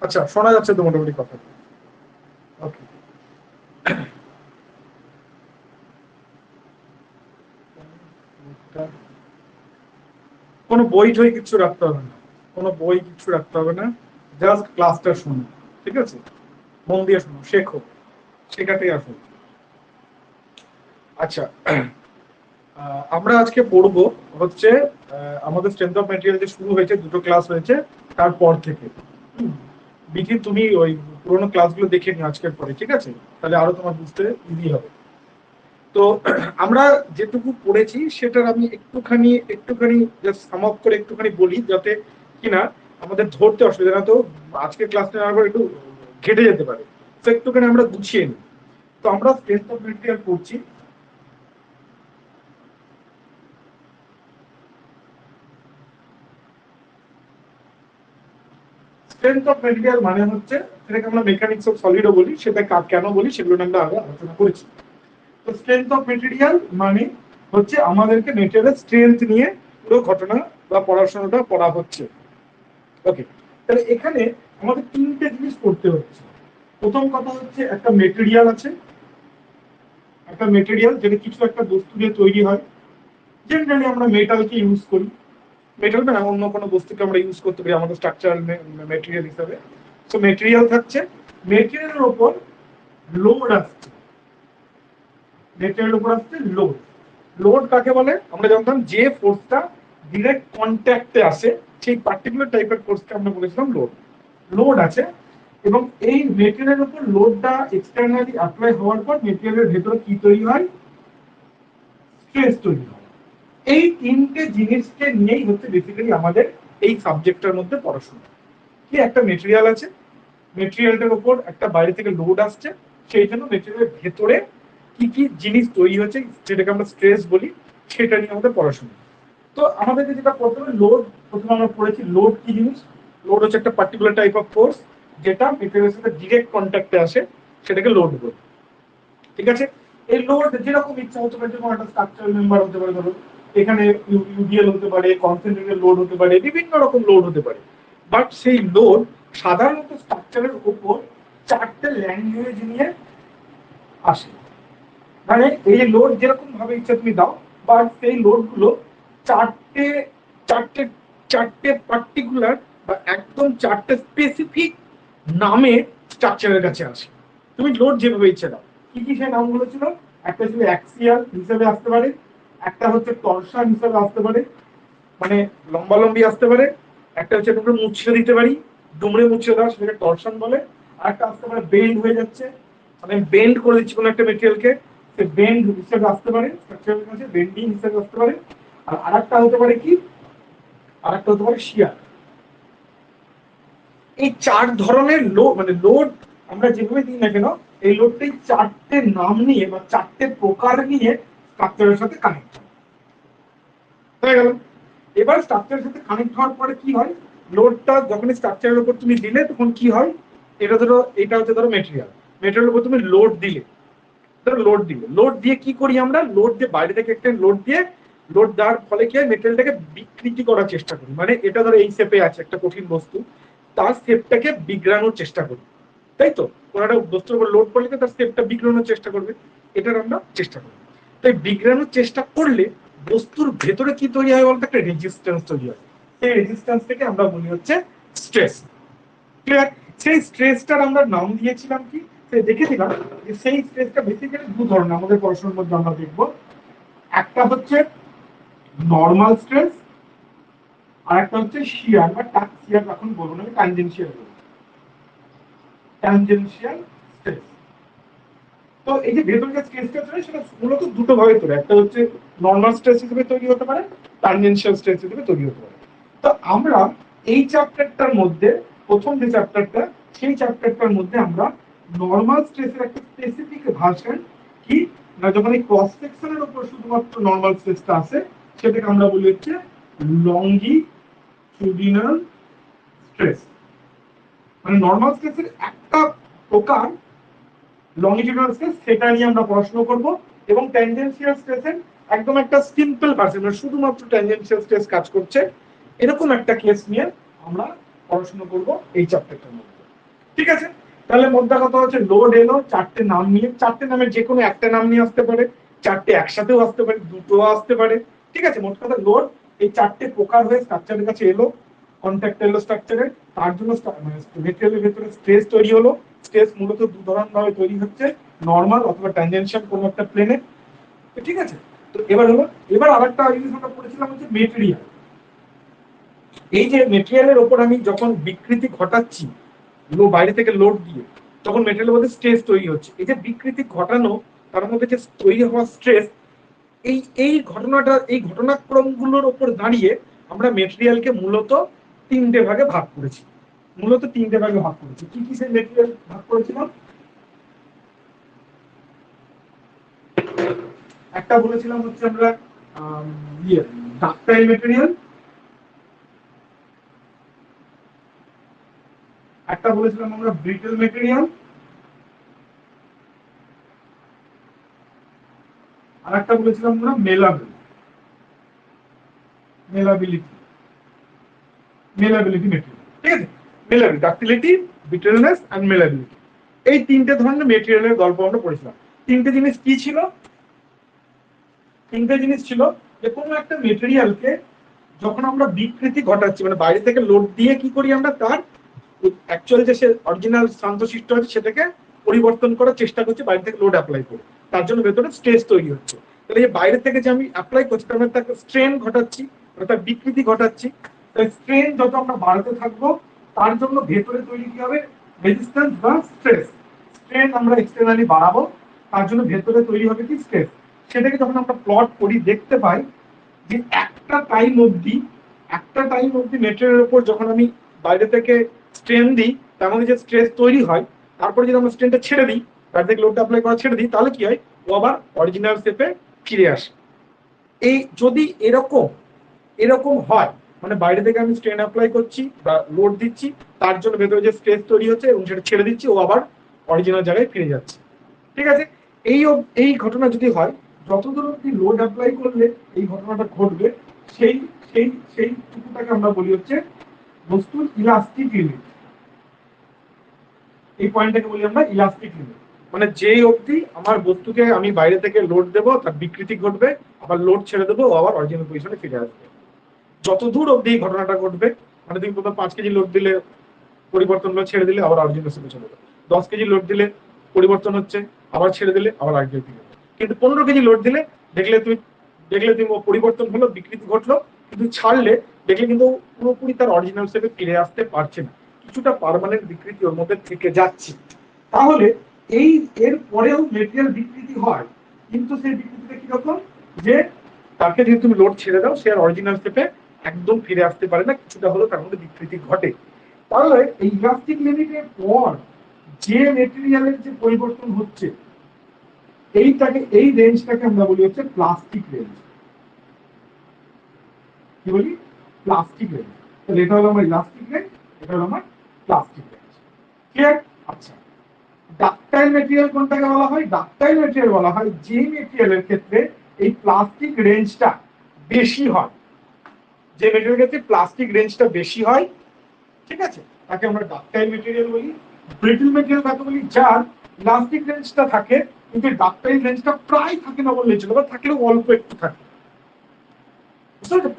আচ্ছা, শোনা যাচ্ছে তো মোটামুটি কথা? ওকে। কোনো বই টই কিছু রাখতে হবে না, কোনো বই কিছু রাখতে হবে না, জাস্ট ক্লাসটা শুনো, ঠিক আছে? মন দিয়ে শোনো, শেখো, শেখাটাই আসল। আচ্ছা, আমরা আজকে পড়বো হচ্ছে আমাদের স্ট্রেংথ অফ ম্যাটেরিয়াল যে শুরু হয়েছে, দুটো ক্লাস হয়েছে তারপর থেকে। বিথি, তুমি ওই পুরোনো ক্লাসগুলো দেখে নিও আজকের পরে, ঠিক আছে? তাহলে আরো তোমার বুঝতে ইজি হবে। তো আমরা যেটুকু পড়েছি সেটার আমি একটুখানি একটুখানি জাস্ট সাম আপ করে একটুখানি বলি, যাতে কিনা আমাদের ধরতে অসুবিধা না তো আজকের ক্লাসটা নেওয়ার পর একটু ঘেটে যেতে পারে। তো একটুখানি আমরা গুছিয়ে নিই। তো আমরা স্ট্রেংথ অফ ম্যাটেরিয়াল পড়ছি। স্ট্রেংথ অফ ম্যাটেরিয়াল মানে হচ্ছে, যেটাকে আমরা মেকানিক্স অফ সলিডও বলি, সেটা কেন বলি সেগুলো আমরা আগে আলোচনা করেছি। তো স্ট্রেংথ অফ মেটেরিয়াল মানে হচ্ছে আমাদেরকে মেটেরিয়ালের স্ট্রেংথ নিয়ে পুরো ঘটনা বা পড়াশোনাটা পড়া হচ্ছে। ওকে, তাহলে এখানে আমাদের তিনটে জিনিস পড়তে হচ্ছে। প্রথম কথা হচ্ছে একটা মেটেরিয়াল আছে, একটা মেটেরিয়াল যেটা কিছু একটা বস্তু দিয়ে তৈরি হয়। জেনারেলি আমরা মেটালকে ইউজ করি, মেটাল না অন্য কোনো বস্তুকে আমরা ইউজ করতে পারি আমাদের স্ট্রাকচারাল মেটেরিয়াল হিসাবে। তো মেটেরিয়াল থাকছে, মেটেরিয়ালের উপর লোড আসছে, মেটেরিয়ালের উপর আসছে লোড। লোড কাকে বলে? আমরা জানতাম যে ফোর্সটা ডিরেক্ট কন্ট্যাক্টে আসে, সেই পার্টিকুলার টাইপের ফোর্সকে আমরা বলেছিলাম লোড। লোড আছে, এবং এই মেটেরিয়ালের উপর লোডটা এক্সটার্নালি অ্যাপ্লাই হওয়ার পর মেটেরিয়ালের ভেতরে কি তৈরি হয়? স্ট্রেস তৈরি হয়। এই তিনটে জিনিসকে নিয়েই হচ্ছে বেসিক্যালি আমাদের এই সাবজেক্টের মধ্যে পড়াশোনা। কি একটা মেটেরিয়াল আছে, মেটেরিয়ালটার উপর একটা বাইরে থেকে লোড আসছে, সেই জন্য মেটেরিয়ালের ভেতরে কি কি জিনিস তৈরি হচ্ছে যেটাকে আমরা স্ট্রেস বলি, সেটা নিয়ে আমাদের পড়াশোনা। তো আমাদেরকে যেটা করতে হবে, লোড, প্রথমে আমরা পড়েছি লোড কি জিনিস। লোড হচ্ছে একটা পার্টিকুলার টাইপ অফ ফোর্স যেটা মেটেরিয়ালের সাথে ডিরেক্ট কন্ট্যাক্টে আসে, সেটাকে লোড বলি, ঠিক আছে? এই লোড যেরকম ইচ্ছা হতে পারে, যেমন একটা স্ট্রাকচারাল মেম্বার হতে পারে, ধরো এখানে ইউডিএল হতে পারে, কনসেন্ট্রেটেড লোড হতে পারে, বিভিন্ন রকম লোড হতে পারে। বাট সেই লোড সাধারণত স্ট্রাকচারের উপর চারটে ল্যাঙ্গুয়েজ নিয়ে আসে। মানে এই লোড যেরকম ভাবে ইচ্ছা তুমি দাও, বাট সেই লোড গুলো চারটে চারটে চারটে পার্টিকুলার বা একদম চারটে স্পেসিফিক নামে স্ট্রাকচারের কাছে আসে। তুমি লোড যেভাবে ইচ্ছে দাও। কি কি সেই নামগুলো ছিল? একটা ছিল অ্যাক্সিয়াল হিসেবে আসতে পারে, একটা হচ্ছে টরশন হিসেবে আসতে পারে, মানে লম্বালম্বি আসতে পারে, একটা হচ্ছে তোমরা মুছড়ে দিতে পারি, দুমড়ে মুছড়ে দাও, সেটাকে টরশন বলে। আর একটা আসতে পারে বেন্ড হয়ে যাচ্ছে, মানে বেন্ড করে দিচ্ছি কোনো একটা মেটেরিয়ালকে, সে বেন্ড হিসেবে আসতে পারে, স্ট্রাকচারের কাছে বেন্ডিং হিসেবে আসতে পারে। আর আরেকটা হতে পারে কি, আরেকটা হতে পারে শিয়ার। এই চার ধরনের লোড, মানে লোড আমরা যেভাবে দিই না কেন, এই লোডটাই চারটে নাম নিয়ে বা চারটে প্রকার নিয়ে স্ট্রাকচারের সাথে কানেক্ট হয়ে গেল। এবার স্ট্রাকচারের সাথে কানেক্ট হওয়ার পরে কি হয়, লোডটা যখন স্ট্রাকচারের উপর তুমি দিলে তখন কি হয়, এটা ধরো, এটা হচ্ছে ধরো মেটেরিয়াল, মেটেরিয়ালের উপর তুমি লোড দিলে, ধরো লোড দিলে, লোড দিয়ে কি করি আমরা, লোড দিয়ে বাইরে থেকে একটা লোড দিয়ে, লোড দেওয়ার ফলে কি হয়, মেটেরিয়ালটাকে বিকৃতি করার চেষ্টা করি। মানে এটা ধরো এই শেপে আছে একটা কঠিন বস্তু, তার শেপটাকে বিগড়ানোর চেষ্টা করি, তাই তো? কোনো একটা বস্তুর উপর লোড করলে তার শেপটা বিগড়ানোর চেষ্টা করবে, এটার আমরা চেষ্টা করি। তাই বিগড়ানোর চেষ্টা করলে বস্তুর ভেতরে কি তৈরি হয় বলতে, একটা রেজিস্ট্যান্স তৈরি হয়। সেই রেজিস্ট্যান্স থেকে আমরা বলি হচ্ছে স্ট্রেস। ক্লিয়ার? সেই স্ট্রেসটার আমরা নাম দিয়েছিলাম কি, দেখেছিলাম যে সেই স্ট্রেসটা বেসিক্যালি দু ধরনের আমাদের পড়াশোনার মধ্যে আমরা দেখবো। একটা হচ্ছে নর্মাল স্ট্রেস, আর একটা হচ্ছে শিয়ার বা টাক্সিয়ার, এখন বলবো না, ট্যানজেনশিয়াল বলবো, ট্যানজেনশিয়াল স্ট্রেস। তো এই যে ভেতরে যে স্ট্রেসটা তৈরি, সেটা মূলত দুটো ভাবে তৈরি, একটা হচ্ছে নর্মাল স্ট্রেস হিসেবে তৈরি হতে পারে, ট্যানজেনশিয়াল স্ট্রেস হিসেবে তৈরি হতে পারে। তো আমরা এই চ্যাপ্টারটার মধ্যে, প্রথম যে চ্যাপ্টারটা, সেই চ্যাপ্টারটার মধ্যে আমরা নর্মাল স্ট্রেসের একটা স্পেসিফিক ভার্সন কি, না যখন এই ক্রস সেকশনের উপর শুধুমাত্র নর্মাল স্ট্রেসটা আছে, সেটাকে আমরা বলি হচ্ছে লঙ্গিটিউডিনাল স্ট্রেস। মানে নর্মাল স্ট্রেসের একটা প্রকার লঙ্গিটিউডিনাল স্ট্রেস, সেটা নিয়ে আমরা পড়াশোনা করব। এবং ট্যানজেনশিয়াল স্ট্রেসের একদম একটা সিম্পল ভার্সন, মানে শুধুমাত্র ট্যানজেনশিয়াল স্ট্রেস কাজ করছে, এরকম একটা কেস নিয়ে আমরা পড়াশোনা করব এই চ্যাপ্টারটার মধ্যে। ঠিক আছে, তাহলে মোদ্দা কথা হচ্ছে লোড এলো চারটে নাম নিয়ে, চারটে নামের যে কোনো একটা নাম নিয়ে আসতে পারে, চারটে একসাথেও আসতে পারে, দুটো আসতে পারে। ঠিক আছে, মোট কথা লোড এই চারটে প্রকার হয়ে স্ট্রাকচারের কাছে এলো, কন্ট্যাক্ট এলো স্ট্রাকচারে, তার জন্য মেটেরিয়ালের ভেতরে স্ট্রেস তৈরি হলো। স্ট্রেস মূলত দু ধরনের ভাবে তৈরি হচ্ছে, নর্মাল অথবা ট্যানজেনশিয়াল কোনো একটা প্লেনে। ঠিক আছে, তো এবার হলো, এবার আরেকটা জিনিস আমরা পড়েছিলাম হচ্ছে মেটেরিয়াল। এই যে মেটেরিয়ালের ওপর আমি যখন বিকৃতি ঘটাচ্ছি বাইরে থেকে লোড দিয়ে, তখন মেটেরিয়ালের মধ্যে স্ট্রেস তৈরি হচ্ছে। এই যে বিকৃতি ঘটানো, তার মধ্যে যে তৈরি হওয়া স্ট্রেস, এই এই ঘটনাটা, এই ঘটনাক্রমগুলোর ওপর দাঁড়িয়ে আমরা মেটেরিয়ালকে মূলত তিনটে ভাগে ভাগ করেছি। মূলত তিনটে ভাগে ভাগ করেছি। কি কি সেই মেটেরিয়াল ভাগ করেছিলাম? একটা বলেছিলাম হচ্ছে আমরা ডাক্টাইল মেটেরিয়াল, একটা বলেছিলাম আমরা ব্রিটল মেটেরিয়াল, আর একটা বলেছিলাম আমরা মেলাবিলিটি মেটেরিয়াল। ঠিক আছে, মেলাবিলিটি, ডাক্টিলিটি, ব্রিটলনেস এন্ড মেলাবিলিটি, এই তিনটে ধরনের মেটেরিয়ালের গল্প আমরা পড়েছিলাম। তিনটে জিনিস কি ছিল? তিনটে জিনিস ছিল যে কোনো একটা মেটেরিয়ালকে যখন আমরা বিকৃতি ঘটাচ্ছি, মানে বাইরে থেকে লোড দিয়ে কি করি আমরা, তার অ্যাকচুয়াল যে সে অরিজিনাল শান্তশিষ্ট আছে সেটাকে পরিবর্তন করার চেষ্টা করছি বাইরে থেকে লোড অ্যাপ্লাই করে, তার জন্য ভেতরে স্ট্রেস তৈরি হচ্ছে। তাহলে যে বাইরে থেকে যে আমি অ্যাপ্লাই করছি তার মধ্যে একটা স্ট্রেন ঘটাচ্ছি, অর্থাৎ বিকৃতি ঘটাচ্ছি। তাই স্ট্রেন যত আমরা বাড়াতে থাকবো তার জন্য ভেতরে তৈরি কি হবে? রেজিস্ট্যান্স বা স্ট্রেস। স্ট্রেন আমরা এক্সটার্নালি বাড়াবো, তার জন্য ভেতরে তৈরি হবে কি? স্ট্রেস। সেটাকে যখন আমরা প্লট করি দেখতে পাই যে একটা টাইম অবধি মেটেরিয়ালের উপর যখন আমি বাইরে থেকে স্ট্রেন দিই, তার মধ্যে যে স্ট্রেস তৈরি হয়, তারপরে যদি আমরা স্ট্রেনটা ছেড়ে দিই, বাইরে থেকে লোডটা অ্যাপ্লাই করা ছেড়ে দিই, তাহলে কি হয়? ও আবার অরিজিনাল শেপে ফিরে আসে। এই যদি এরকম এরকম হয়, মানে বাইরে থেকে আমি স্ট্রেন অ্যাপ্লাই করছি বা লোড দিচ্ছি, তার জন্য ভেতরে যে স্ট্রেস তৈরি হচ্ছে এবং সেটা ছেড়ে দিচ্ছি, ও আবার অরিজিনাল জায়গায় ফিরে যাচ্ছে। ঠিক আছে, এই ঘটনা যদি হয়, যতদূর অব্দি লোড অ্যাপ্লাই করলে এই ঘটনাটা ঘটবে, সেই সেই সেই টুকুটাকে আমরা বলি হচ্ছে বস্তুর ইলাস্টিক লিমিট। এই পয়েন্টটাকে বলি আমরা ইলাস্টিক লিমিট। মানে যেই অবধি আমার বস্তুকে আমি বাইরে থেকে লোড দেবো, তার বিকৃতি ঘটবে, আবার লোড ছেড়ে দেবো, আবার অরিজিনাল পজিশনে ফিরে আসবে। যত দূর অব্দি এই ঘটনাটা ঘটবে, মানে তুমি প্রথম 5 কেজি লোড দিলে, পরিবর্তন হলো, ছেড়ে দিলে, আবার অরিজিনাল শেপে চলে যাবে। 10 কেজি লোড দিলে পরিবর্তন হচ্ছে, আবার ছেড়ে দিলে, আবার অরিজিনাল ফিরে যাবে। কিন্তু 15 কেজি লোড দিলে দেখলে তুমি পরিবর্তন হলো, বিকৃতি ঘটলো, কিন্তু ছাড়লে দেখলে কিন্তু পুরোপুরি তার অরিজিনাল শেপে ফিরে আসতে পারছে না, কিছুটা পার্মানেন্ট বিকৃতি ওর মধ্যে থেকে যাচ্ছে। তাহলে এর পরেও মেটেরিয়াল বিকৃতি হয়, কিন্তু সেই বিকৃতিটা কিরকম? যে তাকে যদি তুমি লোড ছেড়ে দাও, সে আর অরিজিনাল শেপে একদম ফিরে আসতে পারে না, কিছুটা হলেও তার মধ্যে বিকৃতি ঘটে। তাহলে এই ইলাস্টিক লিমিটের পর যে মেটেরিয়ালের যে পরিবর্তন হচ্ছে, এই রেঞ্জটাকে আমরা বলি হচ্ছে প্লাস্টিক রেঞ্জ। কি বলি? Plastic range. তাহলে এটা হলো আমার ইলাস্টিক রেঞ্জ, এটা হলো আমার প্লাস্টিক রেঞ্জ। ক্লিয়ার? আচ্ছা, ডাক্টাইল মেটেরিয়াল কোনটাকে বলা হয়? ডাক্টাইল মেটেরিয়াল বলা হয় যে মেটেরিয়ালের ক্ষেত্রে এই প্লাস্টিক রেঞ্জটা বেশি হয়। যে মেটেরিয়ালের ক্ষেত্রে প্লাস্টিক রেঞ্জটা বেশি হয়, ঠিক আছে, তাকে আমরা ডাক্টাইল মেটেরিয়াল বলি। ব্রিটল মেটেরিয়াল কাকে বলি? যার ইলাস্টিক রেঞ্জটা থাকে কিন্তু ডাক্টাইল রেঞ্জটা প্রায় থাকে না বললেই চলে, বা থাকলেও অল্প একটু থাকে।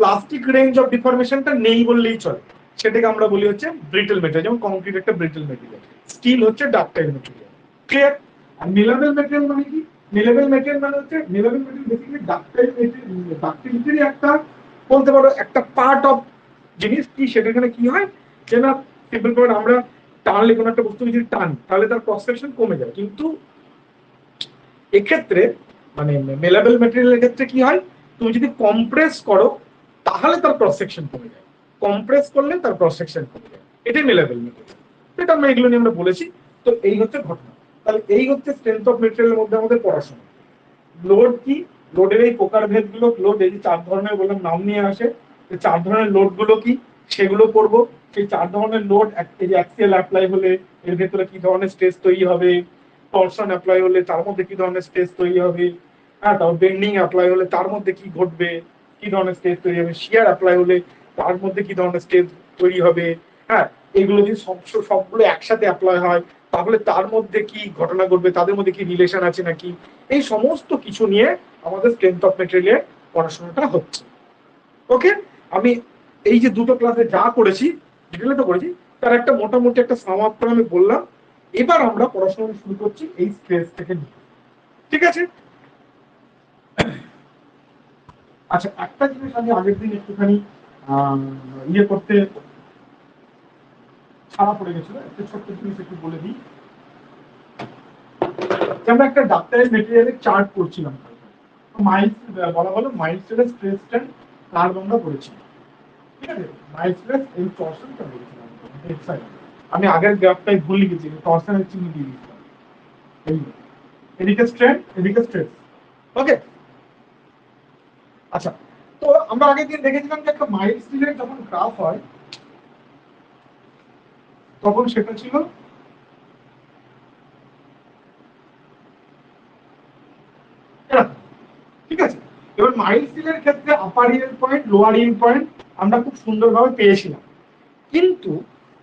প্লাস্টিক রেঞ্জ অফ ডিফরমেশনটা নেই বললেই চলে, সেটাকে আমরা বলি হচ্ছে ব্রিটল মেটেরিয়াল। যেমন কংক্রিট একটা ব্রিটল মেটেরিয়াল, স্টিল হচ্ছে ডাক্টাইল মেটেরিয়াল। ক্লিয়ার? আর মেলাবেল মেটেরিয়াল মানে কি? মেলাবেল মেটেরিয়াল মানে হচ্ছে, মেলাবেল মেটেরিয়াল বেসিক্যালি ডাক্টিলিটির একটা, বলতে পারো একটা পার্ট অফ জিনিস। কি সেটা এখানে কি হয় যে না, সিম্পল করে আমরা টানলে কোনো একটা বস্তু যদি টানি তাহলে তার ক্রস সেকশন কমে যায়, কিন্তু এক্ষেত্রে মানে মেলাবেল মেটেরিয়ালের ক্ষেত্রে কি হয়, তুমি যদি কম্প্রেস করো তাহলে তার ক্রস সেকশন কমে যায়, কম্প্রেস করলে তার ক্রস সেকশন কমে যায়। এটাই মেলাবেল মেটেরিয়াল। এটা আমরা এগুলো নিয়ে আমরা বলেছি। তো এই হচ্ছে ঘটনা। তাহলে এই হচ্ছে স্ট্রেংথ অফ মেটেরিয়ালের মধ্যে আমাদের পড়াশোনা। লোড কি? লোডের এই প্রকারভেদ গুলো, লোড এই যে 4 ধরনের বললাম নাম নিয়ে আসে, 4 ধরনের লোড গুলো কি সেগুলো পড়বো। সেই 4 ধরনের লোড, এই যে অ্যাক্সিয়াল অ্যাপ্লাই হলে এর ভেতরে কি ধরনের স্ট্রেস তৈরি হবে, টরশন অ্যাপ্লাই হলে তার মধ্যে কি ধরনের স্ট্রেস তৈরি হবে, হ্যাঁ, তারপর বেন্ডিং অ্যাপ্লাই হলে তার মধ্যে কি ঘটবে, কি ধরনের স্ট্রেস তৈরি হবে, শিয়ার অ্যাপ্লাই হলে তার মধ্যে কি ধরনের স্ট্রেস তৈরি হবে, হ্যাঁ, এগুলো যদি সবগুলো একসাথে অ্যাপ্লাই হয় তাহলে তার মধ্যে কি ঘটনা ঘটবে, তাদের মধ্যে কি রিলেশন আছে নাকি, এই সমস্ত কিছু নিয়ে আমাদের স্ট্রেংথ অফ মেটেরিয়ালের পড়াশোনাটা হচ্ছে। ওকে, আমি এই যে দুটো ক্লাসে যা করেছি, ডিটেলে তো করেছি, তার একটা মোটামুটি একটা সাম আপ করে আমি বললাম। এবার আমরা পড়াশোনা শুরু করছি এই স্ট্রেস থেকে নিয়ে। ঠিক আছে, আচ্ছা একটা জিনিস আমি আগের দিন একটুখানি ইয়ে করতে ছাড়া পড়ে গেছিল, একটা ছোট্ট জিনিস একটু বলে দিই। আমরা একটা ডাক্তারের মেটেরিয়ালের চার্ট করছিলাম, মাইলস বলা হলো মাইলস স্ট্রেস স্ট্রেন কার্ভ আমরা করেছি। ঠিক আছে, মাইলস স্ট্রেস এই টর্শনটা বলেছিলাম, আমি আগের গ্রাফটাই ভুল লিখেছি, টর্শনের চিহ্ন দিয়ে দিয়েছিলাম। এই এদিকে স্ট্রেন এদিকে স্ট্রেস। ওকে, আচ্ছা তো আমরা আগের দিন দেখেছিলাম যে একটা মাইলস স্টিলের যখন গ্রাফ হয় তখন সেটা ছিল ঠিক আছে। এবার মাইল স্টিলের ক্ষেত্রে upper yield point lower yield point আমরা খুব সুন্দরভাবে পেয়েছিলাম, কিন্তু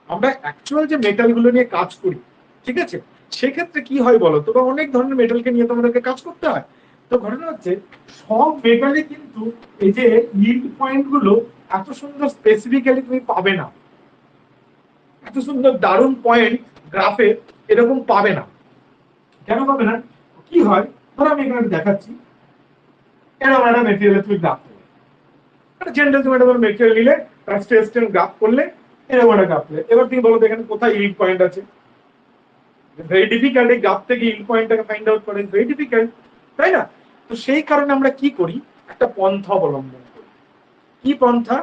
আমরা অ্যাকচুয়াল যে মেটালগুলো নিয়ে কাজ করি, ঠিক আছে, সেক্ষেত্রে কি হয় বলো তো, অনেক ধরনের মেটালকে নিয়ে তোমাদেরকে কাজ করতে হয়। তো ঘটনা হচ্ছে সব মেটালে কিন্তু এই যে ইল্ড পয়েন্ট গুলো এত সুন্দর স্পেসিফিক্যালি তুমি পাবে না, এত সুন্দর দারুণ পয়েন্ট গ্রাফে এরকম পাবে না। কেন পাবে না? কি হয়, ধরো আমি এখানে দেখাচ্ছি, এরকম একটা মেটেরিয়ালে তুমি গ্রাফ করলে, জেনারেল তুমি একটা মেটেরিয়াল নিলে তার স্ট্রেস স্ট্রেন গ্রাফ করলে, এরকম একটা গ্রাফ করলে, এবার তুমি বলো এখানে কোথায় ইল্ড পয়েন্ট আছে। ভেরি ডিফিকাল্ট এই গ্রাফ থেকে ইল্ড পয়েন্টটাকে ফাইন্ড আউট করা, ভেরি ডিফিকাল্ট, তাই না? তো সেই কারণে আমরা কি করি, একটা পন্থা অবলম্বন করি। কি পন্থা?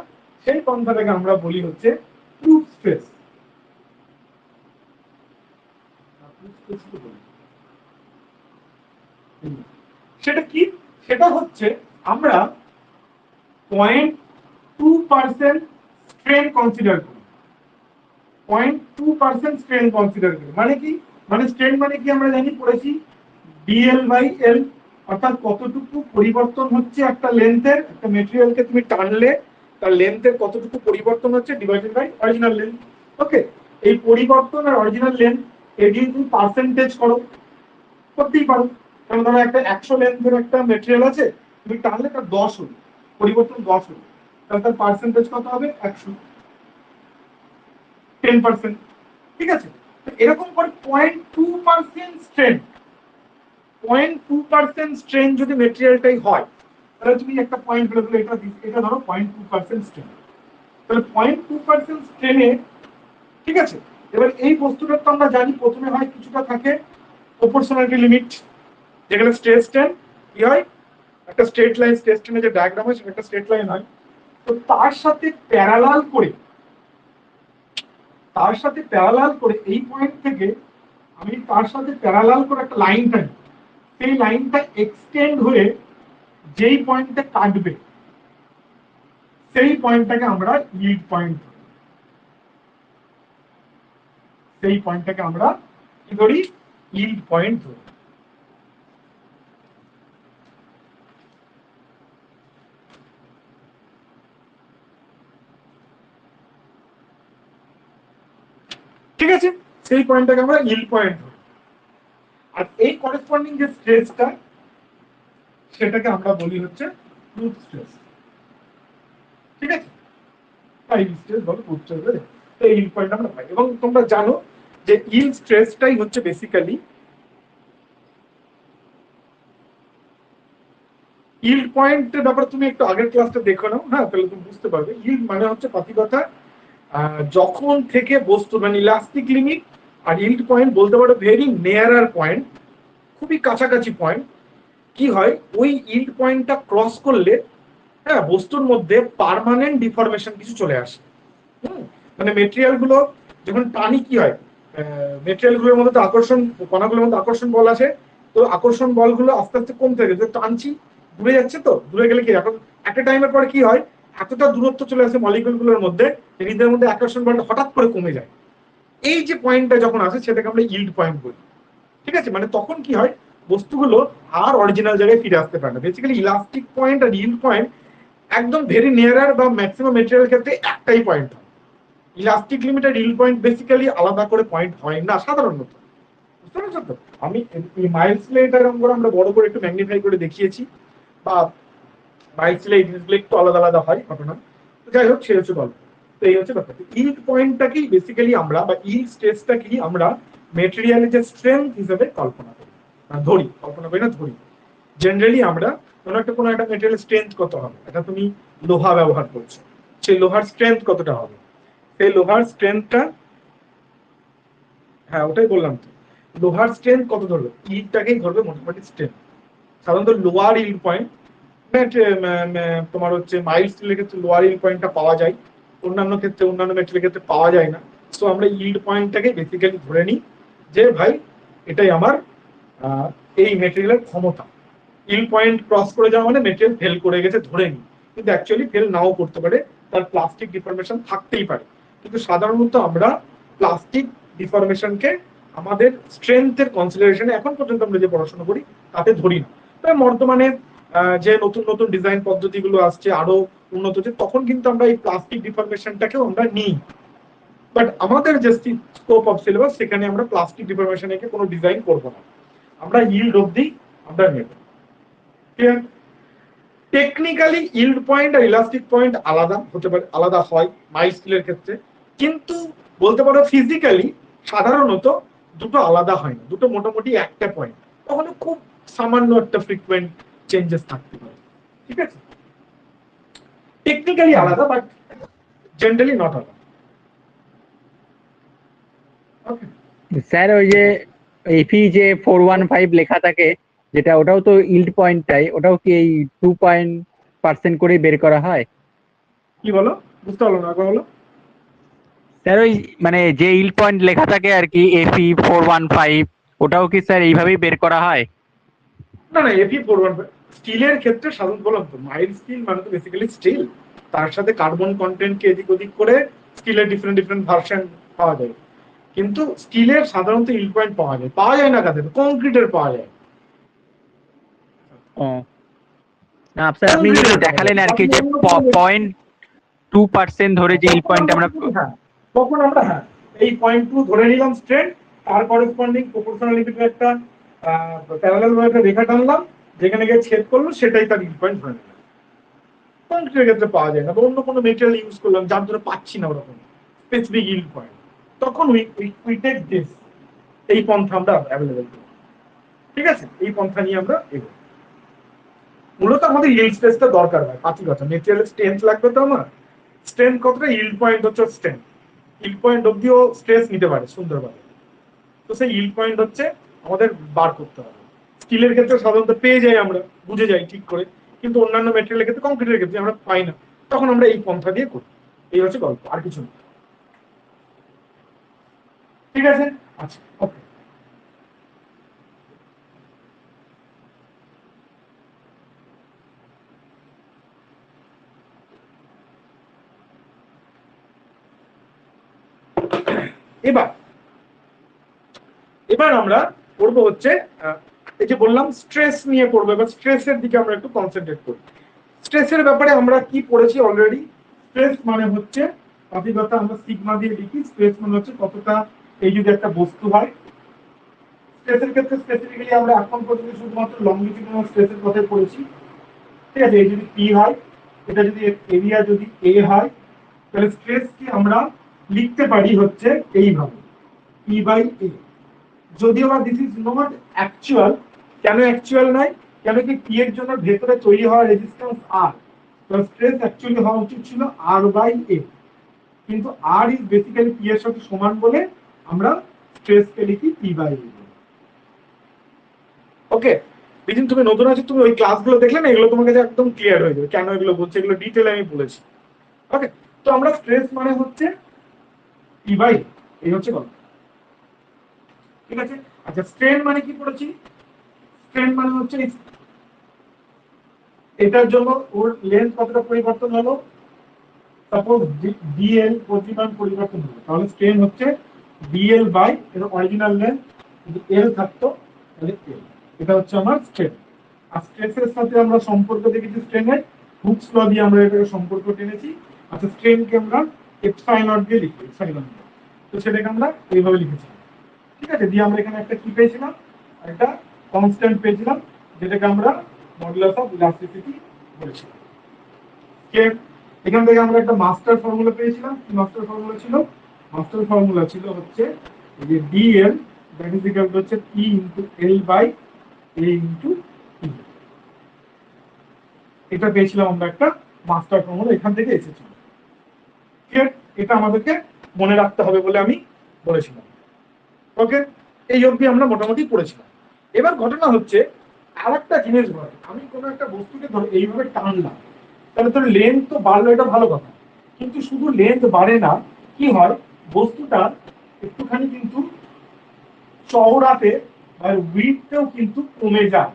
সেই পন্থাটাকে আমরা বলি হচ্ছে প্রুফ স্ট্রেস। সেটা কি? সেটা হচ্ছে আমরা 0.2% স্ট্রেন কনসিডার করি, 0.2% স্ট্রেন কনসিডার করি। মানে কি? মানে স্ট্রেন মানে কি আমরা জানি, পড়েছি DL/L, অর্থাৎ কতটুকু পরিবর্তন হচ্ছে একটা লেন্থের, একটা মেটেরিয়ালকে তুমি টানলে তার লেন্থের কতটুকু পরিবর্তন হচ্ছে ডিভাইডেড বাই অরিজিনাল লেন্থ। ওকে, এই পরিবর্তন আর অরিজিনাল লেন্থ এই দিয়ে তুমি পার্সেন্টেজ করো, করতেই পারো। কারণ ধরো একটা 100 লেন্থের একটা মেটেরিয়াল আছে, তুমি টানলে তার 10 হলো পরিবর্তন, 10 হলো, তাহলে তার পার্সেন্টেজ কত হবে? 100, 10%। ঠিক আছে, এরকম করে 0.2% স্ট্রেন, 0.2% স্ট্রেন যদি মেটেরিয়ালটাই হয়, তাহলে তুমি একটা পয়েন্ট বলে দিলে এটা ধরো 0.2% স্ট্রেন, তাহলে 0.2% স্ট্রেনে, ঠিক আছে, এবার এই বস্তুটার তো আমরা জানি প্রথমে হয় কিছুটা থাকে প্রপোর্শনালিটি লিমিট, যেখানে স্ট্রেস স্ট্রেন কি হয়, একটা স্ট্রেট লাইন, স্ট্রেস স্ট্রেনের যে ডায়াগ্রাম হয় সেটা একটা স্ট্রেট লাইন হয়। তো তার সাথে প্যারালাল করে, এই পয়েন্ট থেকে আমি তার সাথে প্যারালাল করে একটা লাইন টানি, সেই লাইনটা এক্সটেন্ড হয়ে যেই পয়েন্টটা কাটবে সেই পয়েন্টটাকে আমরা ইল্ড পয়েন্ট, সেই পয়েন্টটাকে আমরা কি ধরি? ইল্ড পয়েন্ট ধরি। ঠিক আছে, সেই পয়েন্টটাকে আমরা ইল্ড পয়েন্ট ধরি। আর এই করেসপন্ডিং যে স্ট্রেসটা সেটাকে আমরা বলি হচ্ছে প্রুফ স্ট্রেস। ঠিক আছে, তাই স্ট্রেস বলো, প্রুফ স্ট্রেস বলে, তো এই ইল্ড পয়েন্ট আমরা পাই। এবং তোমরা জানো যে ইল্ড স্ট্রেসটাই হচ্ছে বেসিক্যালি ইল্ড পয়েন্টের ব্যাপারে তুমি একটু আগের ক্লাসটা দেখো নাও, হ্যাঁ, তাহলে তুমি বুঝতে পারবে। ইল্ড মানে হচ্ছে পাতিকথা, যখন থেকে বস্তু মানে ইলাস্টিক লিমিট, আর ইল্ড পয়েন্ট বলতে পারো ভেরি নিয়ারার পয়েন্ট, খুবই কাছাকাছি পয়েন্ট। কি হয়, ওই ইল্ড পয়েন্টটা ক্রস করলে, হ্যাঁ, বস্তুর মধ্যে পার্মানেন্ট ডিফরমেশন কিছু চলে আসে। মানে মেটেরিয়াল গুলো যখন টানি কি হয়, মেটেরিয়াল গুলোর মধ্যে তো আকর্ষণ, কণাগুলোর মধ্যে আকর্ষণ বল আছে, তো আকর্ষণ বলগুলো আস্তে আস্তে কমতে থাকে, টানছি দূরে যাচ্ছে, তো দূরে গেলে কি এখন একটা টাইমের পরে কি হয়, এতটা দূরত্ব চলে আসে মলিকুল গুলোর মধ্যে, নিজেদের মধ্যে আকর্ষণ বলটা হঠাৎ করে কমে যায়। এই যে পয়েন্টটা যখন আসে সেটাকে আমরা ইল্ড পয়েন্ট বলি। ঠিক আছে, মানে তখন কি হয়, বস্তুগুলো আর অরিজিনাল জায়গায় ফিরে আসতে পারে না। বেসিক্যালি ইলাস্টিক পয়েন্ট আর ইল্ড পয়েন্ট একদম ভেরি নিয়ারার বা ম্যাক্সিমাম মেটেরিয়াল ক্ষেত্রে একটাই পয়েন্ট হয়। Elastic limited yield point basically আলাদা করে পয়েন্ট হয় না সাধারণত, বুঝতে পারছো তো? আমি এই মাইলস এটা এরকম করে আমরা বড় করে একটু ম্যাগনিফাই করে দেখিয়েছি, বা মাইলস এই জিনিসগুলো একটু আলাদা আলাদা হয় ঘটনা। তো যাই হোক, সে হচ্ছে গল্প। তো এই হচ্ছে ব্যাপার। ইল্ড পয়েন্টটাকেই বেসিক্যালি আমরা, বা ইল্ড স্ট্রেসটাকেই আমরা মেটেরিয়ালের যে স্ট্রেংথ হিসেবে কল্পনা করি, ধরি, কল্পনা করি না, ধরি। জেনারেলি আমরা কোনো একটা মেটেরিয়াল স্ট্রেংথ কত হবে, এটা তুমি লোহা ব্যবহার করছো, সেই লোহার স্ট্রেংথ কতটা হবে, সেই লোহার স্ট্রেংথটা, হ্যাঁ ওটাই বললাম তো, লোহার স্ট্রেংথ কত ধরবে, ইল্ডটাকেই ধরবে মোটামুটি স্ট্রেংথ। সাধারণত লোয়ার ইল্ড পয়েন্ট, তোমার হচ্ছে মাইল্ড স্টিলের ক্ষেত্রে লোয়ার ইল্ড পয়েন্টটা পাওয়া যায়, অন্যান্য ক্ষেত্রে, অন্যান্য মেটেরিয়ালের ক্ষেত্রে পাওয়া যায় না। সো আমরা ইল্ড পয়েন্টটাকে বেসিক্যালি ধরে নিই যে ভাই এটাই আমার এই মেটেরিয়ালের ক্ষমতা। ইল্ড পয়েন্ট ক্রস করে যাওয়া মানে মেটেরিয়াল ফেল করে গেছে ধরে নিই, কিন্তু অ্যাকচুয়ালি ফেল নাও করতে পারে, তার প্লাস্টিক ডিফরমেশন থাকতেই পারে। কিন্তু সাধারণত আমরা প্লাস্টিক ডিফরমেশনকে আমাদের স্ট্রেংথের কনসিডারেশনে এখন পর্যন্ত আমরা যে পড়াশোনা করি তাতে ধরি না। তবে বর্তমানে যে নতুন নতুন ডিজাইন পদ্ধতিগুলো আসছে আরো উন্নত হচ্ছে, তখন কিন্তু আমরা এই প্লাস্টিক ডিফরমেশনটাকেও আমরা নিই। বাট আমাদের যে স্কোপ অফ সিলেবাস, সেখানে আমরা প্লাস্টিক ডিফরমেশনে কোনো ডিজাইন করবো না, আমরা ইল্ড অবধি আমরা নেব। টেকনিক্যালি ইল্ড পয়েন্ট আর ইলাস্টিক পয়েন্ট আলাদা হতে পারে, আলাদা হয় মাইল্ড স্টিলের ক্ষেত্রে, কিন্তু বলতে পারো ফিজিক্যালি সাধারণত দুটো আলাদা হয় না, দুটো মোটামুটি একটা পয়েন্ট, তখন খুব সামান্য একটা ফ্রিকুয়েন্ট চেঞ্জেস থাকতে পারে, ঠিক আছে? টেকনিক্যালি আলাদা, বাট জেনারেলি নট আলাদা। ওকে স্যার, ওই যে এফি যে 415 লেখা থাকে, যেটা ওটাও তো ইল্ড পয়েন্টটাই, ওটাও কি এই 2% করে বের করা হয়? কি বলো, বুঝতে পারলো না, আগে বলো। স্যার ওই মানে যে ইল্ড পয়েন্ট লেখা থাকে আর কি, এফি 415, ওটাও কি স্যার এইভাবেই বের করা হয়? না না, এফি 415 স্টিলের ক্ষেত্রে সাধারণত বললাম তো, মাইল্ড স্টিল মানে তো বেসিক্যালি স্টিল, তার সাথে কার্বন কন্টেন্টকে এদিক ওদিক করে স্টিলের ডিফারেন্ট ডিফারেন্ট ভার্সন পাওয়া যায়। কিন্তু স্টিলের সাধারণত ইল্ড পয়েন্ট পাওয়া যায়, পাওয়া যায় না কাদের, কংক্রিটের পাওয়া যায়। ও না স্যার, আপনি যেটা দেখালেন আর কি, যে 0.2% ধরে যে ইল্ড পয়েন্ট আমরা, তখন আমরা হ্যাঁ এই 0.2 ধরে নিলাম স্ট্রেন্থ, তার করেসপন্ডিং প্রপোর্শনালিটি একটা প্যারালাল একটা রেখা টানলাম, যেখানে গিয়ে ছেদ করলো সেটাই তার ইল্ড পয়েন্ট ধরে নিলাম। কংক্রিটের ক্ষেত্রে পাওয়া যায় না, বা অন্য কোনো মেটেরিয়াল ইউজ করলাম যার জন্য পাচ্ছি না ওরকম স্পেসিফিক ইল্ড পয়েন্ট, তখন উই টেক দিস, এই পন্থা আমরা অ্যাভেলেবেল করি, ঠিক আছে? এই পন্থা নিয়ে আমরা এগোই। মূলত আমাদের ইল্ড স্ট্রেসটা দরকার হয়, পাঁচই কথা, মেটেরিয়ালের স্ট্রেংথ লাগবে তো আমার, স্ট্রেংথ কতটা, ইল্ড পয়েন্ট হচ্ছে স্ট্রেংথ, ইল্ড পয়েন্ট অব্দিও স্ট্রেস নিতে পারে সুন্দরভাবে, তো সেই ইল্ড পয়েন্ট হচ্ছে আমাদের বার করতে হবে। স্টিলের ক্ষেত্রে সাধারণত পেয়ে যাই, আমরা বুঝে যাই ঠিক করে, কিন্তু অন্যান্য মেটেরিয়ালের ক্ষেত্রে, কংক্রিটের ক্ষেত্রে আমরা পাই না, তখন আমরা এই পন্থা দিয়ে করি। এই হচ্ছে গল্প, আর কিছু না, ঠিক আছে? আচ্ছা, ওকে। এবার এবার আমরা পড়বো হচ্ছে এই যে বললাম স্ট্রেস নিয়ে পড়বো, এবার স্ট্রেসের দিকে আমরা একটু কনসেন্ট্রেট করি। স্ট্রেসের ব্যাপারে আমরা কি পড়েছি অলরেডি? স্ট্রেস মানে হচ্ছে, কথা আমরা সিগমা দিয়ে লিখি, স্ট্রেস মানে হচ্ছে কতটা, এই যদি একটা বস্তু হয়, স্ট্রেসের ক্ষেত্রে স্পেসিফিক্যালি আমরা এখন পর্যন্ত শুধুমাত্র লংজিটিউডিনাল স্ট্রেসের কথাই পড়েছি, ঠিক আছে? এই যদি পি হয়, এটা যদি এরিয়া যদি এ হয়, তাহলে স্ট্রেস কি আমরা লিখতে পারি হচ্ছে এইভাবে, পি বাই এ। যদিও বা দিস ইজ নট অ্যাকচুয়াল, কেন অ্যাকচুয়াল নয়, কেন কি পি এর জন্য ভেতরে তৈরি হওয়া রেজিস্ট্যান্স আর, তো স্ট্রেস অ্যাকচুয়ালি হওয়া উচিত ছিল আর বাই এ, কিন্তু আর ইজ বেসিক্যালি পি এর সাথে সমান বলে আমরা স্ট্রেসকে লিখি পি বাই এ। ওকে বিদিন, তুমি নতুন আছো, তুমি ওই ক্লাসগুলো দেখলে না, এগুলো তোমার কাছে একদম ক্লিয়ার হয়ে যাবে কেন এগুলো বলছে, এগুলো ডিটেইলে আমি বলেছি। ওকে, তো আমরা স্ট্রেস মানে হচ্ছে পি বাই, এই হচ্ছে গল্প, ঠিক আছে? আচ্ছা, স্ট্রেন মানে কি পড়েছি? স্ট্রেন মানে হচ্ছে এটার জন্য ওর লেন্থ কতটা পরিবর্তন হলো, সাপোজ ডিএল পরিমাণ পরিবর্তন হলো, তাহলে স্ট্রেন হচ্ছে ডিএল বাই এর অরিজিনাল লেন্থ, যদি এল থাকতো তাহলে এল, এটা হচ্ছে আমার স্ট্রেন। আর স্ট্রেসের সাথে আমরা সম্পর্ক দেখেছি স্ট্রেনের, হুকস ল দিয়ে আমরা এটাকে সম্পর্ক টেনেছি। আচ্ছা, স্ট্রেনকে আমরা এক্সআই নট দিয়ে লিখি, এক্সআই নট। তো সেটাকে আমরা এইভাবে লিখেছিলাম, ঠিক আছে। দিয়ে আমরা এখানে একটা কি পেয়েছিলাম, একটা কনস্ট্যান্ট পেয়েছিলাম, যেটাকে আমরা মডুলাস অফ ইলাস্টিসিটি বলেছিলাম। এখান থেকে আমরা একটা মাস্টার ফর্মুলা পেয়েছিলাম। কি মাস্টার ফর্মুলা ছিল? মাস্টার ফর্মুলা ছিল হচ্ছে যে d l that is equal to হচ্ছে P into L by A into E. এটা পেয়েছিলাম আমরা একটা মাস্টার ফর্মুলা, এখান থেকে এসেছিল। ক্লিয়ার? এটা আমাদেরকে মনে রাখতে হবে বলে আমি বলেছিলাম। ওকে, এই অবধি আমরা মোটামুটি পড়েছিলাম। এবার ঘটনা হচ্ছে আর একটা জিনিস ঘটে, আমি কোনো একটা বস্তুকে ধরে এইভাবে টানলাম, তাহলে তোর লেন্থ তো বাড়লো, এটা ভালো কথা, কিন্তু শুধু লেন্থ বাড়ে না, কি হয় বস্তুটা একটুখানি কিন্তু চওড়াতে বা উইডথেও কিন্তু কমে যায়।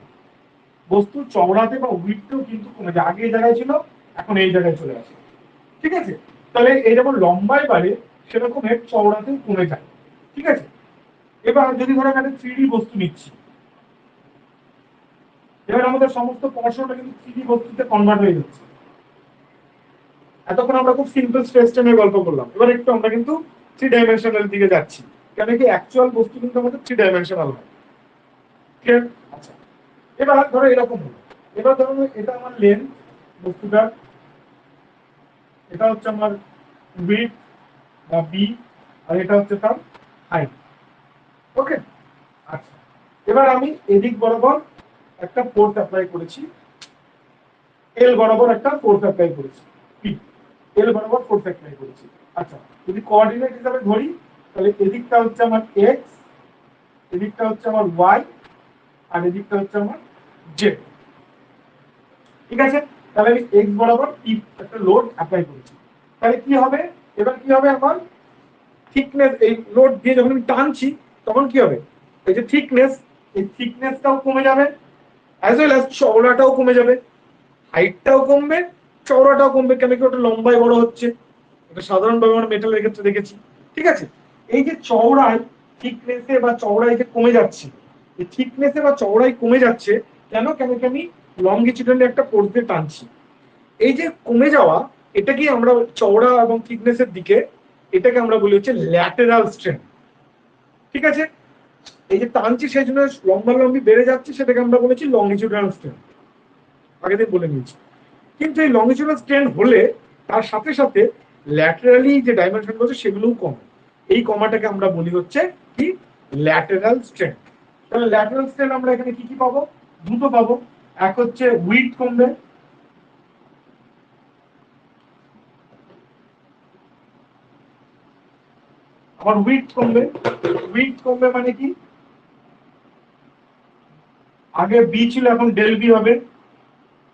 বস্তু চওড়াতে বা উইডথেও কিন্তু কমে যায়, আগে এই জায়গায় ছিল এখন এই জায়গায় চলে আসে, ঠিক আছে। তাহলে এই যেমন লম্বায় বাড়ে সেরকম এর চওড়াতেও কমে যায়, ঠিক আছে। এবার যদি ধরো একটা 3D বস্তু নিচ্ছি, এবার আমাদের সমস্ত পড়াশোনাটা কিন্তু 3D বস্তুতে কনভার্ট হয়ে যাচ্ছে। এতক্ষণ আমরা খুব সিম্পল স্পেস টাইমের গল্প করলাম, এবার একটু আমরা কিন্তু 3 ডাইমেনশনাল দিকে যাচ্ছি, কেন কি অ্যাকচুয়াল বস্তু কিন্তু আমাদের 3 ডাইমেনশনাল হয়। ক্লিয়ার? আচ্ছা, এবার ধরো এরকম হলো, এবার ধরো এটা আমার লেন্থ বস্তুটা, এটা হচ্ছে আমার উইডথ বা বি, আর এটা হচ্ছে তার হাইট। ওকে, আচ্ছা, এবার আমি এদিক বরাবর একটা ফোর্স অ্যাপ্লাই করেছি, এল বরাবর একটা ফোর্স অ্যাপ্লাই করেছি, পি এল বরাবর ফোর্স অ্যাপ্লাই করেছি। আচ্ছা, যদি কোঅর্ডিনেট হিসাবে ধরি তাহলে এদিকটা হচ্ছে আমার এক্স, এদিকটা হচ্ছে আমার ওয়াই, আর এদিকটা হচ্ছে আমার জেড, ঠিক আছে। তাহলে আমি এক্স বরাবর পি একটা লোড অ্যাপ্লাই করেছি, তাহলে কি হবে, এবার কি হবে আমার থিকনেস, এই লোড দিয়ে যখন আমি টানছি তখন কি হবে, এই যে থিকনেস, এই থিকনেসটাও কমে যাবে, অ্যাজ ওয়েল অ্যাজ চওড়াটাও কমে যাবে, হাইটটাও কমবে, চওড়াটাও কমবে, কেন কি ওটা লম্বায় বড় হচ্ছে। এটা সাধারণভাবে আমরা মেটালের ক্ষেত্রে দেখেছি, ঠিক আছে। এই যে চওড়ায় থিকনেসে বা চওড়ায় যে কমে যাচ্ছে, এই থিকনেসে বা চওড়ায় কমে যাচ্ছে কেন, কেন কি আমি লংগিটিউডালি একটা ফোর্স দিয়ে টানছি। এই যে কমে যাওয়া, এটাকে আমরা চওড়া এবং থিকনেসের দিকে, এটাকে আমরা বলি হচ্ছে ল্যাটেরাল স্ট্রেন, ঠিক আছে। এই যে টানছি সেই জন্য লম্বা লম্বি বেড়ে যাচ্ছে, সেটাকে আমরা বলেছি লংগিটিউডাল স্ট্রেন, আগের দিন বলে নিয়েছি। কিন্তু এই লংগিটিউডাল স্ট্রেন হলে তার সাথে সাথে ল্যাটারালি যে ডাইমেনশন রয়েছে সেগুলোও কমে, এই কমাটাকে আমরা বলি হচ্ছে কি ল্যাটারাল স্ট্রেন। তাহলে ল্যাটারাল স্ট্রেন আমরা এখানে কি কি পাবো, দুটো পাবো, এক হচ্ছে উইডথ কমবে, আমার উইডথ কমবে। উইডথ কমবে মানে কি, আগে বি ছিল এখন ডেল বি হবে,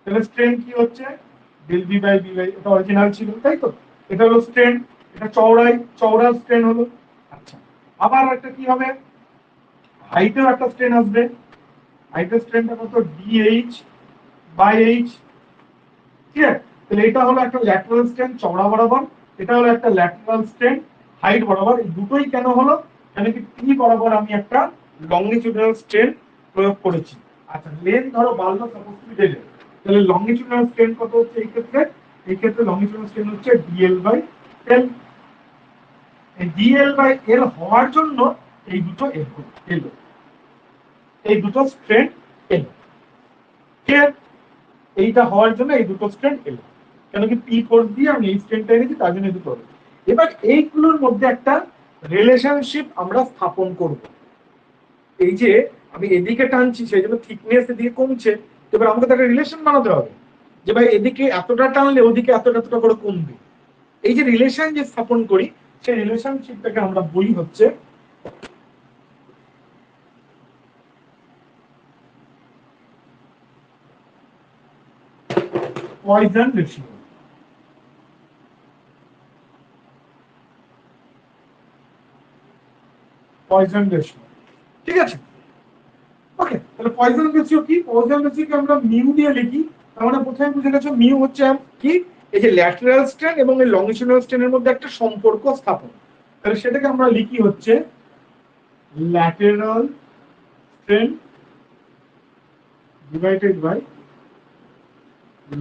তাহলে স্ট্রেন কি হচ্ছে del b by b by, এটা অরিজিনাল ছিল তাই তো, এটা হলো স্ট্রেন, এটা চওড়া স্ট্রেন হলো। আচ্ছা, আবার একটা কি হবে, হাইটেও একটা স্ট্রেন আসবে, হাইটের স্ট্রেনটা কত ডিএইচ বাই এইচ, ঠিক আছে। তাহলে এটা হলো একটা ল্যাটারাল স্ট্রেন চওড়া বরাবর, এটা হলো একটা ল্যাটারাল স্ট্রেন হাইট বরাবর। এই দুটোই কেন হলো, কেন কি পি বরাবর আমি একটা লংগিটিউডাল স্ট্রেন প্রয়োগ করেছি। আচ্ছা, লেন্থ ধরো বাড়লো সাপোজ টু ডেল, তাহলে লংগিটিউডাল স্ট্রেন কত হচ্ছে এই ক্ষেত্রে, এই ক্ষেত্রে লংগিটিউডাল স্ট্রেন হচ্ছে ডিএল বাই এল। এই ডিএল বাই এল হওয়ার জন্য এই দুটো এলো, এই দুটো স্ট্রেন এলো, ক্লিয়ার। এইটা হওয়ার জন্য এই দুটো স্ট্রেন এলো, কেন কি পি ফোর্স দিয়ে আমি এই স্ট্রেনটা এনেছি, তার জন্য দুটো হলো। এবার এইগুলোর মধ্যে একটা রিলেশনশিপ আমরা স্থাপন করব, এই যে আমি এদিকে টানছি সেই জন্য থিকনেস এদিকে কমছে, এবার আমাকে তো একটা রিলেশন বানাতে হবে যে ভাই এদিকে এতটা টানলে ওদিকে এতটা এতটা করে কমবে। এই যে রিলেশন যে স্থাপন করি, সেই রিলেশনশিপটাকে আমরা বলি হচ্ছে পয়জন রেশিও। পয়জন রেশিও, ঠিক আছে। ওকে, তাহলে পয়জন রেশিও কি, পয়জন রেশিওকে আমরা মিউ দিয়ে লিখি। আমরা প্রথমে বুঝে গেছো মিউ হচ্ছে কি, এই যে ল্যাটারাল স্ট্রেন এবং এই লংজিটিউডাল স্ট্রেনের মধ্যে একটা সম্পর্ক স্থাপন, তাহলে সেটাকে আমরা লিখি হচ্ছে lateral strain divided by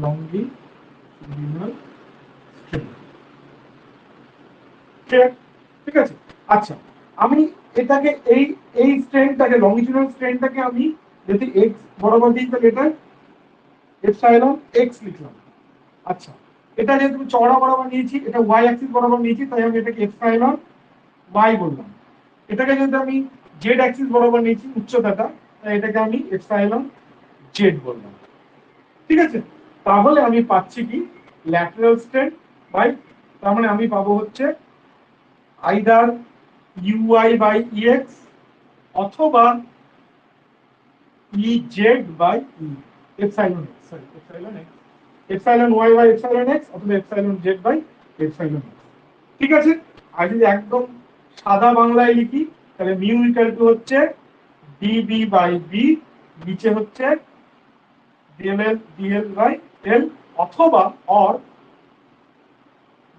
longitudinal strain. ঠিক আছে। আচ্ছা, আমি এটাকে এই এই স্ট্রেনটাকে লংজিটিউডাল স্ট্রেনটাকে আমি যদি এক্স বরাবর দিই তাহলে এটা এপসাইলন এক্স লিখলাম। আচ্ছা, এটা যেহেতু চওড়া বরাবর নিয়েছি, এটা ওয়াই অ্যাক্সিস বরাবর নিয়েছি, তাই আমি এটাকে এপসাইলন ওয়াই বললাম। এটাকে যদি আমি জেড অ্যাক্সিস বরাবর নিয়েছি উচ্চতাটা, তাই এটাকে আমি এপসাইলন জেড বললাম। ঠিক আছে, তাহলে আমি পাচ্ছি কি ল্যাটারাল স্ট্রেন বাই, তার মানে আমি পাবো হচ্ছে আইদার ইউআই বাই ইএক্স অথবা e z by e epsilon x, sorry epsilon x, epsilon y by epsilon x অথবা epsilon z by epsilon x. ঠিক আছে, আর যদি একদম সাদা বাংলায় লিখি তাহলে মিউ ইকুয়াল টু হচ্ছে ডিবি বাই বি, নিচে হচ্ছে ডিএল বাই এল অথবা or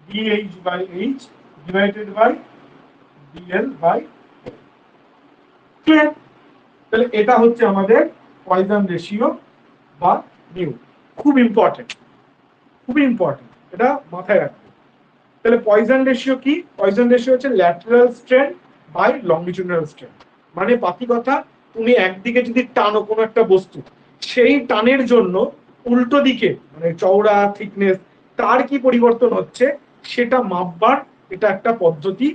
d h by h divided by d l by clear. তাহলে এটা হচ্ছে আমাদের পয়জন রেশিও বা মিউ। খুব ইম্পর্টেন্ট, খুবই ইম্পর্টেন্ট, এটা মাথায় রাখবে। তাহলে পয়জন রেশিও কি? পয়জন রেশিও হচ্ছে lateral strain by longitudinal strain. মানে বাকি কথা, তুমি একদিকে যদি টানো কোনো একটা বস্তু, সেই টানের জন্য উল্টো দিকে মানে চওড়া থিকনেস তার কি পরিবর্তন হচ্ছে সেটা মাপবার এটা একটা পদ্ধতি,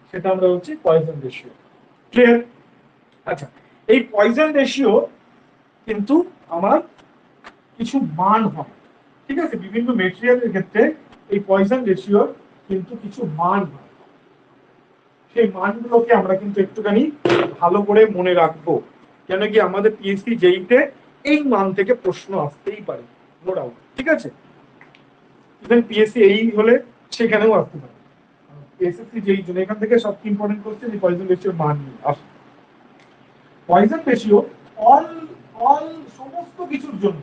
সেটা আমরা হচ্ছে পয়জন রেশিও। ক্লিয়ার? আচ্ছা, এই পয়জন রেশিও কিন্তু আমার কিছু মান হয়। ঠিক আছে, বিভিন্ন মেটেরিয়ালের ক্ষেত্রে এই পয়জন রেশিও কিন্তু কিছু মান হয়। সেই মানগুলোকে আমরা কিন্তু একটুখানি ভালো করে মনে রাখবো, কেন কি আমাদের পিএসসি যেইতে এই মান থেকে প্রশ্ন আসতেই পারে, নো ডাউট। ঠিক আছে, ইভেন পিএসসি এই হলে সেখানেও আসতে পারে। এসএসসি যেই জন্য এখান থেকে সবচেয়ে ইম্পর্টেন্ট কোশ্চেন এই পয়জন রেশিওর মান নিয়ে আসে। পয়জন রেশিও অল অল সমস্ত কিছুর জন্য,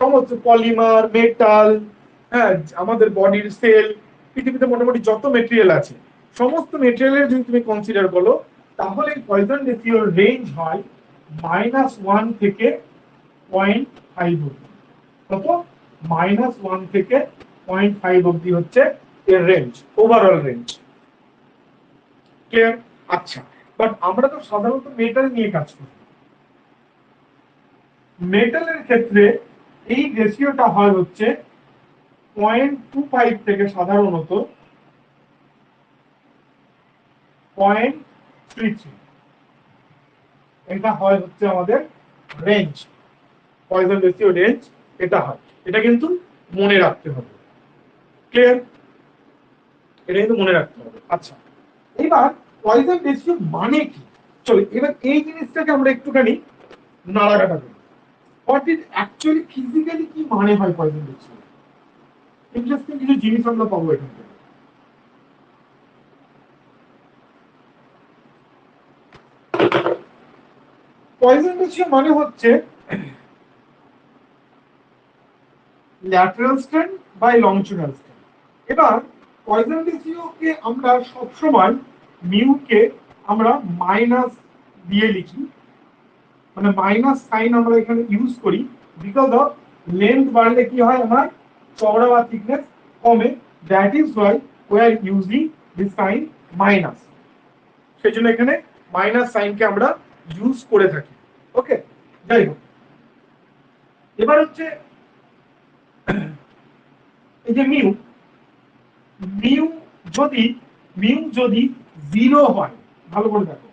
সমস্ত পলিমার মেটাল, হ্যাঁ আমাদের বডির সেল, পৃথিবীতে মোটামুটি যত মেটেরিয়াল আছে সমস্ত মেটেরিয়ালের যদি তুমি কনসিডার করো, তাহলে পয়জন রেশিওর রেঞ্জ হয় -1 থেকে 0.5 অবধি। কত? -1 থেকে 0.5 অবধি হচ্ছে এর রেঞ্জ, ওভারঅল রেঞ্জ। ক্লিয়ার? আচ্ছা, বাট আমরা তো সাধারণত মেটাল নিয়ে কাজ করি। মেটালের ক্ষেত্রে এই রেশিওটা হয় হচ্ছে 0.25 থেকে সাধারণত 0.33। এটা হয় হচ্ছে আমাদের রেঞ্জ, পয়জন রেশিও রেঞ্জ এটা হয়। এটা কিন্তু মনে রাখতে হবে। ক্লিয়ার? এটা কিন্তু মনে রাখতে হবে। আচ্ছা, এবার পয়জন রেশিও মানে কি? চলো এবার এই জিনিসটাকে আমরা একটুখানি নাড়াঘাটা করি। হোয়াট ইজ অ্যাকচুয়ালি ফিজিক্যালি কি মানে হয় পয়জন রেশিও? ইন্টারেস্টিং কিছু জিনিস আমরা পাবো এখান থেকে। পয়জন রেশিও মানে হচ্ছে lateral strain by longitudinal strain. এবার পয়জন রেশিওকে আমরা সবসময় মিউকে আমরা মাইনাস দিয়ে লিখি, মানে মাইনাস সাইন আমরা এখানে ইউজ করি, বিকজ অফ লেন্থ বাড়লে কি হয় আমার চওড়া বা থিকনেস কমে, that is why we are using this sign minus. সেই জন্য এখানে মাইনাস সাইনকে আমরা ইউজ করে থাকি। ওকে, যাই হোক, এবার হচ্ছে এই যে মিউ, মিউ যদি মিউ যদি 0 হয়, ভালো করে দেখো,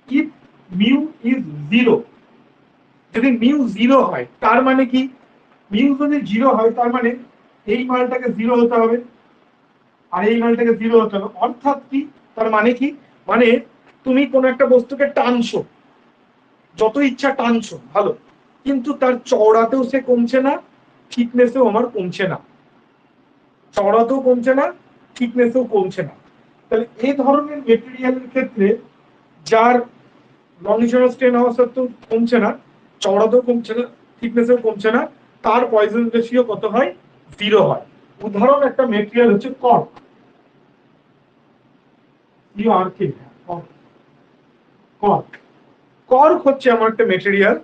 ইফ মিউ ইজ 0, যদি মিউ 0 হয় তার মানে কি, মিউ যদি 0 হয় তার মানে এই মানটাকে 0 হতে হবে আর এই মানটাকে 0 হতে হবে। অর্থাৎ কি, তার মানে কি, মানে তুমি কোন একটা বস্তুকে টানছো, যত ইচ্ছা টানছো ভালো, কিন্তু তার চওড়াতেও সে কমছে না, থিকনেসেও আমার কমছে না, চওড়াতেও কমছে না, থিকনেসেও কমছে না। তাহলে এই ধরনের মেটেরিয়ালের ক্ষেত্রে যার লংজিটিউডাল স্ট্রেন হওয়া সত্ত্বেও কমছে না, চওড়াতেও কমছে না, থিকনেসেও কমছে না, তার পয়জন রেশিও কত হয়? 0 হয়। উদাহরণ একটা মেটেরিয়াল হচ্ছে কর্ক। কর্ক কর্ক হচ্ছে আমার একটা মেটেরিয়াল,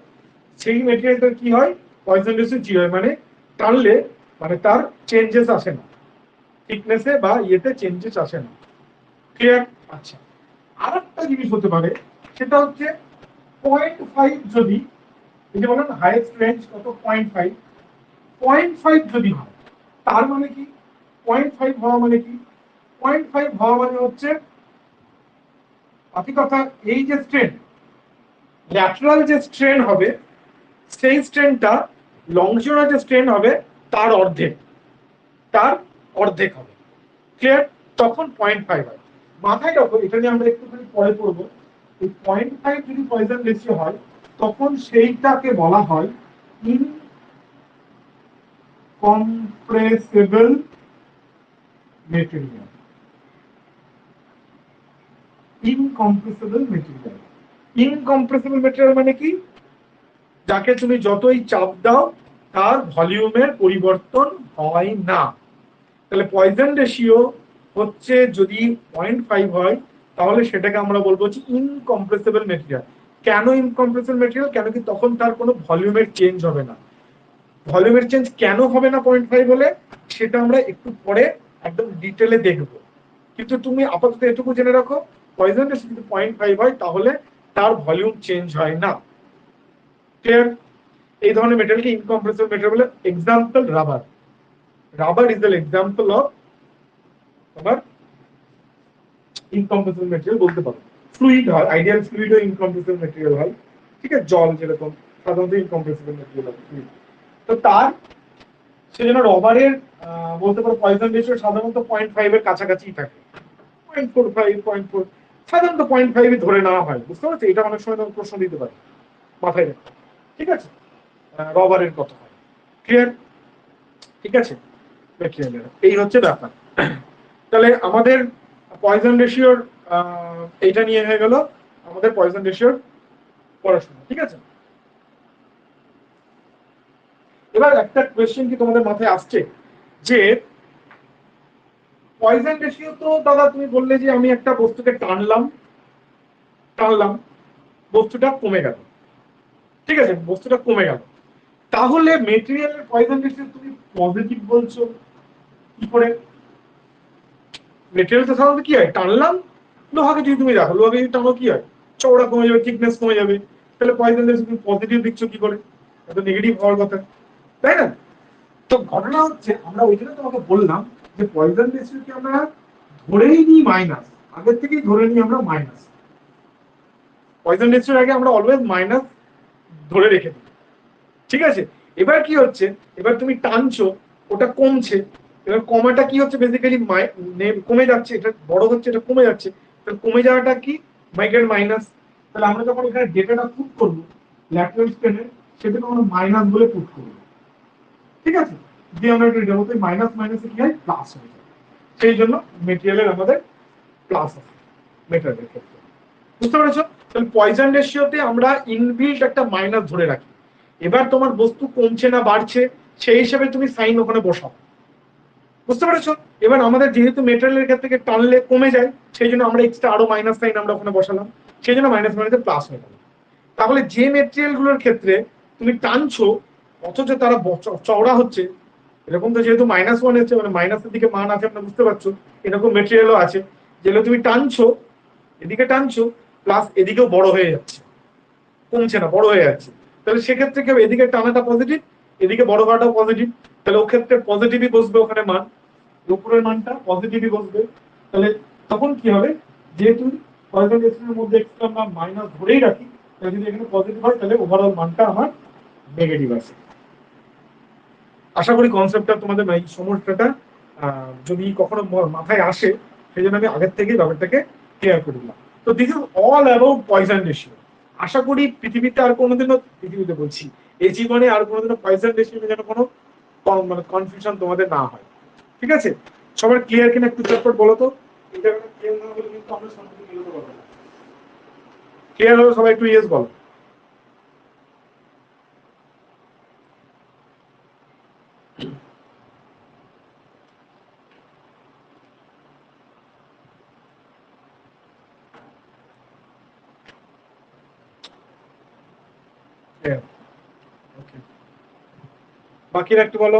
সেই মেটেরিয়ালটার কি হয়? পয়জন রেশিও 0 হয়, মানে টানলে মানে তার চেঞ্জেস আসে না। থিকনেসে বা ইয়েতে চেঞ্জেস আসে না। ক্লিয়ার? আচ্ছা, আর একটা জিনিস হতে পারে, সেটা হচ্ছে 0.5 যদি, এই যে বলেন হাইয়েস্ট রেঞ্জ কত 0.5, 0.5 যদি হয় তার মানে কি? 0.5 হওয়া মানে কি? 0.5 হওয়া মানে হচ্ছে বাকি কথা, এই যে স্ট্রেন, ল্যাটারাল যে স্ট্রেন হবে সেই স্ট্রেনটা লংজিটিউডাল যে স্ট্রেন হবে তার অর্ধেক, তার অর্ধেক হবে। ক্লিয়ার? তখন 0.5 হয়। মাথায় রাখো, এটা নিয়ে আমরা একটুখানি পরে পড়বো। এই 0.5 যদি পয়জন রেশিও হয় তখন সেইটাকে বলা হয় incompressible material. Incompressible material, incompressible material মানে কি? যাকে তুমি যতই চাপ দাও তার ভলিউমের পরিবর্তন হয় না। তাহলে পয়জন রেশিও হচ্ছে যদি 0.5 হয় তাহলে সেটাকে আমরা বলবো হচ্ছে ইনকম্প্রেসিবল মেটেরিয়াল। কেন ইনকম্প্রেসিবল মেটেরিয়াল? কেন কি তখন তার কোনো ভলিউমের চেঞ্জ হবে না। ভলিউমের চেঞ্জ কেন হবে না 0.5 হলে, সেটা আমরা একটু পরে একদম ডিটেলে দেখব। কিন্তু তুমি আপাতত এটুকু জেনে রাখো, পয়জন রেশিও যদি 0.5 হয় তাহলে তার ভলিউম চেঞ্জ হয় না। ক্লিয়ার? এই ধরনের মেটেরিয়ালকে ইনকম্প্রেসিবল মেটেরিয়াল বলে। Example rubber. Rubber is the example of তোমার ইনকম্প্রেসিবল মেটেরিয়াল বলতে পারো। ফ্লুইড হয়, আইডিয়াল ফ্লুইডও ইনকম্প্রেসিবল মেটেরিয়াল হয়। ঠিক আছে, জল যেরকম সাধারণত ইনকম্প্রেসিবল মেটেরিয়াল হয় fluid। তো তার সেজন্য রবারের বলতে পারো পয়জন রেশিও সাধারণত 0.5 এর কাছাকাছি থাকে। 0.45, 0.4, সাধারণত 0.5 ধরে নেওয়া হয়। বুঝতে পারছো? এটা অনেক সময় প্রশ্ন দিতে পারে, মাথায় রাখো। ঠিক আছে, রবারের কথা হয়। ক্লিয়ার? ঠিক আছে, এই হচ্ছে ব্যাপার। তাহলে আমাদের পয়জন রেশিওর এইটা নিয়ে হয়ে গেল আমাদের পয়জন রেশিওর পড়াশোনা। ঠিক আছে, এবার একটা কোয়েশ্চেন কি তোমাদের মাথায় আসছে যে পয়জন রেশিও তো দাদা তুমি বললে যে আমি একটা বস্তুকে টানলাম, টানলাম, বস্তুটা কমে গেল। ঠিক আছে, বস্তুটা কমে গেল, তাহলে মেটেরিয়ালের পয়জন রেশিও তুমি পজিটিভ বলছো কি করে? মেটেরিয়াল তো সাধারণত কি হয়, টানলাম, লোহাকে যদি তুমি রাখো, লোহাকে যদি টানো কি হয়, চওড়া কমে যাবে, থিকনেস কমে যাবে। তাহলে পয়জন রেশিও তুমি পজিটিভ দিচ্ছ কি করে? এটা নেগেটিভ হওয়ার কথা, তাই না? তো ঘটনা হচ্ছে, আমরা ওই জন্য তোমাকে বললাম যে পয়জন রেশিওকে আমরা ধরেই নিই মাইনাস, আগের থেকেই ধরে নিই আমরা মাইনাস। পয়জন রেশিওর আগে আমরা অলওয়েজ মাইনাস ধরে রেখে দিই। ঠিক আছে, এবার কি হচ্ছে, এবার তুমি টানছো, ওটা কমছে, এবার কমাটা কি হচ্ছে, বেসিক্যালি কমে যাচ্ছে, এটা বড় হচ্ছে, এটা কমে যাচ্ছে। তাহলে কমে যাওয়াটা কি, মাইনাস। তাহলে আমরা যখন এখানে ডেটাটা পুট করবো ল্যাটারাল স্ট্রেনের, সেটাকে আমরা মাইনাস বলে পুট করবো। ঠিক আছে, দিয়ে আমরা একটু যাবো, মাইনাস মাইনাসে কি হয়, প্লাস হয়ে যায়। সেই জন্য মেটেরিয়ালের আমাদের প্লাস আছে মেটেরিয়ালের ক্ষেত্রে। বুঝতে পেরেছো? তাহলে পয়জন রেশিওতে আমরা ইনবিল্ট একটা মাইনাস ধরে রাখি। এবার তোমার বস্তু কমছে না বাড়ছে সেই হিসেবে তুমি সাইন ওখানে বসাও। বুঝতে পেরেছো? এবার আমাদের যেহেতু মেটেরিয়ালের ক্ষেত্রে টানলে কমে যায়, সেই জন্য আমরা এক্সট্রা আরো মাইনাস সাইন আমরা ওখানে বসালাম, সেই জন্য মাইনাস মাইনাসে প্লাস হয়ে গেল। তাহলে যে মেটেরিয়াল গুলোর ক্ষেত্রে তুমি টানছো অথচ তারা চওড়া হচ্ছে, এরকম তো যেহেতু -1 এসছে, মানে মাইনাসের দিকে মান আছে, আমরা বুঝতে পারছো, এরকম মেটেরিয়ালও আছে যেগুলো তুমি টানছো, এদিকে টানছো প্লাস এদিকেও বড় হয়ে যাচ্ছে, কমছে না, বড় হয়ে যাচ্ছে। তাহলে সেক্ষেত্রে কেউ এদিকে টানাটা পজিটিভ, এদিকে বড় হওয়াটাও পজিটিভ, তাহলে ও ক্ষেত্রে পজিটিভই বসবে ওখানে মান, উপরের মানটা পজিটিভই বসবে। তাহলে তখন কি হবে, যেহেতু পয়জন রেশিওর মধ্যে এক্সট্রা আমরা মাইনাস ধরেই রাখি, তাহলে যদি এখানে পজিটিভ হয় তাহলে ওভারঅল মানটা আমার নেগেটিভ আসে। আশা করি কনসেপ্টটা তোমাদের এই সমস্যাটা যদি কখনো মাথায় আসে, সেই জন্য আমি আগের থেকেই ব্যাপারটাকে ক্লিয়ার করে দিলাম। তো this is all about Poisson ratio. আশা করি পৃথিবীতে আর কোনোদিনও, পৃথিবীতে বলছি এই জীবনে আর কোনোদিনও পয়জন রেশিও যেন কোনো মানে কনফিউশন তোমাদের না হয়। ঠিক আছে, সবার ক্লিয়ার কিনা একটু চটপট বলো তো। এটা ক্লিয়ার না হলে কিন্তু আমরা সম্পূর্ণ এগোতে পারবো না। ক্লিয়ার হলো সবাই একটু ইয়েস বলো। ওকে, বাকিরা একটু বলো।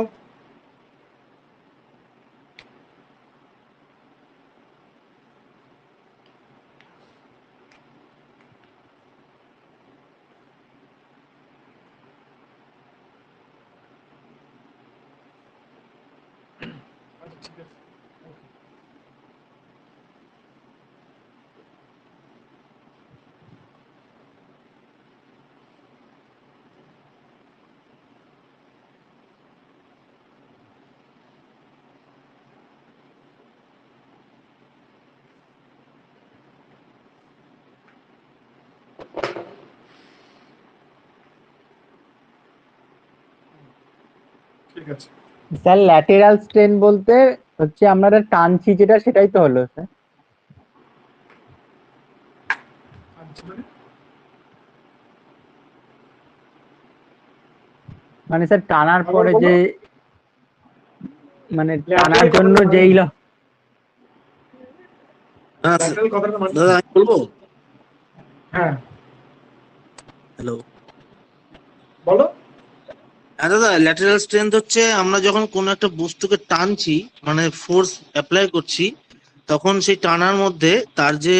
ঠিক আছে। স্যার ল্যাটেরাল স্ট্রেন বলতে হচ্ছে আমরা টানছি যেটা সেটাই তো হলো স্যার। আচ্ছা, মানে মানে স্যার টানার আবার পরে বলো। যে মানে টানার ল্যাটারাল জন্য কথাটা মানে যেই কি? হ্যাঁ ল্যাটারাল কথাটা মানে কি? দাদা আমি বলবো। হ্যাঁ, হ্যালো। বলো। হ্যাঁ দাদা, ল্যাটেরাল স্ট্রেংথ হচ্ছে আমরা যখন কোনো একটা বস্তুকে টানছি, মানে ফোর্স অ্যাপ্লাই করছি, তখন সেই টানার মধ্যে তার যে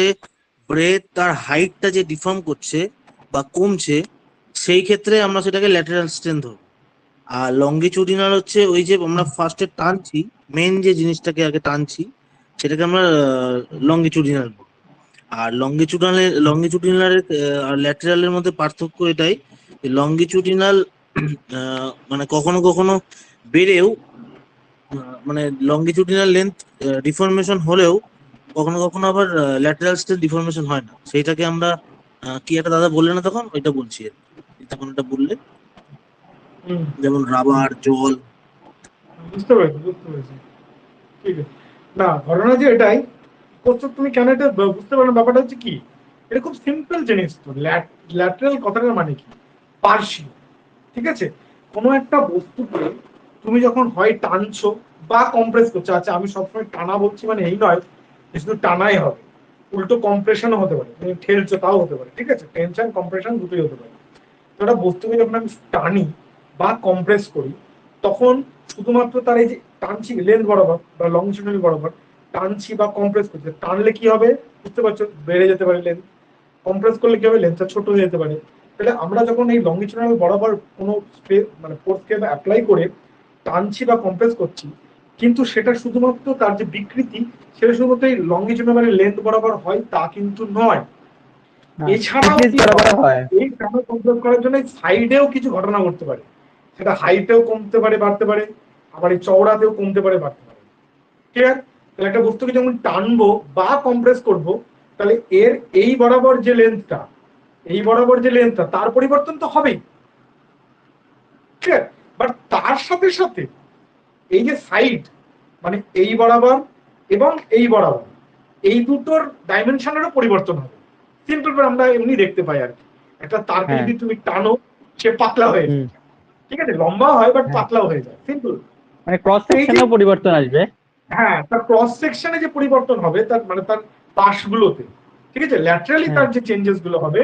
ব্রেথ, তার হাইটটা যে ডিফর্ম করছে বা কমছে, সেই ক্ষেত্রে আমরা সেটাকে ল্যাটেরাল স্ট্রেংথ ধরবো। আর লঙ্গিচুডিনাল হচ্ছে ওই যে আমরা ফার্স্টে টানছি, মেন যে জিনিসটাকে আগে টানছি সেটাকে আমরা লঙ্গিচুডিনাল বলবো। আর লঙ্গিচুডিনাল আর ল্যাটেরালের মধ্যে পার্থক্য এটাই, লঙ্গিচুডিনাল মানে কখনো কখনো বেড়েও, মানে লঙ্গিচুডিনাল লেন্থ ডিফরমেশন হলেও কখনো কখনো আবার ল্যাটেরাল স্টেল ডিফরমেশন হয় না, সেইটাকে আমরা কি একটা দাদা বললে না তখন, ওইটা বলছি আর কি। তখন এটা বললে হুম, যেমন রাবার, জল। বুঝতে পেরেছি, বুঝতে পেরেছি। ঠিক আছে। না, ঘটনা যে এটাই, কোথাও তুমি কেন এটা বুঝতে পারো না, ব্যাপারটা হচ্ছে কি, এটা খুব সিম্পল জিনিস তো। ল্যাটারাল কথাটার মানে কি? পার্শ্বিক। ঠিক আছে। কোনো একটা বস্তুকে তুমি যখন হয় টানছো বা কম্প্রেস করছো, আচ্ছা আমি সবসময় টানা বলছি মানে এই নয় যে শুধু টানাই হবে, উল্টো কম্প্রেশনও হতে পারে, তুমি ঠেলছো তাও হতে পারে। ঠিক আছে, টেনশন কম্প্রেশন দুটোই হতে পারে। তো একটা বস্তুকে যখন আমি টানি বা কম্প্রেস করি, তখন শুধুমাত্র তার এই যে টানছি লেন্থ বরাবর বা লংজিটিউডাল বরাবর টানছি বা কম্প্রেস করছি, টানলে কি হবে বুঝতে পারছো, বেড়ে যেতে পারে লেন্থ। কম্প্রেস করলে কি হবে, লেন্থটা ছোট হয়ে যেতে পারে। তাহলে আমরা যখন এই লংজিটিউডাল বরাবর কোনো মানে ফোর্সকে অ্যাপ্লাই করে টানছি বা কম্প্রেস করছি, কিন্তু সেটা শুধুমাত্র তার যে বিকৃতি সেটা শুধুমাত্র এই লংজিটিউডাল লেন্থ বরাবর হয় তা কিন্তু নয়। এছাড়াও থিকনেস কি বরাবর হয়, হয়। এই টানা কন্ট্রোল করার জন্য সাইডেও কিছু ঘটনা ঘটতে পারে, সেটা হাইটেও কমতে পারে বাড়তে পারে, আবার এই চওড়াতেও কমতে পারে বাড়তে পারে। ক্লিয়ার? তাহলে একটা বস্তুকে যখন টানবো বা কম্প্রেস করব, তাহলে এর এই বরাবর যে লেন্থটা, এই বরাবর যে লেন্থটা তার পরিবর্তন তো হবেই। ক্লিয়ার? বাট তার সাথে সাথে এই যে সাইড, মানে এই বরাবর এবং এই বরাবর, এই দুটোর ডাইমেনশনেরও পরিবর্তন হবে। সিম্পল করে আমরা এমনি দেখতে পাই আর কি, একটা তারকে হ্যাঁ। যদি তুমি টানো সে পাতলা হয়ে হুম। যায়। ঠিক আছে, লম্বা হয় বাট হ্যাঁ, পাতলাও হয়ে যায়, সিম্পল। মানে ক্রস এই যে, সেকশনেও পরিবর্তন আসবে। হ্যাঁ, তার ক্রস সেকশনে যে পরিবর্তন হবে, তার মানে তার পাশগুলোতে, ঠিক আছে, ল্যাটারালি হ্যাঁ। তার যে চেঞ্জেস গুলো হবে,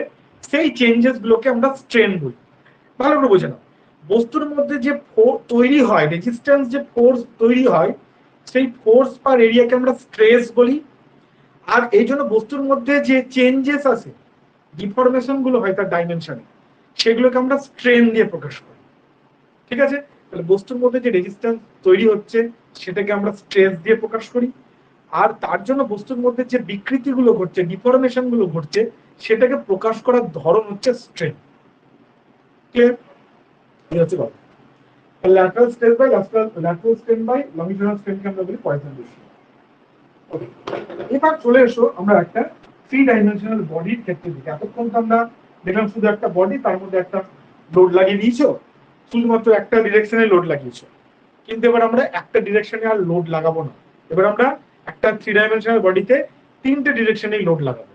সেই চেঞ্জেস গুলোকে আমরা স্ট্রেন বলি। ভালো করে বুঝে নাও, বস্তুর মধ্যে যে তৈরি হয়, রেজিস্ট্যান্স যে ফোর্স তৈরি হয়, সেই ফোর্স পার এরিয়াকে আমরা স্ট্রেস বলি। আর এই জন্য বস্তুর মধ্যে যে চেঞ্জেস আছে, ডিফরমেশন গুলো হয় তার ডাইমেনশনে, সেগুলোকে আমরা স্ট্রেন দিয়ে প্রকাশ করি। ঠিক আছে, তাহলে বস্তুর মধ্যে যে রেজিস্ট্যান্স তৈরি হচ্ছে সেটাকে আমরা স্ট্রেস দিয়ে প্রকাশ করি। আর তার জন্য বস্তুর মধ্যে যে বিকৃতি গুলো ঘটছে, ডিফরমেশন গুলো ঘটছে, সেটাকে প্রকাশ করার ধরন হচ্ছে স্ট্রেন। ক্লিয়ার? এই হচ্ছে কথা। Lateral stress by lateral strain by longitudinal স্ট্রেনকে আমরা বলি পয়সন রেশিও। ওকে, এবার চলে এসো আমরা একটা থ্রি ডাইমেনশনাল বডির ক্ষেত্রে দিকে। এতক্ষণ তো আমরা দেখলাম শুধু একটা বডি, তার মধ্যে একটা লোড লাগিয়ে দিয়েছো, শুধুমাত্র একটা ডিরেকশনে লোড লাগিয়েছো। কিন্তু এবার আমরা একটা ডিরেকশনে আর লোড লাগাবো না, এবার আমরা একটা থ্রি ডাইমেনশনাল বডিতে তিনটে ডিরেকশনেই লোড লাগাবো।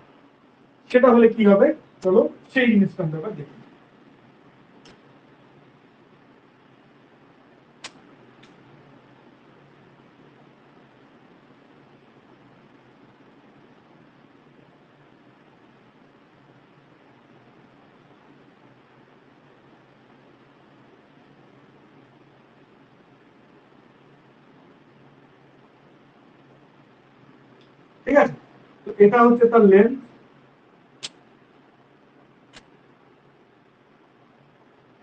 সেটা হলে কি হবে, চলো সেই জিনিসটা আমরা দেখি। ঠিক আছে, তো এটা হচ্ছে তার লেন্থ,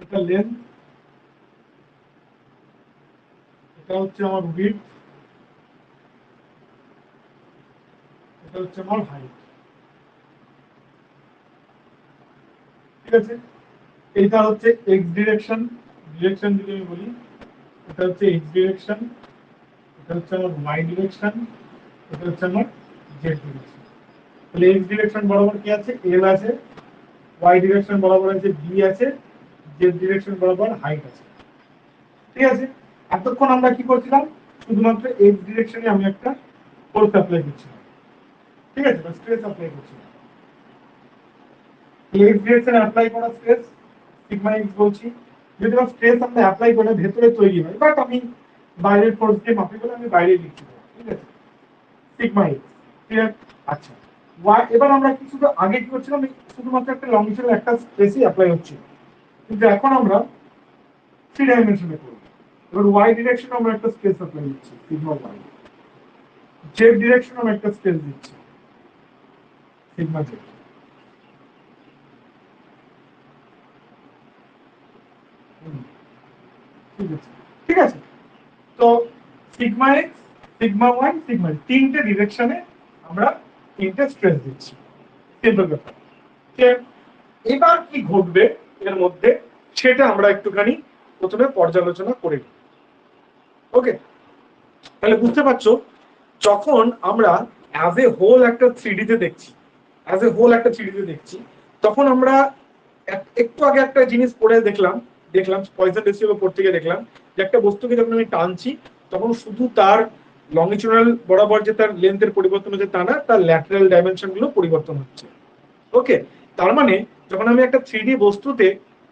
এটা লেন্থ, এটা হচ্ছে আমার উইডথ, এটা হচ্ছে আমার হাইট। ঠিক আছে, এটা হচ্ছে এক্স ডিরেকশন, ডিরেকশন যদি আমি বলি, এটা হচ্ছে এক্স ডিরেকশন, এটা হচ্ছে আমার ওয়াই ডিরেকশন, এটা হচ্ছে আমার জেড ডিরেকশন। তাহলে এক্স ডিরেকশন বরাবর কি আছে, এল আছে, ওয়াই ডিরেকশন বরাবর আছে বি আছে, জেড ডিরেকশন বরাবর হাইট আছে। ঠিক আছে, এতক্ষণ আমরা কি করছিলাম, শুধুমাত্র এক্স ডিরেকশনে আমি একটা ফোর্স অ্যাপ্লাই করছিলাম, ঠিক আছে, বা স্ট্রেস অ্যাপ্লাই করছিলাম। এক্স ডিরেকশনে অ্যাপ্লাই করা স্ট্রেস সিগমা এক্স বলছি। যদি স্ট্রেস আমরা অ্যাপ্লাই করে ভেতরে তৈরি হয়, বাট আমি বাইরের ফোর্স দিয়ে মাপি বলে আমি বাইরে লিখছি, ঠিক আছে, সিগমা এক্স। ক্লিয়ার? আচ্ছা, এবার আমরা কি শুধু আগে কি করছিলাম, শুধুমাত্র একটা লংজিটিউডাল একটা স্পেসই অ্যাপ্লাই হচ্ছিল, কিন্তু এখন আমরা 3 ডাইমেনশনে করব। এবার ওয়াই ডিরেকশনে আমরা একটা স্পেস অ্যাপ্লাই দিচ্ছি সিগমা ওয়াই, জেড ডিরেকশনে আমরা একটা স্পেস দিচ্ছি সিগমা জেড। ঠিক আছে, তো sigma x, sigma y, sigma, তিনটে ডিরেকশনে আমরা তিনটে স্ট্রেস দিচ্ছি। সিম্পল ব্যাপার। এবার কি ঘটবে এর মধ্যে সেটা আমরা একটুখানি প্রথমে পর্যালোচনা করে নিই। ওকে, তাহলে বুঝতে পারছো, যখন আমরা অ্যাজ এ হোল একটা 3D তে দেখছি, অ্যাজ এ হোল একটা 3D তে দেখছি, তখন আমরা একটু আগে একটা জিনিস পড়ে দেখলাম পয়সন রেশিও উপর থেকে দেখলাম যে একটা বস্তুকে যখন আমি টানছি তখন শুধু তার লংজিটিউডাল বরাবর যে তার লেন্থের পরিবর্তন হচ্ছে তা না, তার ল্যাটারাল ডাইমেনশন গুলো পরিবর্তন হচ্ছে। ওকে, তার মানে যখন আমি একটা 3D বস্তুতে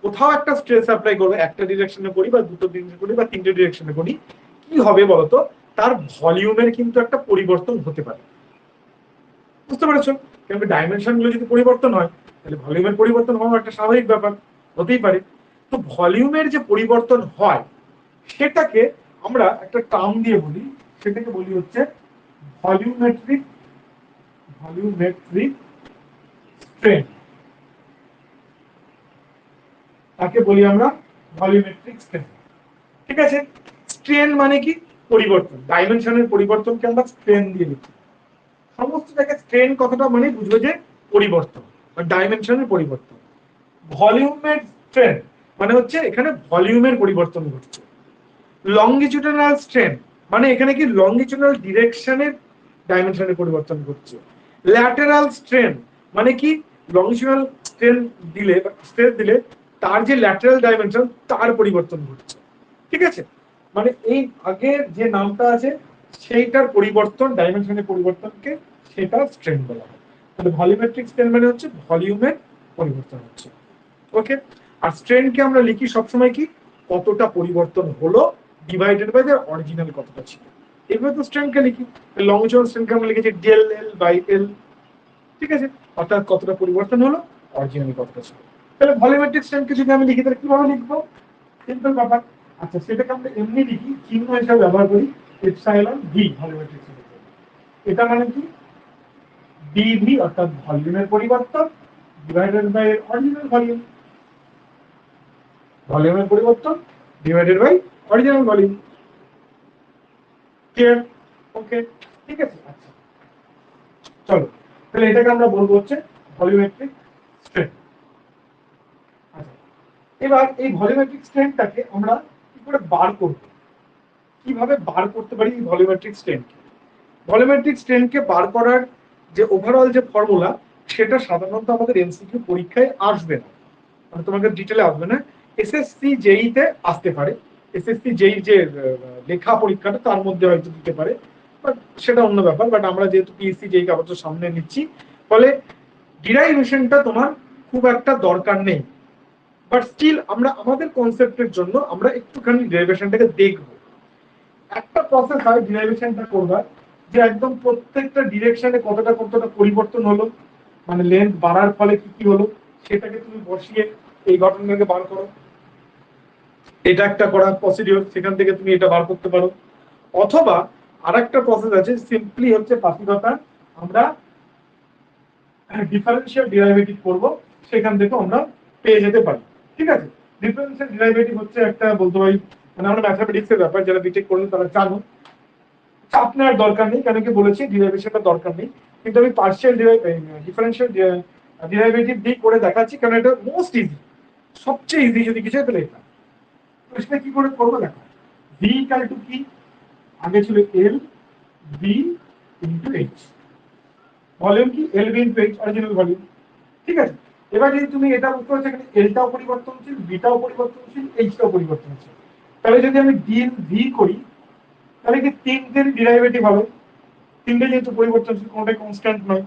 কোথাও একটা স্ট্রেস অ্যাপ্লাই করবো, একটা ডিরেকশনে করি বা দুটো ডিরেকশনে করি বা তিনটে ডিরেকশনে করি, কি হবে বলতো, তার ভলিউমের কিন্তু একটা পরিবর্তন হতে পারে। বুঝতে পেরেছো? কারণ ডাইমেনশন গুলো যদি পরিবর্তন হয় তাহলে ভলিউমের পরিবর্তন হওয়া একটা স্বাভাবিক ব্যাপার, হতেই পারে। তো ভলিউমের যে পরিবর্তন হয় সেটাকে আমরা একটা টার্ম দিয়ে বলি, সেটাকে বলি হচ্ছে ভলিউমেট্রিক স্ট্রেন। তাকে বলি আমরা ভলিউমেট্রিক স্ট্রেন। ঠিক আছে, স্ট্রেন মানে কি? পরিবর্তন, ডাইমেনশনের পরিবর্তনকে আমরা স্ট্রেন দিয়ে লিখি। সমস্ত জায়গায় স্ট্রেন কথাটা মানে বুঝবে যে পরিবর্তন বা ডাইমেনশনের পরিবর্তন। ভলিউমের স্ট্রেন মানে হচ্ছে এখানে ভলিউমের পরিবর্তন ঘটছে। লংগিটিউডাল স্ট্রেন মানে এখানে কি লংগিটিউডাল ডিরেকশনের ডাইমেনশনের পরিবর্তন ঘটছে। ল্যাটারাল স্ট্রেন মানে কি লংগিটিউডাল স্ট্রেন দিলে বা স্ট্রেস দিলে তার যে ল্যাটারাল ডাইমেনশন তার পরিবর্তন ঘটছে। ঠিক আছে, মানে এই আগের যে নামটা আছে সেইটার পরিবর্তন, ডাইমেনশনের পরিবর্তনকে সেটা স্ট্রেন বলা হয়। তাহলে ভলিউমেট্রিক স্ট্রেন মানে হচ্ছে ভলিউমের পরিবর্তন হচ্ছে। ওকে, আর স্ট্রেনকে আমরা লিখি সবসময় কি কতটা পরিবর্তন হলো ডিভাইডেড বাই দ্য অরিজিনাল কতটা ছিল। এভাবে তো স্ট্রেনকে লিখি। লংজিটিউডাল স্ট্রেনকে আমরা লিখেছি ডেল এল বাই এল। ঠিক আছে, অর্থাৎ কতটা পরিবর্তন হলো অরিজিনাল কতটা ছিল। তাহলে ভলিউমেট্রিক স্ট্রেনকে যদি আমি লিখি তাহলে কিভাবে লিখবো? সিম্পল ব্যাপার। আচ্ছা, সেটাকে আমরা এমনি লিখি, চিহ্ন হিসাবে ব্যবহার করি এপসাইলন ভি ভলিউমেট্রিক স্ট্রেন। এটা মানে কি ডিভি অর্থাৎ ভলিউমের পরিবর্তন ডিভাইডেড বাই অরিজিনাল ভলিউম। ভলিউমের পরিবর্তন divided by original volume. Clear? Okay, ঠিক আছে। আচ্ছা, চলো তাহলে এটাকে আমরা বলবো হচ্ছে ভলিউমেট্রিক স্ট্রেন। আচ্ছা, এবার এই ভলিউমেট্রিক স্ট্রেনটাকে আমরা কি করে বার করব? কিভাবে বার করতে পারি এই ভলিউমেট্রিক স্ট্রেনকে? ভলিউমেট্রিক স্ট্রেনকে বার করার যে ওভারঅল যে ফর্মুলা সেটা সাধারণত আমাদের এমসিকিউ পরীক্ষায় আসবে না, মানে তোমাকে ডিটেলে আসবে না। এসএসসি জেই তে আসতে পারে, এসএসসি জেই যে লেখা পরীক্ষাটা তার মধ্যে হয়তো দিতে পারে, বাট সেটা অন্য ব্যাপার। বাট আমরা যেহেতু পিএসসি জেই কাগজ সামনে নিচ্ছি ফলে ডিরাইভেশনটা তোমার খুব একটা দরকার নেই, বাট স্টিল আমরা আমাদের কনসেপ্টের জন্য আমরা একটুখানি ডিরাইভেশনটাকে দেখব। একটা প্রসেস হয় ডিরাইভেশনটা করবার, যে একদম প্রত্যেকটা ডিরেকশনে কতটা কতটা পরিবর্তন হলো, মানে লেন্থ বাড়ার ফলে কি কি হলো সেটাকে তুমি বসিয়ে এই ঘটনাটাকে বার করো। এটা একটা করা প্রসিডিওর, সেখান থেকে তুমি এটা বার করতে পারো। অথবা আরেকটা প্রসেস আছে, সিম্পলি হচ্ছে পাশিকতা আমরা ডিফারেন্সিয়াল ডেরিভেটিভ করব, সেখান থেকে আমরা পেয়ে যেতে পারি। ঠিক আছে, ডিফারেন্সিয়াল ডেরিভেটিভ হচ্ছে একটা বলতে পারি, মানে আমরা ম্যাথমেটিক্সের ব্যাপার, যারা বিটেক করলে তারা জানো, চাপ নেওয়ার দরকার নেই, কেন কি বলেছি ডিরাইভেশনটা দরকার নেই। কিন্তু আমি পার্শিয়াল ডিফারেন্সিয়াল ডেরিভেটিভ দিয়ে করে দেখাচ্ছি, কারণ এটা মোস্ট ইজি, সবচেয়ে ইজি যদি কিছু তাহলে এটা। তো সেটা কি করে করবো দেখো, ভি ইকুয়াল টু কি, আগে ছিল l b into h, volume কি l b into h original volume. ঠিক আছে, এবার যদি তুমি এটা বুঝতে পারছো এখানে এলটাও পরিবর্তনশীল, বিটাও পরিবর্তনশীল, এইচটাও পরিবর্তনশীল, তাহলে যদি আমি ডিএল ভি করি তাহলে কি তিনটের ডিরাইভেটিভ হবে, তিনটে যেহেতু পরিবর্তনশীল, কোনটাই কনস্ট্যান্ট নয়,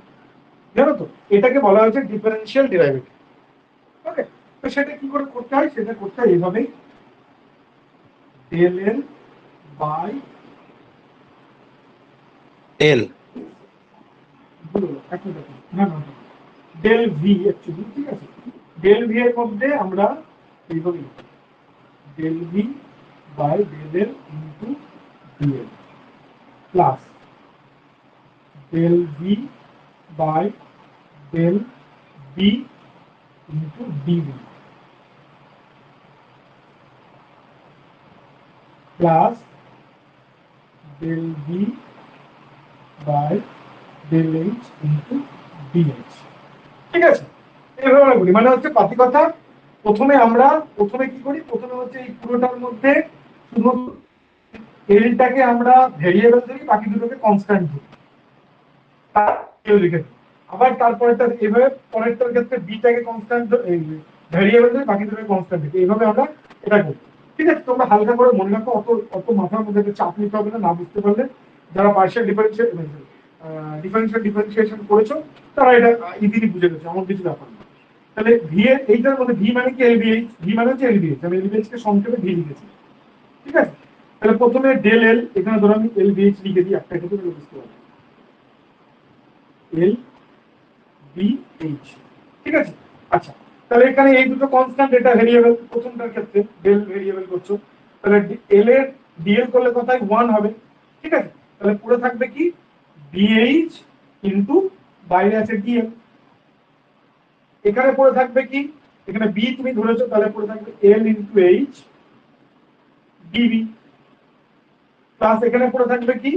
জানো তো, এটাকে বলা হয়েছে ডিফারেন্সিয়াল ডেরিভেটিভ। ওকে, তো সেটা কি করে করতে হয়, সেটা করতে হয় এইভাবেই, ডেল এল বাই এল। না না ডেল ভি অ্যাকচুয়ালি, ঠিক আছে, ডেল ভি এর মধ্যে আমরা এইভাবে del v by del l into dl plus del v by del b into db plus del v by del h into dh. ঠিক আছে, এইভাবে আমরা বলি, মানে হচ্ছে পাতি কথা, প্রথমে কি করি, প্রথমে হচ্ছে এই পুরোটার মধ্যে শুধু এলটাকে আমরা ভেরিয়েবল ধরি, বাকি দুটোকে কনস্ট্যান্ট ধরি, লিখে দিই। আবার তারপরেটা এইভাবে, পরেরটার ক্ষেত্রে বিটাকে কনস্ট্যান্ট ভেরিয়েবল ধরি, বাকি দুটোকে কনস্ট্যান্ট ধরি, এইভাবে আমরা এটা করি। ঠিক আছে, তোমরা হালকা করে মনে রাখো, অত অত মাথার মধ্যে চাপ নিতে হবে না, না বুঝতে পারলে। যারা পার্শিয়াল ডিফারেন্সিয়েশন করেছো তারা এটা ইজিলি বুঝে গেছে, এমন কিছু ব্যাপার না। তাহলে ভি এর এইটার মধ্যে ভি মানে কি এলবিএইচ, ভি মানে হচ্ছে এলবিএইচ, আমি এলবিএইচ কে সংক্ষেপে ভি লিখেছি। ঠিক আছে, তাহলে প্রথমে ডেল এল, এখানে ধরো আমি এলবিএইচ লিখে দিই, একটা ক্ষেত্রে বুঝতে পারবো, এল বি এইচ। ঠিক আছে, আচ্ছা, তাহলে এখানে এই দুটো কনস্ট্যান্ট, এটা ভেরিয়েবল, প্রথমটার ক্ষেত্রে ডেল ভেরিয়েবল করছো, তাহলে এল এর ডিএল করলে কোথায় 1 হবে। ঠিক আছে, তাহলে পুরো থাকবে কি ডিএইচ ইনটু বাইরে আছে ডিএল, এখানে পড়ে থাকবে কি, এখানে বি তুমি ধরেছো, তাহলে পড়ে থাকবে l into h db plus এখানে পড়ে থাকবে কি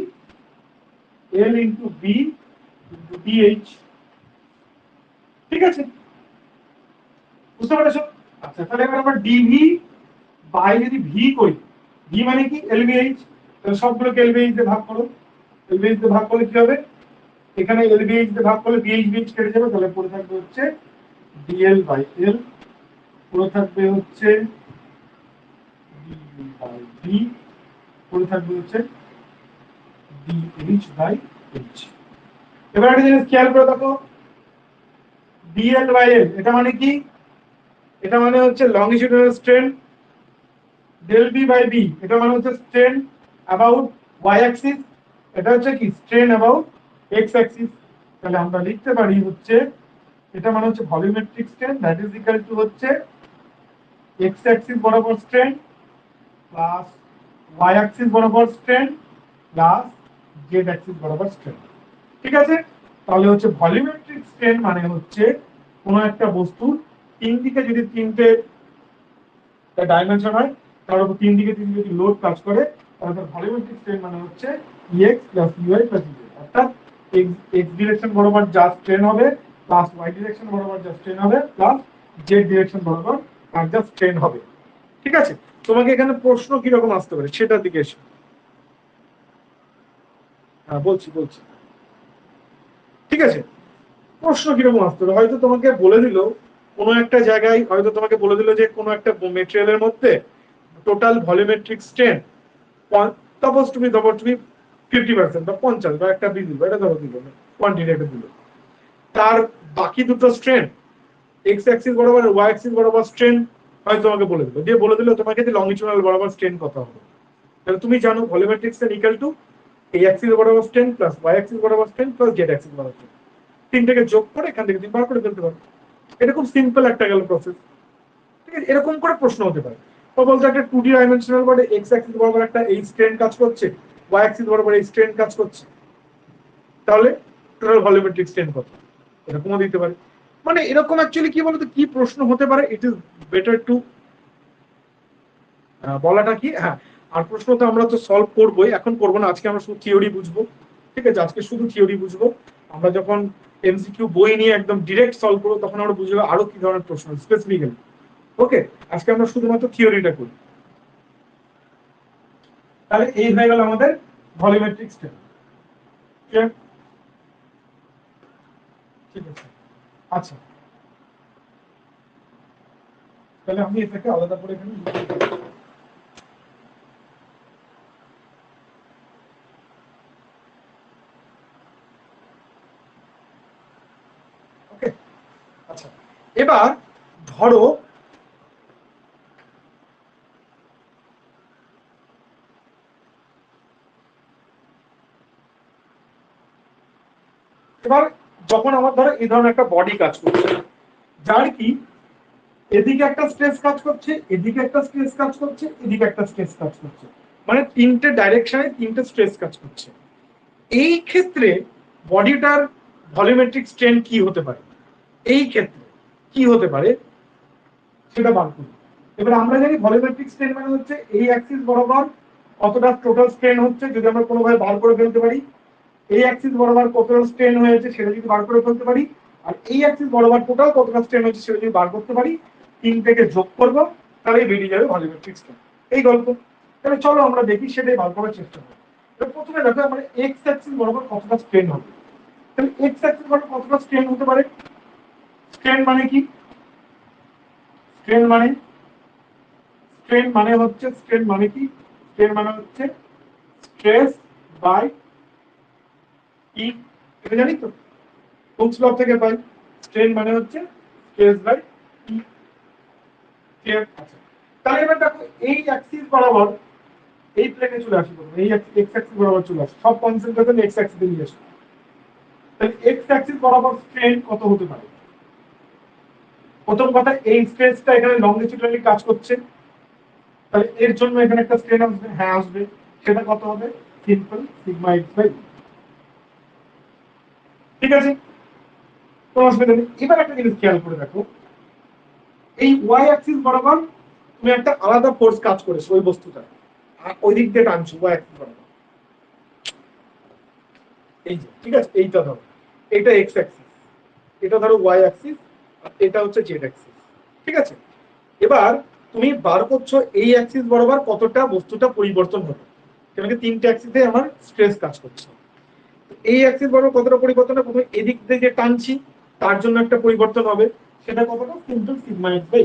l into b into dh. ঠিক আছে, বুঝতে পেরেছো? আচ্ছা, তাহলে এবার আমরা ডিভি বাই যদি ভি করি, ভি মানে কি এলবিএইচ, তাহলে সবগুলোকে এলবিএইচ দিয়ে ভাগ করো, এলবিএইচ দিয়ে ভাগ করলে কি হবে, এখানে এলবিএইচ দিয়ে ভাগ করলে বিএইচ বিএইচ কেটে যাবে, তাহলে পড়ে থাকবে হচ্ছে ডিএল বাই এল, পুরো থাকবে হচ্ছে ডিভি বাই ভি, পুরো থাকবে হচ্ছে ডিএইচ বাই এইচ। এবার একটা জিনিস খেয়াল করে দেখো, ডিএল বাই এল এটা মানে কি, এটা মানে হচ্ছে longitudinal strain, del b by b এটা মানে হচ্ছে স্ট্রেন অ্যাবাউট ওয়াই অ্যাক্সিস, এটা হচ্ছে কি স্ট্রেন অ্যাবাউট এক্স অ্যাক্সিস। তাহলে আমরা লিখতে পারি হচ্ছে, এটা মানে হচ্ছে volumetric strain, that is equal to হচ্ছে এক্স অ্যাক্সিস বরাবর স্ট্রেন প্লাস ওয়াই অ্যাক্সিস বরাবর স্ট্রেন প্লাস জেড অ্যাক্সিস বরাবর স্ট্রেন। ঠিক আছে, তাহলে হচ্ছে ভলিউমেট্রিক স্ট্রেন মানে হচ্ছে কোনো একটা বস্তুর তিন দিকে যদি তিনটে ডাইমেনশন হয়, তার উপর তিন দিকে তিন যদি লোড কাজ করে, তাহলে তার ভলিউমেট্রিক স্ট্রেন মানে হচ্ছে ex plus ey plus ez, অর্থাৎ এক্স ডিরেকশন বরাবর যা স্ট্রেন হবে প্লাস ওয়াই ডিরেকশন বরাবর যা স্ট্রেন হবে প্লাস জেড ডিরেকশন বরাবর আর যা স্ট্রেন হবে। ঠিক আছে, তোমাকে এখানে প্রশ্ন কিরকম আসতে পারে সেটার দিকে এসে, হ্যাঁ বলছি। ঠিক আছে, প্রশ্ন কিরকম আসতে পারে, হয়তো তোমাকে বলে দিল কোনো একটা জায়গায়, হয়তো তোমাকে বলে দিল যে কোনো একটা মেটেরিয়ালের মধ্যে টোটাল ভলিউমেট্রিক স্ট্রেন, সাপোজ তুমি 50% বা 50 বা একটা দিল, এটা ধরো দিল কোয়ান্টিটি একটা দিল, তার বাকি দুটো স্ট্রেন এক্স অ্যাক্সিস বরাবর ওয়াই অ্যাক্সিস বরাবর স্ট্রেন হয়তো তোমাকে বলে দিল, দিয়ে বলে দিল তোমাকে যে লংজিটিউডাল বরাবর স্ট্রেন কত হবে। তাহলে তুমি জানো ভলিউমেট্রিক স্ট্রেন ইকুয়াল টু এই অ্যাক্সিস বরাবর স্ট্রেন প্লাস ওয়াই অ্যাক্সিস বরাবর স্ট্রেন প্লাস জেড অ্যাক্সিস বরাবর স্ট্রেন, তিনটাকে যোগ করে এখান থেকে তুমি বার করে ফেলতে পারো। এটা খুব সিম্পল একটা গেল প্রসেস। ঠিক আছে, এরকম করে প্রশ্ন হতে পারে, বলতে একটা 2D dimensional body x Axis বরাবর একটা এই স্ট্রেন কাজ করছে, ওয়াই অ্যাক্সিস বরাবর এই স্ট্রেন কাজ করছে, তাহলে টোটাল ভলিউমেট্রিক স্ট্রেন কত, এরকমও দিতে পারে। মানে এরকম অ্যাকচুয়ালি কি বলতো, কি প্রশ্ন হতে পারে, ইট ইজ বেটার টু বলাটা কি, হ্যাঁ। আর প্রশ্ন তো আমরা তো সলভ করবোই, এখন করবো না, আজকে আমরা শুধু থিওরি বুঝবো। ঠিক আছে, আজকে শুধু থিওরি বুঝবো, আমরা যখন এমসিকিউ বই নিয়ে একদম ডিরেক্ট সলভ করবো তখন আমরা বুঝবো আরো কি ধরনের প্রশ্ন স্পেসিফিক্যালি। ওকে, আজকে আমরা শুধুমাত্র থিওরিটা করি। তাহলে এই হয়ে গেল আমাদের ভলিউমেট্রিক স্ট্রেন। ঠিক আছে, আচ্ছা, তাহলে আমি এটাকে আলাদা করে এখানে লিখে দিই। ওকে, আচ্ছা এবার ধরো এবার যখন আমার ধরো এই ধরনের একটা বডি কাজ করছে, যার কি এদিকে একটা স্ট্রেস কাজ করছে, এদিকে একটা স্ট্রেস কাজ করছে, এদিকে একটা স্ট্রেস কাজ করছে, মানে তিনটে ডাইরেকশনে তিনটে স্ট্রেস কাজ করছে। এই ক্ষেত্রে বডিটার ভলিউমেট্রিক স্ট্রেন কি হতে পারে, এই ক্ষেত্রে কি হতে পারে সেটা বার করি। এবার আমরা জানি ভলিউমেট্রিক স্ট্রেন মানে হচ্ছে এই অ্যাক্সিস বরাবর কতটা টোটাল স্ট্রেন হচ্ছে যদি আমরা কোনোভাবে বার করে ফেলতে পারি, এই অ্যাক্সিস বরাবর কতটা স্ট্রেন হয়েছে সেটা যদি বার করে ফেলতে পারি, আর এই অ্যাক্সিস বরাবর টোটাল কতটা স্ট্রেন হয়েছে সেটা যদি বার করতে পারি, তিনটেকে যোগ করব, তাহলে বেরিয়ে যাবে ভলিউমেট্রিক স্ট্রেন। এই গল্প। তাহলে চলো আমরা দেখি সেটাই বার করার চেষ্টা করি। প্রথমে দেখো আমরা এক্স অ্যাক্সিস বরাবর কতটা স্ট্রেন হবে। তাহলে এক্স অ্যাক্সিস বরাবর কতটা স্ট্রেন হতে পারে, স্ট্রেন মানে কি, স্ট্রেন মানে স্ট্রেন মানে কি, স্ট্রেন মানে হচ্ছে স্ট্রেস বাই ই, এটা জানি তো হুকস ল থেকে পাই, স্ট্রেন মানে হচ্ছে স্ট্রেস বাই ই। আচ্ছা তাহলে এবার দেখো এই অ্যাক্সিস বরাবর এই প্লেনে চলে আসি, এই এক্স অ্যাক্সিস বরাবর চলে আসে, সব কনসেন্ট্রেশন এক্স অ্যাক্সিসে নিয়ে আসে। তাহলে এক্স অ্যাক্সিস বরাবর স্ট্রেন কত হতে পারে। প্রথম কথা এই স্ট্রেসটা এখানে লংজিটিউডালি কাজ করছে, তাহলে এর জন্য এখানে একটা স্ট্রেন আসবে, হ্যাঁ আসবে, সেটা কত হবে, সিম্পল সিগমা এক্স বাই। ঠিক আছে, কোনো অসুবিধা নেই। এবার একটা জিনিস খেয়াল করে দেখো, এই ওয়াই অ্যাক্সিস বরাবর তুমি একটা আলাদা ফোর্স কাজ করেছো ওই বস্তুটা, ওই দিক দিয়ে টানছো ওয়াই অ্যাক্সিস বরাবর, এই যে ঠিক আছে, এইটা ধরো এটা এক্স অ্যাক্সিস, এটা ধরো ওয়াই অ্যাক্সিস, আর এটা হচ্ছে জেড অ্যাক্সিস। ঠিক আছে, এবার তুমি বার করছো এই অ্যাক্সিস বরাবর কতটা বস্তুটা পরিবর্তন হবে, কেন কি তিনটে অ্যাক্সিসে আমার স্ট্রেস কাজ করছে। এই অ্যাক্সিস বরাবর কতটা পরিবর্তন হবে, প্রথমে এদিক দিয়ে যে টানছি তার জন্য একটা পরিবর্তন হবে, সেটা কতটা, সিম্পল সিগমা এক্স বাই।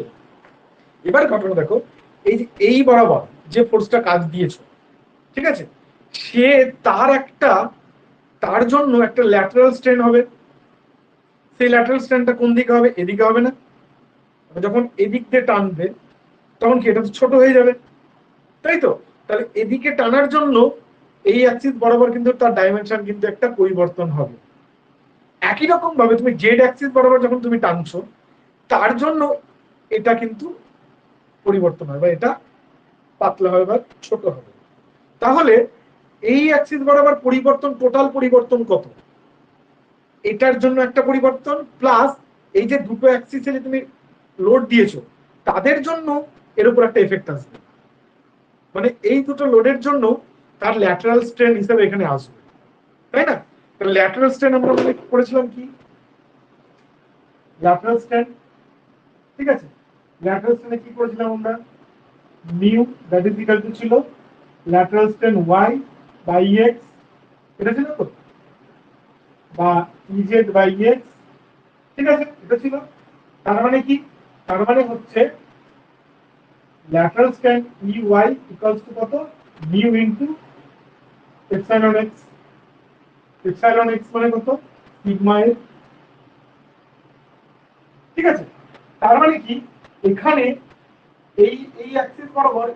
এবার ঘটনা দেখো, এই যে এই বরাবর যে ফোর্সটা কাজ দিয়েছো, ঠিক আছে, সে তার জন্য একটা ল্যাটারাল স্ট্রেন হবে, সেই ল্যাটারাল স্ট্রেনটা কোন দিকে হবে, এদিকে হবে না, যখন এদিক দিয়ে টানবে তখন কি এটা ছোট হয়ে যাবে, তাই তো। তাহলে এদিকে টানার জন্য এই অ্যাক্সিস বরাবর কিন্তু তার ডাইমেনশন কিন্তু একটা পরিবর্তন হবে। একই রকম ভাবে তুমি জেড অ্যাক্সিস বরাবর যখন তুমি টানছো তার জন্য এটা কিন্তু পরিবর্তন হয়, বা এটা পাতলা হবে বা ছোট হবে। তাহলে এই অ্যাক্সিস বরাবর পরিবর্তন, টোটাল পরিবর্তন কত, এটার জন্য একটা পরিবর্তন, প্লাস এই যে দুটো অ্যাক্সিসে যে তুমি লোড দিয়েছো তাদের জন্য এর উপর একটা এফেক্ট আসবে, মানে এই দুটো লোডের জন্য তার ল্যাটারাল স্ট্রেন হিসেবে এখানে আসবে, তাই না। ল্যাটারাল স্ট্রেন আমরা মানে করেছিলাম কি, ল্যাটারাল স্ট্রেন, ঠিক আছে, ল্যাটারাল স্ট্রেনে কি করেছিলাম আমরা, mu that is equal to ছিল lateral strain y by x, এটা ছিল তো, বা ইজেড বাই এক্স, ঠিক আছে, এটা ছিল। তার মানে কি, তার মানে হচ্ছে lateral strain e y equals to কত, mu into epsilon x, epsilon x মানে কত, সিগমা এক্স, ঠিক আছে। তার মানে কি এখানে এই এই অ্যাক্সিস বরাবর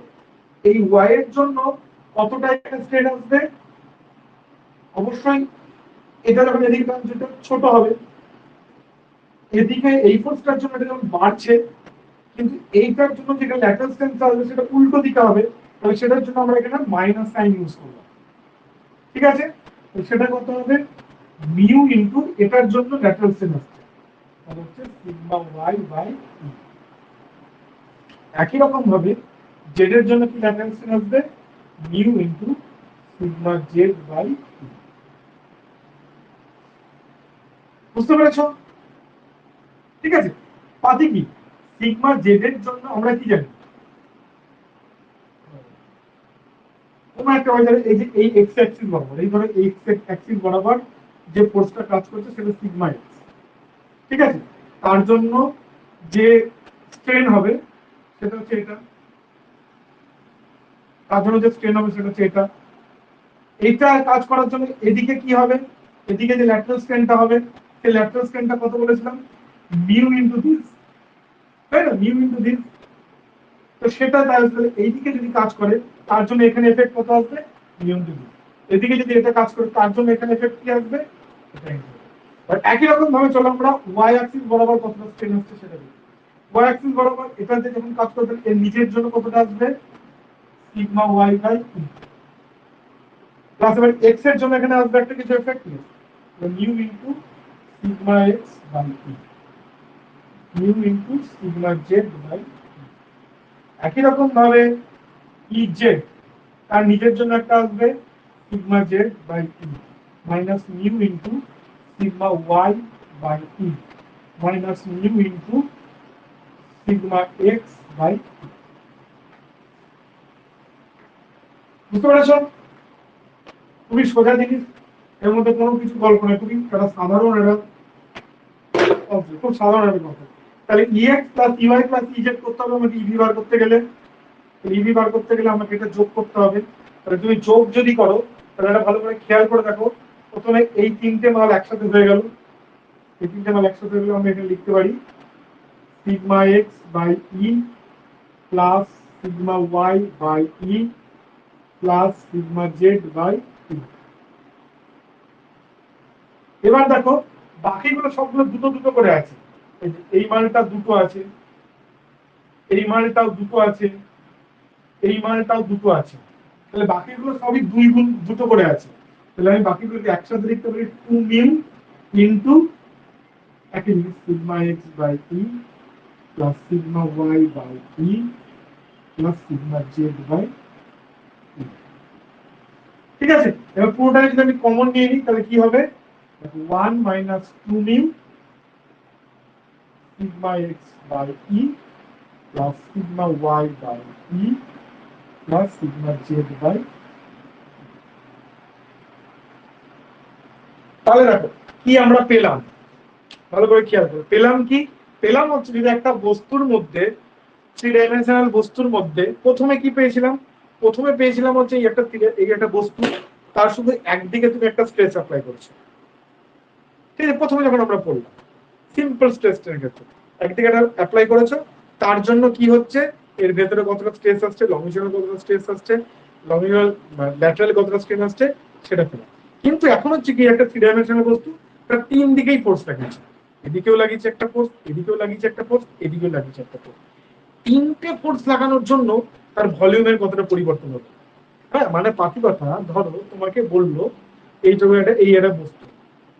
এই ওয়াই এর জন্য কতটা একটা স্ট্রেন আসবে, অবশ্যই এটা যখন এদিকে টানছে এটা ছোট হবে, এদিকে এই ফোর্সটার জন্য এটা যখন বাড়ছে, কিন্তু এইটার জন্য যেটা ল্যাটারাল স্ট্রেন আসবে সেটা উল্টো দিকে হবে, তাহলে সেটার জন্য আমরা এখানে মাইনাস সাইন ইউজ করব, ঠিক আছে। সেটা কত হবে, মিউ ইনটু এটার জন্য ল্যাটারাল স্ট্রেন আসছে, তাহলে হচ্ছে সিগমা ওয়াই বাই ই। একই রকম ভাবে জেড এর জন্য কি ল্যাটারাল স্ট্রেন আসবে, mu into sigma z by E. বুঝতে পেরেছো, ঠিক আছে। পাতি কি, সিগমা জেড এর জন্য আমরা কি জানি, তোমার একটা হয়ে যাবে এই যে এই এক্স অ্যাক্সিস বরাবর, এই ধরো এই এক্স অ্যাক্সিস বরাবর যে ফোর্সটা কাজ করছে সেটা সিগমা এক্স, ঠিক আছে। তার জন্য যে স্ট্রেন হবে সেটা হচ্ছে এটা, তার জন্য যে স্ট্রেন হবে সেটা হচ্ছে এটা। এইটা কাজ করার জন্য এদিকে কি হবে, এদিকে যে ল্যাটারাল স্ট্রেনটা হবে সেই ল্যাটারাল স্ট্রেনটা কত বলেছিলাম, মিউ ইনটু দিস, তাই না, মিউ ইনটু দিস। তো সেটা তাহলে এইদিকে যদি কাজ করে তার জন্য এখানে এফেক্ট কত আসবে, মিউ ইনটু দিস। এদিকে যদি এটা কাজ করে তার জন্য এখানে এফেক্ট কি আসবে, আর একই রকম ভাবে চলো আমরা ওয়াই অ্যাক্সিস বরাবর কতটা স্ট্রেন হচ্ছে সেটা দেখি। ওয়াই অ্যাক্সিস বরাবর এটাতে যখন কাজ করবে এর নিচের জন্য কতটা আসবে, sigma y by E, plus এবার এক্স এর জন্য এখানে আসবে একটা কিছু effect, mu into sigma x by e, mu into sigma z by, একই রকম ভাবে ই জেড তার নিজের জন্য একটা আসবে sigma z by e minus mu into sigma y by e minus mu into sigma x by, বুঝতে পেরেছ? খুবই সোজা জিনিস, এর মধ্যে কোনো কিছু গল্প নেই, খুবই একটা সাধারণ একটা খুব সাধারণ একটা কথা। তাহলে ইএক্স প্লাস ইওয়াই প্লাস ইজেড করতে হবে আমাকে ইভি বার করতে গেলে, ইভি বার করতে গেলে আমাকে এটা যোগ করতে হবে। তাহলে তুমি যোগ যদি করো তাহলে এটা ভালো করে খেয়াল করে দেখো, প্রথমে এই তিনটে মাল একসাথে হয়ে গেল, এই তিনটে মাল একসাথে হয়ে গেলে আমরা এখানে লিখতে পারি sigma x by E plus sigma y by E plus sigma z by E. এবার দেখো বাকিগুলো সবগুলো দুটো দুটো করে আছে, এই মানটা দুটো আছে, এই মানটাও দুটো আছে, এই মানটাও দুটো আছে, তাহলে বাকিগুলো সবই দুই গুণ দুটো করে আছে। তাহলে আমি বাকিগুলোকে একসাথে লিখতে পারি টু মিউ ইন্টু একই জিনিস sigma x by E plus sigma y by E plus sigma z by E. ঠিক আছে, এবার পুরোটা যদি আমি কমন নিয়ে নিই তাহলে কি হবে, 1 minus 2 mu sigma x by E plus sigma y by E plus sigma z by. তাহলে দেখো কি আমরা পেলাম, ভালো করে খেয়াল করো, পেলাম কি, পেলাম হচ্ছে যদি একটা বস্তুর মধ্যে, থ্রি ডাইমেনশনাল বস্তুর মধ্যে প্রথমে কি পেয়েছিলাম, প্রথমে পেয়েছিলাম হচ্ছে এই একটা বস্তু, তার শুধু একদিকে তুমি একটা স্ট্রেস অ্যাপ্লাই করছো, ঠিক আছে, প্রথমে যখন আমরা পড়লাম সিম্পল স্ট্রেসের ক্ষেত্রে একদিকে এটা অ্যাপ্লাই করেছো, তার জন্য কি হচ্ছে এর ভেতরে কতটা স্ট্রেস আসছে, লংজিটিউডাল কতটা স্ট্রেস আসছে, লংজিটিউডাল ল্যাটারালি কতটা স্ট্রেস আসছে সেটা পেলাম। কিন্তু এখন হচ্ছে কি একটা থ্রি ডাইমেনশনাল বস্তু, এটা তিন দিকেই ফোর্স লাগিয়েছে, এদিকেও লাগিয়েছে একটা ফোর্স, এদিকেও লাগিয়েছে একটা ফোর্স, এদিকেও লাগিয়েছে একটা ফোর্স, তিনটে ফোর্স লাগানোর জন্য তার ভলিউমের কতটা পরিবর্তন হলো। হ্যাঁ, মানে পাতি কথা, ধরো তোমাকে বললো এই জায়গাটা এই একটা বস্তু,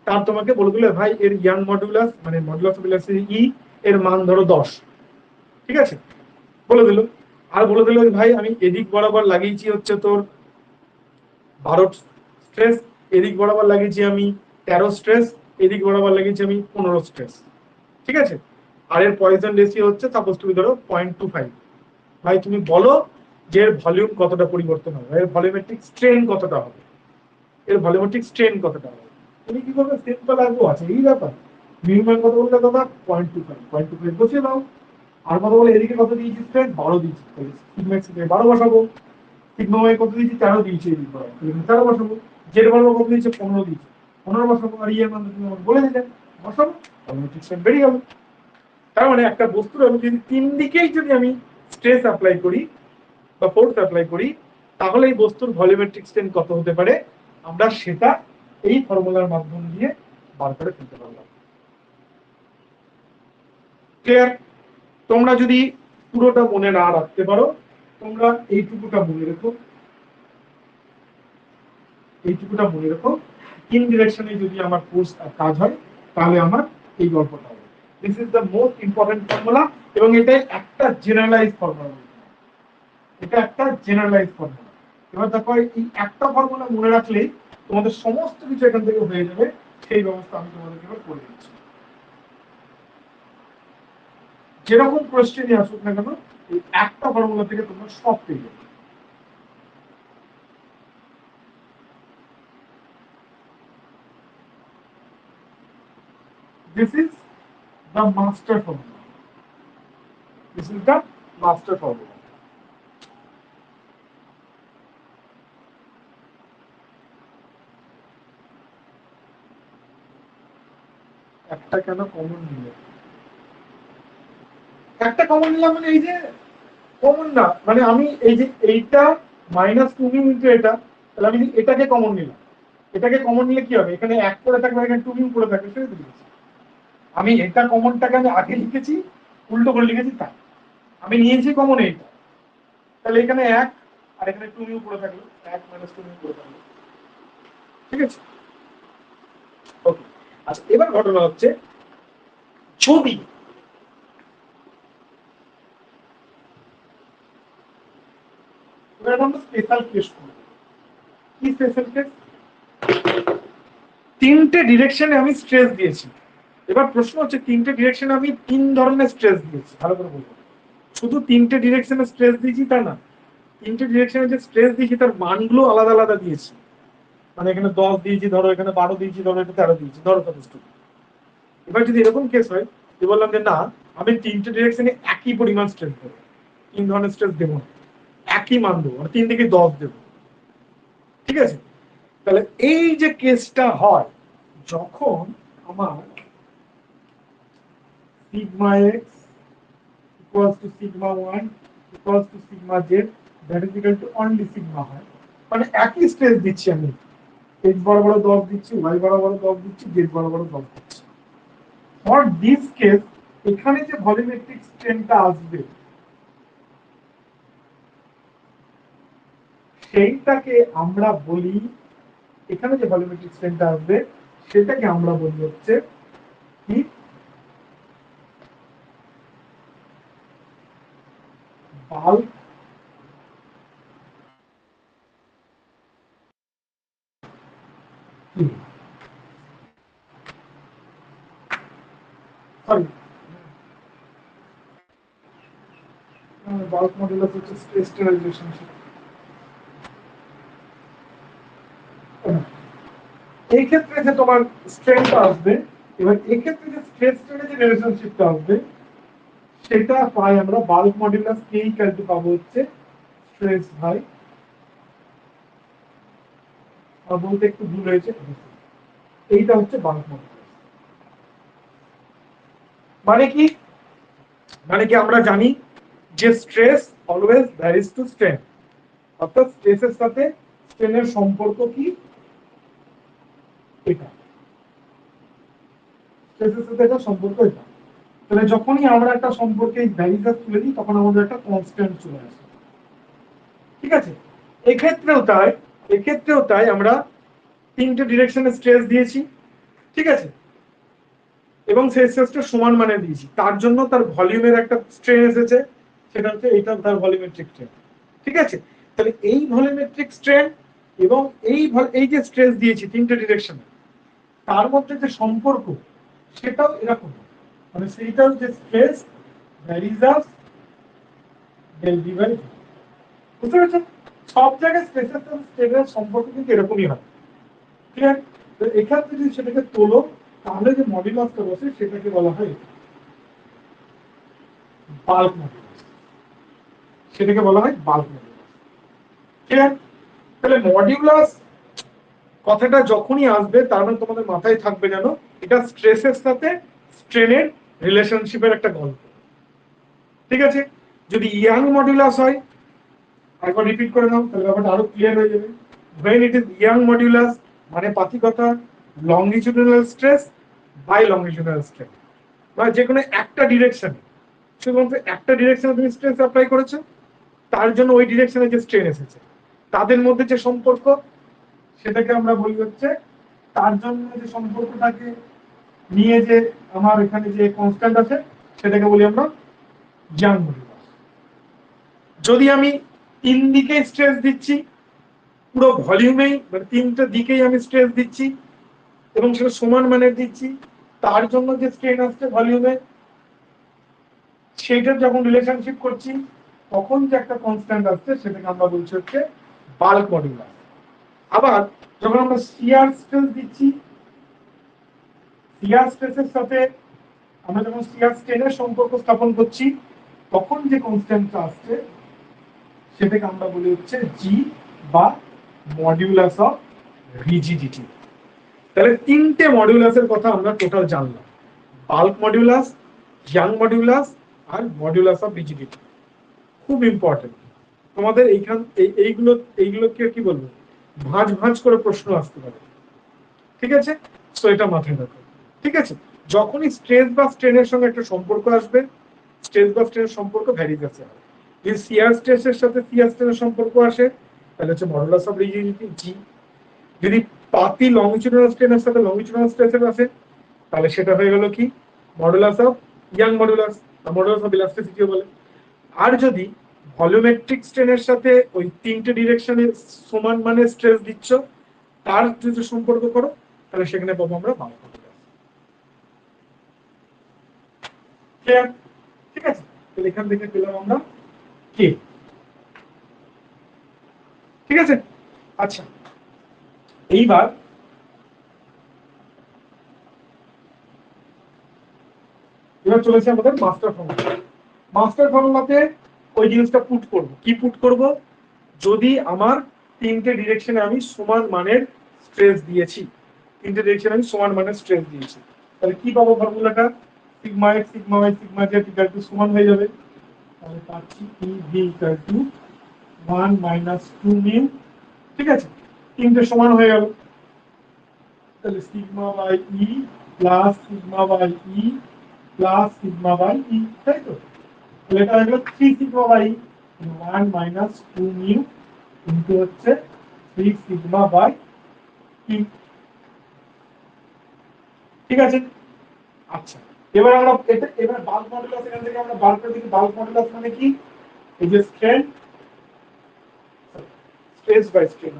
তার তোমাকে বলে দিলে ভাই এর ইয়াং মডুলাস মানে মডুলাস অফ ইলাস্টিসিটি ই এর মান ধরো 10, ঠিক আছে, বলে দিল। আর বলে দিল ভাই আমি এদিক বরাবর লাগিয়েছি হচ্ছে তোর 12 স্ট্রেস, এদিক বরাবর লাগিয়েছি আমি 13 স্ট্রেস, এদিক বরাবর লাগিয়েছি আমি 15 স্ট্রেস, ঠিক আছে, আর এর পয়জন রেশিও হচ্ছে সাপোজ তুমি ধরো 0.25। ভাই তুমি বলো যে এর ভলিউম কতটা পরিবর্তন হবে, এর ভলিউমেট্রিক স্ট্রেন কতটা হবে, এর ভলিউমেট্রিক স্ট্রেন কতটা হবে। তুমি কি করবে, সিম্পল আসবো আছে এই ব্যাপার, মিনিমাম কত বললে দাদা 0.25 বসিয়ে দাও, আর কত বলে এদিকে কত দিয়েছি স্ট্রেন 12 দিয়েছি, সিগমা এক্স 12 বসাবো, সিগমা ওয়াই কত দিয়েছি 13 দিয়েছি, এদিক 13 বসাবো, জেড বরাবর কত দিয়েছে 15 দিয়েছি, 15 বসাবো, আর ইয়ের মান তুমি আমাকে বলে দিলে বসাবো, ভলিউমেট্রিক স্ট্রেন বেরিয়ে গেল। তার মানে একটা বস্তুর আমি যদি তিন দিকেই যদি আমি স্ট্রেস অ্যাপ্লাই করি বা ফোর্স অ্যাপ্লাই করি তাহলে এই বস্তুর ভলিউমেট্রিক স্ট্রেন কত হতে পারে আমরা সেটা এই ফর্মুলার মাধ্যম দিয়ে বার করে ফেলতে পারলাম। ক্লিয়ার? তোমরা যদি পুরোটা মনে না রাখতে পারো তোমরা এইটুকুটা মনে রেখো, এইটুকুটা মনে রেখো, ইন ডিরেকশনে যদি আমার ফোর্স কাজ হয় তাহলে আমার এই গল্পটা হবে। This is the most important formula এবং এটা একটা জেনারেলাইজ ফর্মুলা, এটা একটা জেনারেলাইজ ফর্মুলা। এবার দেখো এই একটা ফর্মুলা মনে রাখলেই তোমাদের সমস্ত কিছু এখান থেকে হয়ে যাবে, সেই ব্যবস্থা আমি তোমাদেরকে এবার করে দিচ্ছি। যেরকম কোয়েশ্চেনই আসুক না কেন এই একটা ফর্মুলা থেকে তোমরা সব পেয়ে যাবে। This is the master formula. This is the master formula. একটা কেন কমন নিলে? একটা কমন নিলাম মানে এই যে কমন না, মানে আমি এই যে এইটা মাইনাস টু মিউ ইন্টু এটা, তাহলে আমি এটাকে কমন নিলাম। এটাকে কমন নিলে কি হবে? এখানে এক করে থাকবে, এখানে টু মিউ করে থাকবে, সেটা দিয়েছি। আমি এটা কমনটাকে আমি আগে লিখেছি, উল্টো করে লিখেছি তাই। আমি নিয়েছি কমন এইটা, তাহলে এখানে এক আর এখানে টু মিউ করে থাকলো, এক মাইনাস টু মিউ করে থাকলো। ঠিক আছে, ওকে। আচ্ছা, এবার ঘটনা হচ্ছে যদি এবার আমরা স্পেশাল কেস করব। কি স্পেশাল কেস? তিনটে ডিরেকশনে আমি স্ট্রেস দিয়েছি। এবার প্রশ্ন হচ্ছে তিনটে ডিরেকশনে আমি তিন ধরনের স্ট্রেস দিয়েছি, ভালো করে বলবো। শুধু তিনটে ডিরেকশনে স্ট্রেস দিয়েছি তা না, তিনটে ডিরেকশনে যে স্ট্রেস দিয়েছি তার মানগুলো আলাদা আলাদা দিয়েছি। মানে এখানে 10 দিয়েছি ধরো, এখানে 12 দিয়েছি ধরো, এটা 13 দিয়েছি ধরো, যথেষ্ট। এবার যদি এরকম কেস হয় যে বললাম যে না, আমি তিনটে ডিরেকশনে একই পরিমাণ স্ট্রেস দেবো, তিন ধরনের স্ট্রেস দেবো না, একই মান দেবো, মানে তিন দিকে 10 দেবো। ঠিক আছে, তাহলে এই যে কেসটা হয় যখন আমার sigma x equals to sigma one equals to sigma Z that is equal two only sigma হয়, মানে একই স্ট্রেস দিচ্ছি আমি, এক্স বড় বড় 10 দিচ্ছি, ওয়াই বড় বড় 10 দিচ্ছি, জেড বড় বড় 10 দিচ্ছি। ফর দিস কেস এখানে যে ভলিউমেট্রিক স্ট্রেনটা আসবে সেইটাকে আমরা বলি, এখানে যে ভলিউমেট্রিক স্ট্রেনটা আসবে সেটাকে আমরা বলি হচ্ছে কি বাল্ক সরি বাল্ক মডুলাস হচ্ছে স্ট্রেস স্ট্রেন রিলেশনশিপ। এই ক্ষেত্রে যে তোমার স্ট্রেনটা আসবে, এবার এই ক্ষেত্রে যে স্ট্রেস স্ট্রেনের যে রিলেশনশিপটা আসবে সেটা পাই আমরা bulk modulus K equal to পাবো হচ্ছে স্ট্রেস বাই, বলতে একটু ভুল হয়েছে, এইটা হচ্ছে বাল্ক মডুলাস। মানে কি? মানে কি আমরা জানি যে stress always varies to strain, অর্থাৎ স্ট্রেসের সাথে স্ট্রেনের সম্পর্ক কি এটা, স্ট্রেসের সাথে এটা সম্পর্ক এটা। তাহলে যখনই আমরা একটা সম্পর্কে ভ্যারিয়েবল তুলে দিই তখন আমাদের একটা কনস্ট্যান্ট চলে আসে। ঠিক আছে, এক্ষেত্রেও তাই আমরা তিনটে ডিরেকশনে স্ট্রেস দিয়েছি। ঠিক আছে, এবং সেই স্ট্রেসটা সমান মানে দিয়েছি, তার জন্য তার ভলিউমের একটা স্ট্রেন এসেছে, সেটা হচ্ছে এইটা তার ভলিউমেট্রিক স্ট্রেন। ঠিক আছে, তাহলে এই ভলিউমেট্রিক স্ট্রেন এবং এই যে স্ট্রেস দিয়েছি তিনটে ডিরেকশনে, তার মধ্যে যে সম্পর্ক সেটাও এরকম, মানে সেইটাও যে stress varies as del d by d. বুঝতে পেরেছেন? সব জায়গায় স্ট্রেসের সাথে স্ট্রেনের সম্পর্ক কিন্তু এরকমই হয়। ঠিক আছে, তো এক্ষেত্রে যদি সেটাকে তোলো তাহলে যে মডুলাসটা বসে সেটাকে বলা হয় বাল্ক মডুলাস, সেটাকে বলা হয় বাল্ক মডুলাস। ঠিক আছে, তাহলে মডুলাস কথাটা যখনই আসবে তার মানে তোমাদের মাথায় থাকবে যেন এটা স্ট্রেসের সাথে স্ট্রেনের রিলেশনশিপের একটা গল্প। ঠিক আছে, যদি ইয়াং মডুলাস হয়, একবার রিপিট করে নাও তাহলে ব্যাপারটা আরো ক্লিয়ার হয়ে যাবে। when it is young modulus মানে পাতিকথা longitudinal stress by longitudinal stress, মানে যে কোনো একটা ডিরেকশন, শুধুমাত্র একটা ডিরেকশনে তুমি স্ট্রেস অ্যাপ্লাই করেছো, তার জন্য ওই ডিরেকশনে যে স্ট্রেন এসেছে তাদের মধ্যে যে সম্পর্ক সেটাকে আমরা বলি হচ্ছে, তার জন্য যে সম্পর্কটাকে নিয়ে যে আমার এখানে যে কনস্ট্যান্ট আছে সেটাকে বলি আমরা ইয়াং মডুলাস। যদি আমি তিন দিকে স্ট্রেস দিচ্ছি, পুরো ভলিউমেই মানে তিনটা দিকেই আমি স্ট্রেস দিচ্ছি এবং সেটা সমান মানের দিচ্ছি, তার জন্য যে স্ট্রেন আসছে ভলিউমে সেইটার যখন রিলেশনশিপ করছি তখন যে একটা কনস্ট্যান্ট আসছে সেটাকে আমরা বলছি হচ্ছে বাল্ক মডুলাস। আবার যখন আমরা শিয়ার স্ট্রেস দিচ্ছি, শিয়ার স্ট্রেসের সাথে আমরা যখন শিয়ার স্ট্রেনের সম্পর্ক স্থাপন করছি তখন যে কনস্ট্যান্টটা আসছে সেটাকে আমরা বলি হচ্ছে জি বা মডিউলাস অফ রিজিডিটি। তাহলে তিনটে মডিউলাসের কথা আমরা টোটাল জানলাম। বাল্ক মডিউলাস, ইয়াং মডিউলাস আর মডিউলাস অফ রিজিডিটি। খুব ইম্পর্টেন্ট তোমাদের এইগুলোকে কি বলবো, ভাঁজ ভাঁজ করে প্রশ্ন আসতে পারে, ঠিক আছে? তো এটা মাথায় রাখো, ঠিক আছে? যখনই স্ট্রেস বা স্ট্রেনের সঙ্গে একটা সম্পর্ক আসবে, স্ট্রেস বা স্ট্রেনের সম্পর্ক ভ্যারিজ আছে। যদি শিয়ার স্ট্রেসের সাথে শিয়ার স্ট্রেনের সম্পর্ক আসে তাহলে হচ্ছে মডুলাস অফ রিজিডিটি জি। যদি পাতি লংজিটিউডাল স্ট্রেনের সাথে লংজিটিউডাল স্ট্রেসের আসে তাহলে সেটা হয়ে গেল কি, modulus of Young modulus, modulus of ইলাস্টিসিটিও বলে। আর যদি ভলিউমেট্রিক স্ট্রেনের সাথে ওই তিনটে ডিরেকশনে সমান মানে স্ট্রেস দিচ্ছ, তার যদি সম্পর্ক করো তাহলে সেখানে পাবো আমরা বাল্ক মডুলাস। ঠিক আছে? তাহলে এখান থেকে পেলাম আমরা কে। ঠিক আছে? আচ্ছা, এইবার চলেছে আমাদের মাস্টার ফর্মুলা। মাস্টার ফর্মুলাতে ওই জিনিসটা পুট করব। কি পুট করব? যদি আমার তিনটে ডিরেকশনে আমি সমান মানের স্ট্রেস দিয়েছি, তিনটে ডিরেকশনে আমি সমান মানের স্ট্রেস দিয়েছি, তাহলে কি পাবো? ফর্মুলাটা sigma x sigma y sigma z equal to সমান হয়ে যাবে। তাহলে পাচ্ছি e v equal to 1 minus 2 mu. ঠিক আছে? তিনটে সমান হয়ে গেল, তাহলে sigma by E plus sigma by E plus sigma by E, তাই তো? তাহলে এটা হলো 3 sigma by 1 minus 2 mu into হচ্ছে 3 সিগমা বাই ই। ঠিক আছে? আচ্ছা, এবার আমরা এবার বাল্ক মডুলাস, এখান থেকে আমরা বার করে দিই বাল্ক মডুলাস মানে কি? এই যে strain, stress by strain,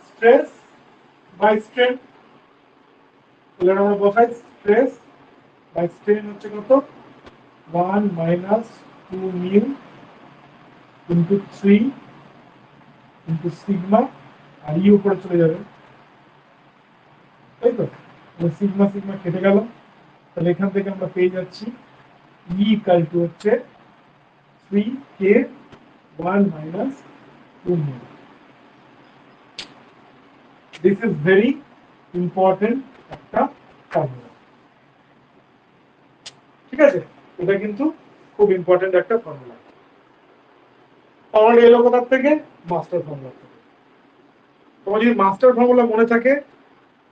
stress by strain. তাহলে আমরা বসাই স্ট্রেস বাই স্ট্রেন হচ্ছে কত? 1 minus 2 mu into 3 into sigma, আর ই উপরে চলে যাবে, তাই তো? সিগমা সিগমা কেটে গেল, তাহলে এখান থেকে আমরা পেয়ে যাচ্ছি ই ইকুয়াল টু হচ্ছে 3 কে 1 minus 2 mu. This is very important একটা ফর্মুলা। ঠিক আছে? এটা কিন্তু খুব ইম্পর্টেন্ট একটা ফর্মুলা। ফর্মুলা এলো কোথার থেকে? মাস্টার ফর্মুলা থেকে। তোমার যদি মাস্টার ফর্মুলা মনে থাকে,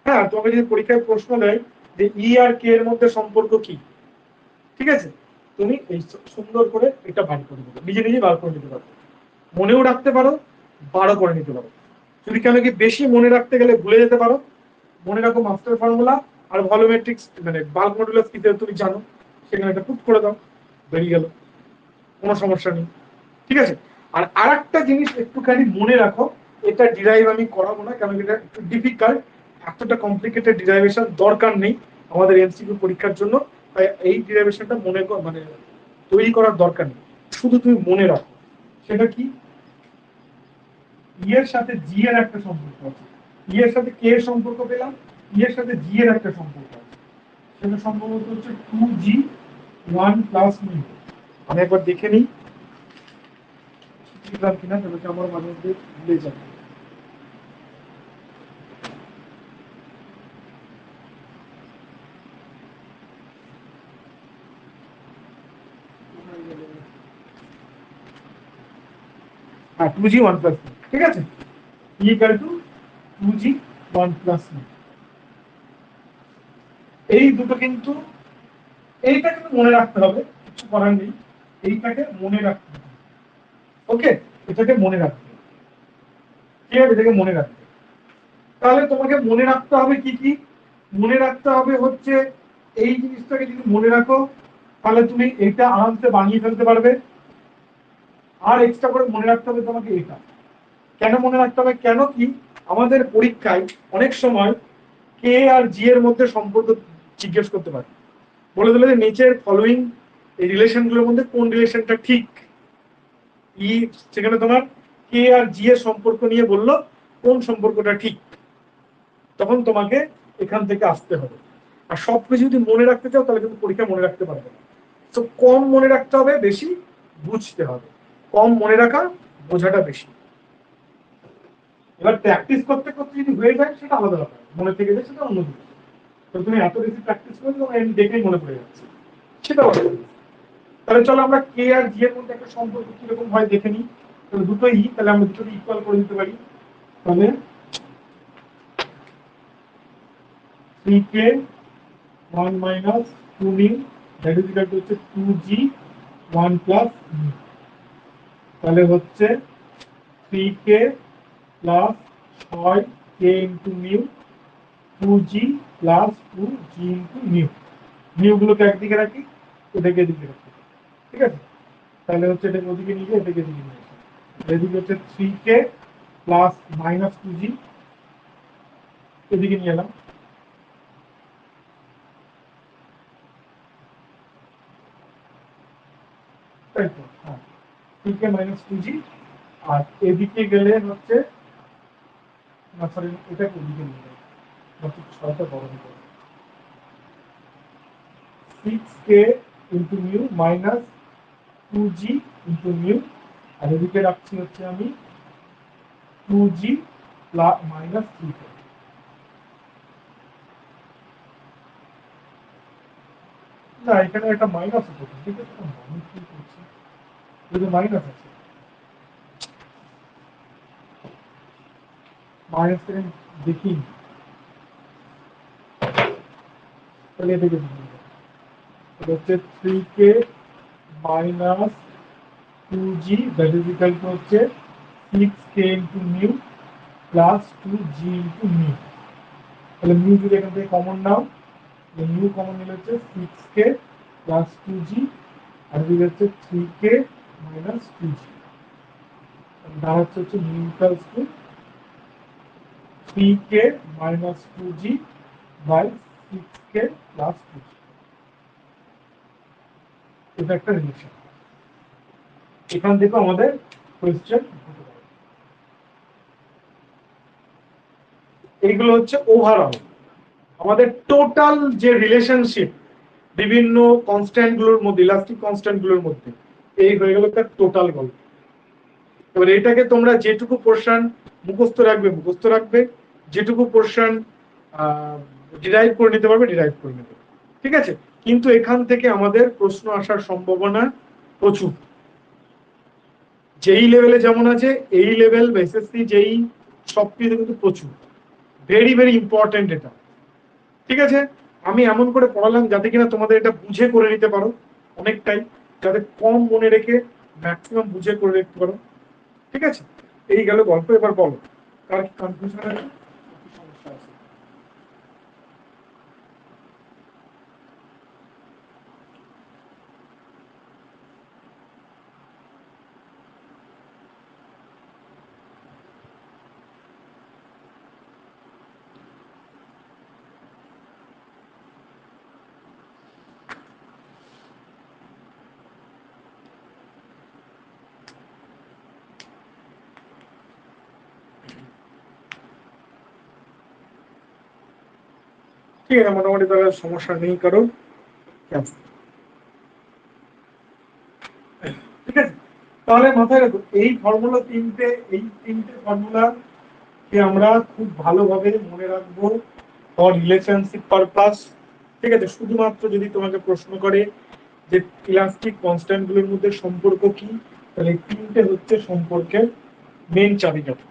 হ্যাঁ, তোমাকে যদি পরীক্ষায় প্রশ্ন দেয় যে ই আর কে এর মধ্যে সম্পর্ক কি, ঠিক আছে, তুমি এই সুন্দর করে এটা বার করে দেবে, নিজে নিজে বার করে নিতে পারো, মনেও রাখতে পারো, বারও করে নিতে পারো। যদি কেন কি বেশি মনে রাখতে গেলে ভুলে যেতে পারো, মনে রাখো মাস্টার ফর্মুলা আর ভলিউমেট্রিক মানে বাল্ক মডুলাস কি তুমি জানো, সেখানে এটা পুট করে দাও, বেরিয়ে গেল, কোনো সমস্যা নেই। ঠিক আছে? আর আরেকটা জিনিস একটুখানি মনে রাখো, এটা ডিরাইভ আমি করাবো না, কারণ এটা একটু ডিফিকাল্ট, এতটা কমপ্লিকেটেড ডিরাইভেশন দরকার নেই আমাদের এমসিকিউ পরীক্ষার জন্য, তাই এই ডিরাইভেশনটা মানে তৈরি করার দরকার নেই, শুধু তুমি মনে রাখো। সেটা কি? ই এর সাথে জি এর একটা সম্পর্ক আছে, ই এর সাথে কে এর সম্পর্ক পেলাম, ই এর সাথে জি এর একটা সম্পর্ক আছে, সেটা সম্ভবত হচ্ছে 2g 1 প্লাস মিউ। আমি একবার দেখে নিই কিনা, তাহলে আমার মাঝে মধ্যে ভুলে যাবে। হ্যাঁ, 2g 1 প্লাস, ঠিক আছে, E equal to 2g 1 plus. এই দুটো কিন্তু, এইটা কিন্তু মনে রাখতে হবে, কিছু করার নেই, এইটাকে মনে রাখতে হবে। ওকে, এটাকে মনে রাখতে হবে, ঠিক আছে, এটাকে মনে রাখতে হবে। তাহলে তোমাকে মনে রাখতে হবে কি কি? মনে রাখতে হবে হচ্ছে এই জিনিসটাকে যদি মনে রাখো তাহলে তুমি এটা আরামসে বানিয়ে ফেলতে পারবে। আর এক্সট্রা করে মনে রাখতে হবে তোমাকে এটা। কেন মনে রাখতে হবে? কেন কি আমাদের পরীক্ষায় অনেক সময় কে আর জি এর মধ্যে সম্পর্ক জিজ্ঞেস করতে পারে, বলে দিলে যে নিচের ফলোইং এই রিলেশনগুলোর মধ্যে কোন রিলেশনটা ঠিক। ই সেখানে তোমার কে আর জি এর সম্পর্ক নিয়ে বললো কোন সম্পর্কটা ঠিক, তখন তোমাকে এখান থেকে আসতে হবে। আর সবকিছু যদি মনে রাখতে চাও তাহলে কিন্তু পরীক্ষা মনে রাখতে পারবে না। তো কম মনে রাখতে হবে, বেশি বুঝতে হবে। কম মনে রাখা, বোঝাটা বেশি। এবার প্র্যাকটিস করতে করতে যদি হয়ে যায় সেটা আলাদা ব্যাপার, মনে থেকে যায় সেটা অন্য জিনিস। তো তুমি এত বেশি প্র্যাকটিস করলে তোমার এমনি দেখেই মনে পড়ে যাচ্ছে, সেটা আলাদা জিনিস। তাহলে চলো আমরা কে আর জি এর মধ্যে একটা সম্পর্ক কিরকম হয় দেখে নিই। তাহলে দুটোই তাহলে আমরা দুটোই ইকুয়াল করে দিতে পারি। তাহলে 3k 1 minus 2 mu that is equal to হচ্ছে 2g 1 plus mu। তাহলে হচ্ছে 3k plus 6k into mu 2g plus 2g into mu। mu গুলোকে একদিকে রাখি, এটাকে এদিকে রাখি, ঠিক আছে? তাহলে হচ্ছে এটাকে ওদিকে নিয়ে যাই, এটাকে এদিকে নিয়ে আসি। এদিকে হচ্ছে 3k plus minus 2g, এদিকে নিয়ে এলাম, তাই তো? হ্যাঁ, 3k minus 2g। আর এদিকে গেলে হচ্ছে না, সরি, এটাকে ওদিকে নিয়ে যাই, বাকি ছয়টা বড় দিকে 6k into mu minus 2g into mu। আর এদিকে রাখছি হচ্ছে আমি 2g plus minus 3k। না, এখানে একটা মাইনাস আছে, ঠিক আছে? আমি কি করছি, যদি মাইনাস আছে, মাইনাস থেকে দেখি, তাহলে এদিকে দেখি, তাহলে হচ্ছে 3k minus 2g that is equal to হচ্ছে 6k into mu plus 2g into mu। তাহলে mu যদি এখান থেকে কমন নাও, mu কমন নিলে হচ্ছে 6k plus 2g আর এদিকে হচ্ছে 3k minus 2g। দাঁড়াচ্ছে হচ্ছে mu equals to 3k minus 2g by 6k plus 2g। এটা একটা রিলেশন, এখান থেকে আমাদের কোয়েশ্চেন হতে পারে। এইগুলো হচ্ছে ওভারঅল আমাদের টোটাল যে রিলেশনশিপ বিভিন্ন কনস্ট্যান্ট গুলোর মধ্যে, ইলাস্টিক কনস্ট্যান্ট গুলোর মধ্যে, এই হয়ে গেল তার টোটাল গল্প। এবার এটাকে তোমরা যেটুকু পোর্শন মুখস্থ রাখবে, যেটুকু পোর্শন ডিরাইভ করে নিতে পারবে ডিরাইভ করে নেবে, ঠিক আছে? কিন্তু এখান থেকে আমাদের প্রশ্ন আসার সম্ভাবনা প্রচুর, যেই লেভেলে যেমন আছে এই লেভেল এসএসসি যেই সবকিছু কিন্তু প্রচুর, ভেরি ভেরি ইম্পর্টেন্ট এটা, ঠিক আছে? আমি এমন করে পড়ালাম যাতে কিনা তোমাদের এটা বুঝে করে নিতে পারো অনেকটাই, যাতে কম মনে রেখে ম্যাক্সিমাম বুঝে করে রাখতে পারো, ঠিক আছে? এই গেল গল্প। এবার বলো কার কি কনফিউশন আছে, কি সমস্যা আছে? ঠিক আছে, মোটামুটি তাহলে সমস্যা নেই কারণ, ঠিক আছে? তাহলে মাথায় রাখো এই তিনটে ফর্মুলা কে আমরা খুব ভালোভাবে মনে রাখবো ফর রিলেশনশিপ পারপাস, ঠিক আছে? শুধুমাত্র যদি তোমাকে প্রশ্ন করে যে ইলাস্টিক কনস্ট্যান্ট গুলোর মধ্যে সম্পর্ক কি, তাহলে এই তিনটে হচ্ছে সম্পর্কের মেন চাবিকাঠি,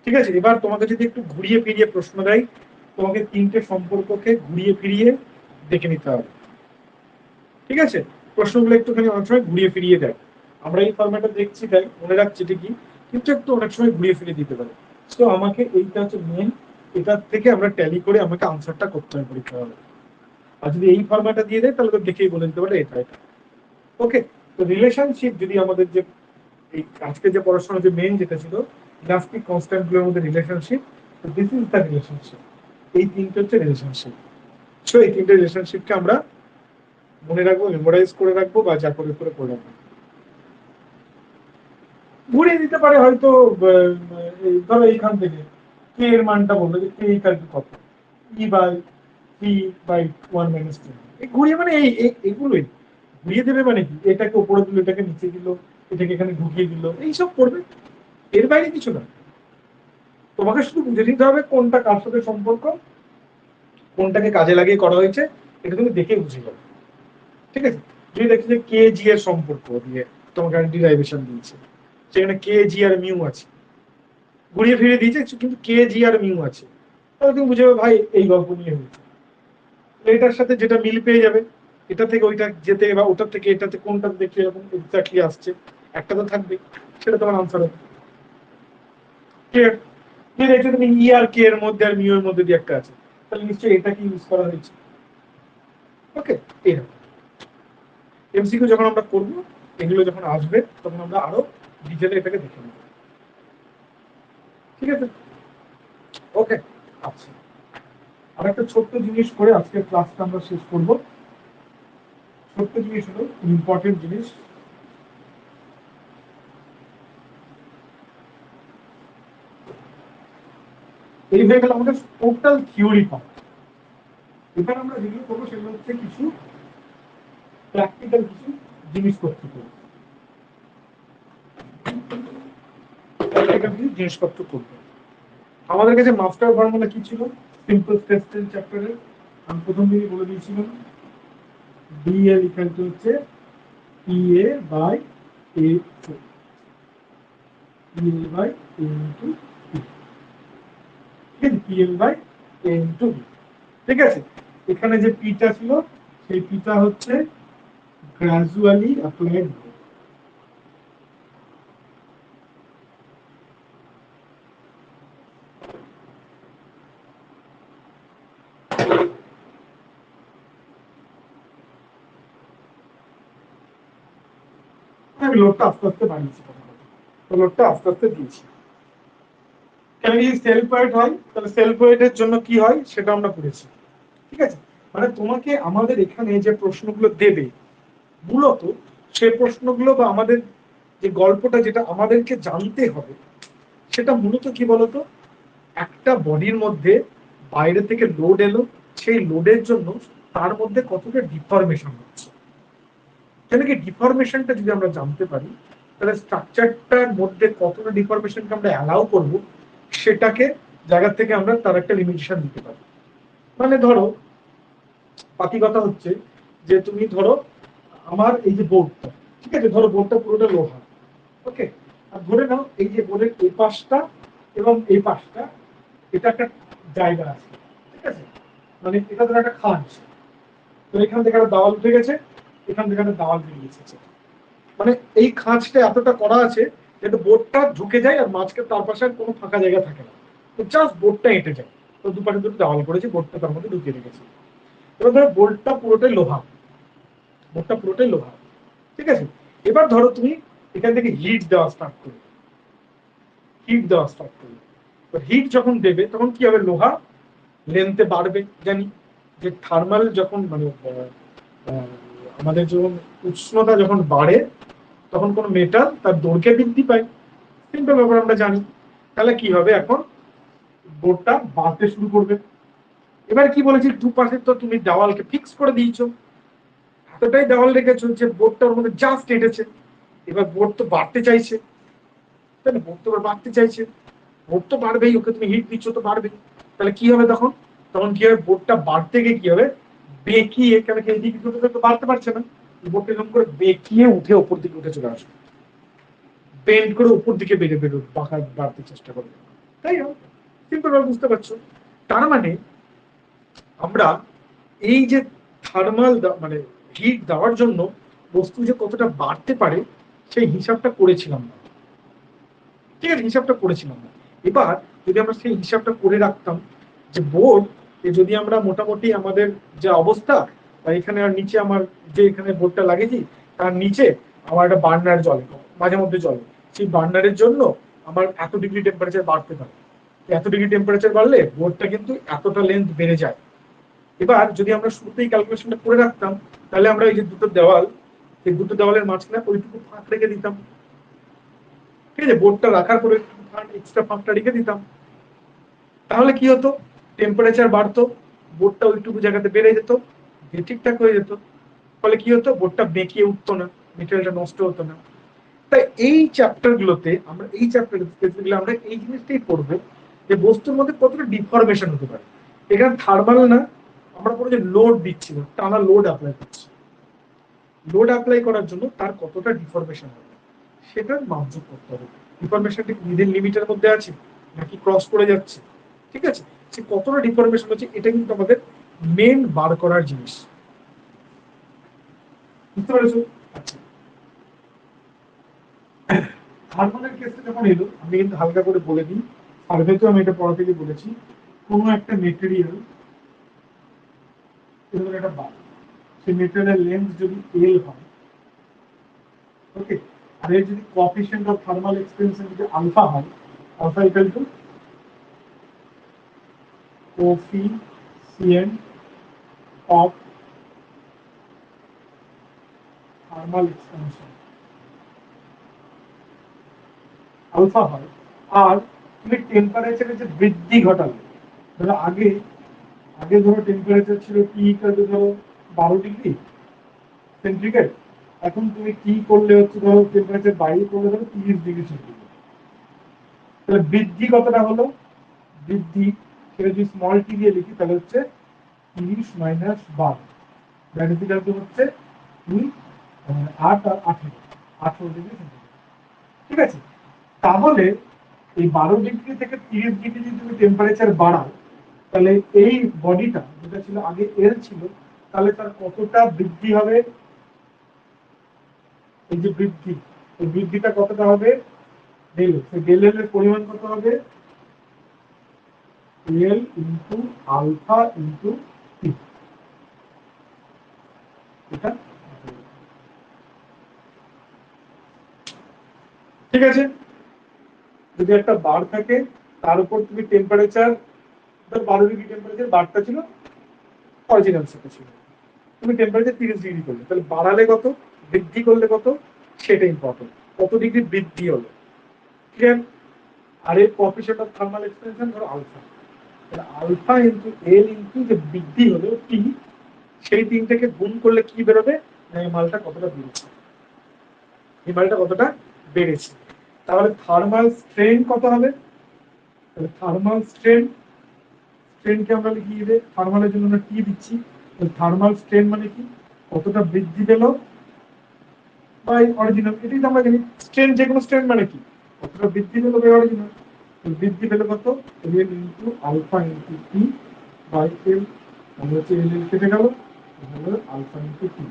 ঠিক আছে? এবার তোমাকে যদি একটু ঘুরিয়ে ফিরিয়ে প্রশ্ন দেয়, তোমাকে তিনটে সম্পর্ককে ঘুরিয়ে ফিরিয়ে দেখে নিতে হবে, ঠিক আছে? প্রশ্নগুলো একটুখানি অনেক সময় ঘুরিয়ে ফিরিয়ে দেয়, আমরা এই ফরম্যাটে দেখছি তাই মনে রাখছি ঠিকই, কিন্তু একটু অনেক সময় ঘুরিয়ে ফিরিয়ে দিতে পারে। তো আমাকে এইটা হচ্ছে মেন, এটার থেকে আমরা ট্যালি করে আমাকে আনসারটা করতে হবে পরীক্ষা হবে। আর যদি এই ফরম্যাটটা দিয়ে দেয় তাহলে তো দেখেই বলে দিতে পারে এটা এটা। ওকে, তো রিলেশনশিপ যদি আমাদের যে এই আজকে যে পড়াশোনা যে মেন যেটা ছিল ইলাস্টিক কনস্ট্যান্ট গুলোর মধ্যে রিলেশনশিপ, তো দিস ইজ দ্য রিলেশনশিপ। এই তিনটে হচ্ছে রিলেশনশিপ। সো এই তিনটে রিলেশনশিপকে আমরা মনে রাখবো, মেমোরাইজ করে রাখবো বা যা করে করে পড়ে রাখবো। ঘুরিয়ে দিতে পারে হয়তো, ধরো এইখান থেকে কে এর মানটা বললো যে কে ইকাল টু কত, ই বাই 3/1 - 10, এই ঘুরিয়ে মানে এগুলোই ঘুরিয়ে দেবে, মানে কি এটাকে উপরে দিল, এটাকে নিচে দিল, এটাকে এখানে ঢুকিয়ে দিল, এইসব করবে, এর বাইরে কিছু না। তোমাকে শুধু বুঝে নিতে হবে কোনটা কার সাথে সম্পর্ক, কোনটাকে কাজে লাগিয়ে করা হয়েছে, এটা তুমি দেখে বুঝে যাবে। ঠিক আছে, যদি দেখছি যে কে জি এর সম্পর্ক দিয়ে তোমাকে ডিরাইভেশন দিয়েছে, সেখানে কে জি আর মিউ আছে, ঘুরিয়ে ফিরিয়ে দিয়েছে কিন্তু কে জি আর মিউ আছে, তাহলে তুমি বুঝে যাবে ভাই এই গল্প নিয়ে হয়েছে। এটার সাথে যেটা মিল পেয়ে যাবে, এটা থেকে ওইটা যেতে বা ওটার থেকে এটাতে কোনটা দেখে এরকম এক্স্যাক্টলি আসছে, একটা তো থাকবে, সেটা তোমার আনসার হবে। ক্লিয়ার? তুমি দেখছো তুমি ই আর কে এর মধ্যে আর মিউ এর মধ্যে দিয়ে একটা আছে, তাহলে নিশ্চয়ই এটাকে ইউজ করা হয়েছে। ওকে, এরকম এমসিকিউ যখন আমরা করবো, এগুলো যখন আসবে তখন আমরা আরো ডিটেলে এটাকে দেখে নেব। ঠিক আছে, ওকে। আচ্ছা, আর একটা ছোট্ট জিনিস করে আজকে ক্লাসটা আমরা শেষ করব। ছোট্ট জিনিস হলো ইম্পর্টেন্ট জিনিস, এই হয়ে গেল আমাদের টোটাল থিওরি পার্ট। এবার আমরা যেগুলো করবো সেগুলো হচ্ছে কিছু প্র্যাকটিক্যাল কিছু জিনিস করতে করবো, প্র্যাকটিক্যাল কিছু জিনিসপত্র করবো। আমাদের কাছে মাস্টার ফর্মুলা কি ছিল সিম্পল টেস্টের চ্যাপ্টারে? আমি প্রথম দিকে বলে দিয়েছিলাম ডি এর ইকুয়াল টু হচ্ছে p a by a, p a by a into p l by a into b. ঠিক আছে, এখানে যে পিটা ছিল সেই পিটা হচ্ছে গ্রাজুয়ালি অ্যাপ্লাইড। আমি লোডটা আস্তে আস্তে বাড়িয়েছি, লোডটা আস্তে আস্তে দিয়েছি। কেন যদি সেলফ ওয়েট হয় তাহলে সেলফ ওয়েটের জন্য কি হয় সেটা আমরা পড়েছি। ঠিক আছে, মানে তোমাকে আমাদের এখানে যে প্রশ্নগুলো দেবে মূলত সেই প্রশ্নগুলো বা আমাদের যে গল্পটা যেটা আমাদেরকে জানতে হবে সেটা মূলত কি বলতো, একটা বডির মধ্যে বাইরে থেকে লোড এলো, সেই লোডের জন্য তার মধ্যে কতটা ডিফরমেশন হচ্ছে। কেন কি ডিফরমেশনটা যদি আমরা জানতে পারি তাহলে স্ট্রাকচারটার মধ্যে কতটা ডিফরমেশনকে আমরা অ্যালাউ করবো সেটাকে জায়গা থেকে আমরা তার একটা লিমিটেশন দিতে পারি। মানে ধরো বাকি কথা হচ্ছে যে তুমি ধরো আমার এই যে বোর্ডটা, ঠিক আছে, ধরো বোর্ডটা পুরোটা লোহা, ওকে, আর ধরে নাও এই যে বোর্ডের এই পাশটা এবং এই পাশটা এটা একটা জায়গা আছে, ঠিক আছে, মানে এটা ধরো একটা খাঁজ, তো এখান থেকে একটা দেওয়াল উঠে গেছে, এখান থেকে একটা দেওয়াল বেরিয়ে এসেছে, মানে এই খাঁজটা এতটা করা আছে যাতে বোর্ডটা ঢুকে যায় আর মাঝখানে তার পাশে আর কোনো ফাঁকা জায়গা থাকে না, তো জাস্ট বোর্ডটা এঁটে যায়, তো দুপাশে দুটো দেওয়াল করেছে, বোর্ডটা তার মধ্যে ঢুকিয়ে রেখেছে। এবার ধরো বোর্ডটা পুরোটাই লোহা, বোর্ডটা পুরোটাই লোহা, ঠিক আছে। এবার ধরো তুমি এখান থেকে হিট দেওয়া স্টার্ট করবে, হিট দেওয়া স্টার্ট করবে, তো হিট যখন দেবে তখন কি হবে, লোহা লেন্থে বাড়বে, জানি যে থার্মাল যখন মানে আমাদের যখন উষ্ণতা যখন বাড়ে তখন কোন মেটাল তার দৈর্ঘ্যে বৃদ্ধি পায়, সিম্পল ব্যাপার আমরা জানি। তাহলে কি হবে, এখন বোর্ডটা বাড়তে শুরু করবে। এবার কি বলেছি, দুপাশে তো তুমি দেওয়ালকে ফিক্স করে দিয়েছো, এতটাই দেওয়াল রেখেছো যে বোর্ডটার মধ্যে জাস্ট এঁটেছে। এবার বোর্ড তো বাড়তে চাইছে, তাই না, বোর্ড তো বাড়তে চাইছে, বোর্ড তো বাড়বেই, ওকে তুমি হিট দিচ্ছ তো বাড়বে। তাহলে কি হবে তখন, তখন কি হবে, বোর্ডটা বাড়তে গিয়ে কি হবে, বেঁকিয়ে, কেন কি এইদিকে তো বাড়তে পারছে না, বোর্ডটা এরকম করে বেঁকিয়ে উঠে ওপর দিকে উঠে চলে আসবে, বেন্ড করে উপর দিকে বেড়ে বেড়ে বাঁকা বাড়তে চেষ্টা করবে, তাই না? সিম্পল ভাবে বুঝতে পারছো। তার মানে আমরা এই যে থার্মাল মানে হিট দেওয়ার জন্য বস্তু যে কতটা বাড়তে পারে সেই হিসাবটা করেছিলাম না, ঠিক আছে, হিসাবটা করেছিলাম না। এবার যদি আমরা সেই হিসাবটা করে রাখতাম যে বোর্ড যদি আমরা মোটামুটি আমাদের যে অবস্থা বা এখানে আর নিচে আমার যে এখানে বোর্ডটা লাগিয়েছি তার নিচে আমার একটা বার্নার জলে, মাঝে মধ্যে জলে, সেই বার্নারের জন্য আমার এত ডিগ্রি টেম্পারেচার বাড়তে পারে, এত ডিগ্রি টেম্পারেচার বাড়লে বোর্ডটা কিন্তু এতটা লেন্থ বেড়ে যায়। এবার যদি আমরা শুরুতেই ক্যালকুলেশনটা করে রাখতাম তাহলে আমরা এই যে দুটো দেওয়াল, এই দুটো দেওয়ালের মাঝখানে ওইটুকু ফাঁক রেখে দিতাম, ঠিক আছে, বোর্ডটা রাখার পরে এক্সট্রা ফাঁকটা রেখে দিতাম, তাহলে কি হতো, টেম্পারেচার বাড়তো, বোর্ডটা ওইটুকু জায়গাতে বেড়ে যেত, ঠিকঠাক হয়ে যেত, ফলে কি হতো, বোর্ডটা বেঁকিয়ে উঠতো না, মেটেরিয়ালটা নষ্ট হতো না। তাই এই চ্যাপ্টার গুলোতে আমরা এই চ্যাপ্টার স্পেসিফিক্যালি আমরা এই জিনিসটাই পড়বো যে বস্তুর মধ্যে কতটা ডিফরমেশন হতে পারে। এখানে থার্মাল না, আমরা বলি যে লোড দিচ্ছি, টানা লোড অ্যাপ্লাই করছি, লোড অ্যাপ্লাই করার জন্য তার কতটা ডিফরমেশন হবে সেটার মাপযোগ করতে হবে। ডিফরমেশনটি উইদিন লিমিটের মধ্যে আছে নাকি ক্রস করে যাচ্ছে, ঠিক আছে, সে কতটা ডিফরমেশন হচ্ছে এটা কিন্তু আমাদের মেন বার করার জিনিস। বুঝতে পেরেছো? আচ্ছা, থার্মালের কেসটা যখন এলো আমি কিন্তু হালকা করে বলে দিই, সার্ভেতেও আমি এটা পড়া থেকে বলেছি, কোনো একটা মেটেরিয়াল এরকম একটা বার, সেই মেটেরিয়ালের লেন্থ যদি এল হয়, ওকে, আর এর যদি কোএফিশিয়েন্ট অফ থার্মাল এক্সপেনশন যদি আলফা হয়, alpha equal to coefficient of thermal expansion alpha হয়, আর তুমি টেম্পারেচারে যে বৃদ্ধি ঘটালে, ধরো আগে আগে ধরো টেম্পারেচার ছিল টি ইকুয়াল টু ধরো 12 ডিগ্রি সেন্টিগ্রেড, এখন তুমি কি করলে হচ্ছে ধরো টেম্পারেচার বাইরে করলে ধরো 30 ডিগ্রি সেন্টিগ্রেড, তাহলে বৃদ্ধি কতটা হলো, বৃদ্ধি সেটা যদি স্মল টি দিয়ে লিখি তাহলে হচ্ছে 30 minus 12, that is equal to হচ্ছে 8 আর 18 ডিগ্রি সেন্টিগ্রেড, ঠিক আছে। তাহলে এই 12 ডিগ্রি থেকে 30 ডিগ্রি যদি তুমি টেম্পারেচার বাড়াও, তাহলে এই বডিটা যেটা ছিল আগে এল ছিল, তাহলে তার কতটা বৃদ্ধি হবে, এই যে বৃদ্ধি, এই বৃদ্ধিটা কতটা হবে, ডেল এল, ডেল এল এর পরিমাণ কত হবে, এল ইন্টু আলফা ইন্টু টি, এটা ঠিক আছে। যদি একটা বার থাকে তার উপর তুমি টেম্পারেচার, 12 ডিগ্রি টেম্পারেচার বারটা ছিল, অরিজিনাল সেটা ছিল, তুমি টেম্পারেচার 30 ডিগ্রি করলে, তাহলে বাড়ালে কত, বৃদ্ধি করলে কত, সেটা ইম্পর্টেন্ট, কত ডিগ্রি বৃদ্ধি হলো, ক্লিয়ার। আর এর কোএফিশিয়েন্ট অফ থার্মাল এক্সপেনশন ধরো আলফা, তাহলে আলফা ইন্টু এল ইন্টু যে বৃদ্ধি হলো টি, সেই তিনটাকে গুণ করলে কি বেরোবে, এই মালটা কতটা বেড়েছে, এই মালটা কতটা বেড়েছে। তাহলে থার্মাল স্ট্রেন কত হবে, তাহলে থার্মাল স্ট্রেন, স্ট্রেনকে আমরা লিখি দিবে, থার্মালের জন্য আমরা টি দিচ্ছি, থার্মাল স্ট্রেন মানে কি, কতটা বৃদ্ধি পেল বাই অরিজিনাল, এটাই তো আমরা জানি, স্ট্রেন যে কোনো স্ট্রেন মানে কি, কতটা বৃদ্ধি পেল বাই অরিজিনাল, বৃদ্ধি পেল কত, l into alpha into t by l, তাহলে হচ্ছে এল এল কেটে গেল, তাহলে আলফা ইন্টু টি,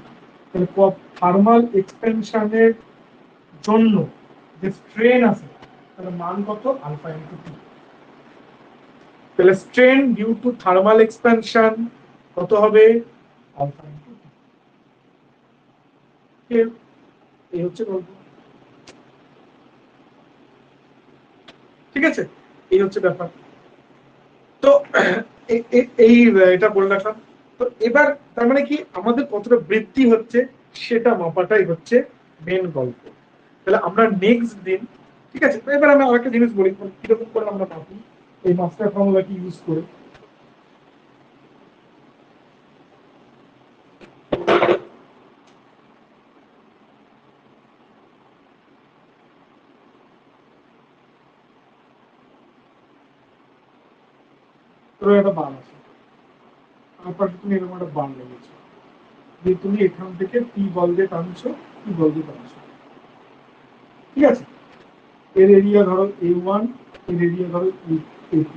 তাহলে থার্মাল এক্সপেনশনের জন্য যে স্ট্রেন আছে তাহলে মান কত, আলফা ইন্টু টি, তাহলে strain due to thermal expansion কত হবে, আলফা ইন্টু টি, এই হচ্ছে গল্প, ঠিক আছে, এই হচ্ছে ব্যাপার। তো এই এটা বলে রাখলাম। তো এবার তার মানে কি আমাদের কতটা বৃদ্ধি হচ্ছে সেটা মাপাটাই হচ্ছে মেন গল্প। তাহলে আমরা নেক্সট দিন, ঠিক আছে, তো এবার আমি আরেকটা জিনিস বলি কিরকম করে আমরা মাপি এই মাস্টার ফর্মুলাটি ইউজ করে। ধরো একটা বান আছে, আমার পাশে তুমি এরকম একটা বান লেগেছো, যে তুমি এখান থেকে টি বল দিয়ে টানছো, টি বল দিয়ে টানছো, ঠিক আছে, এর এরিয়া ধরো A1, এর এরিয়া ধরো A2,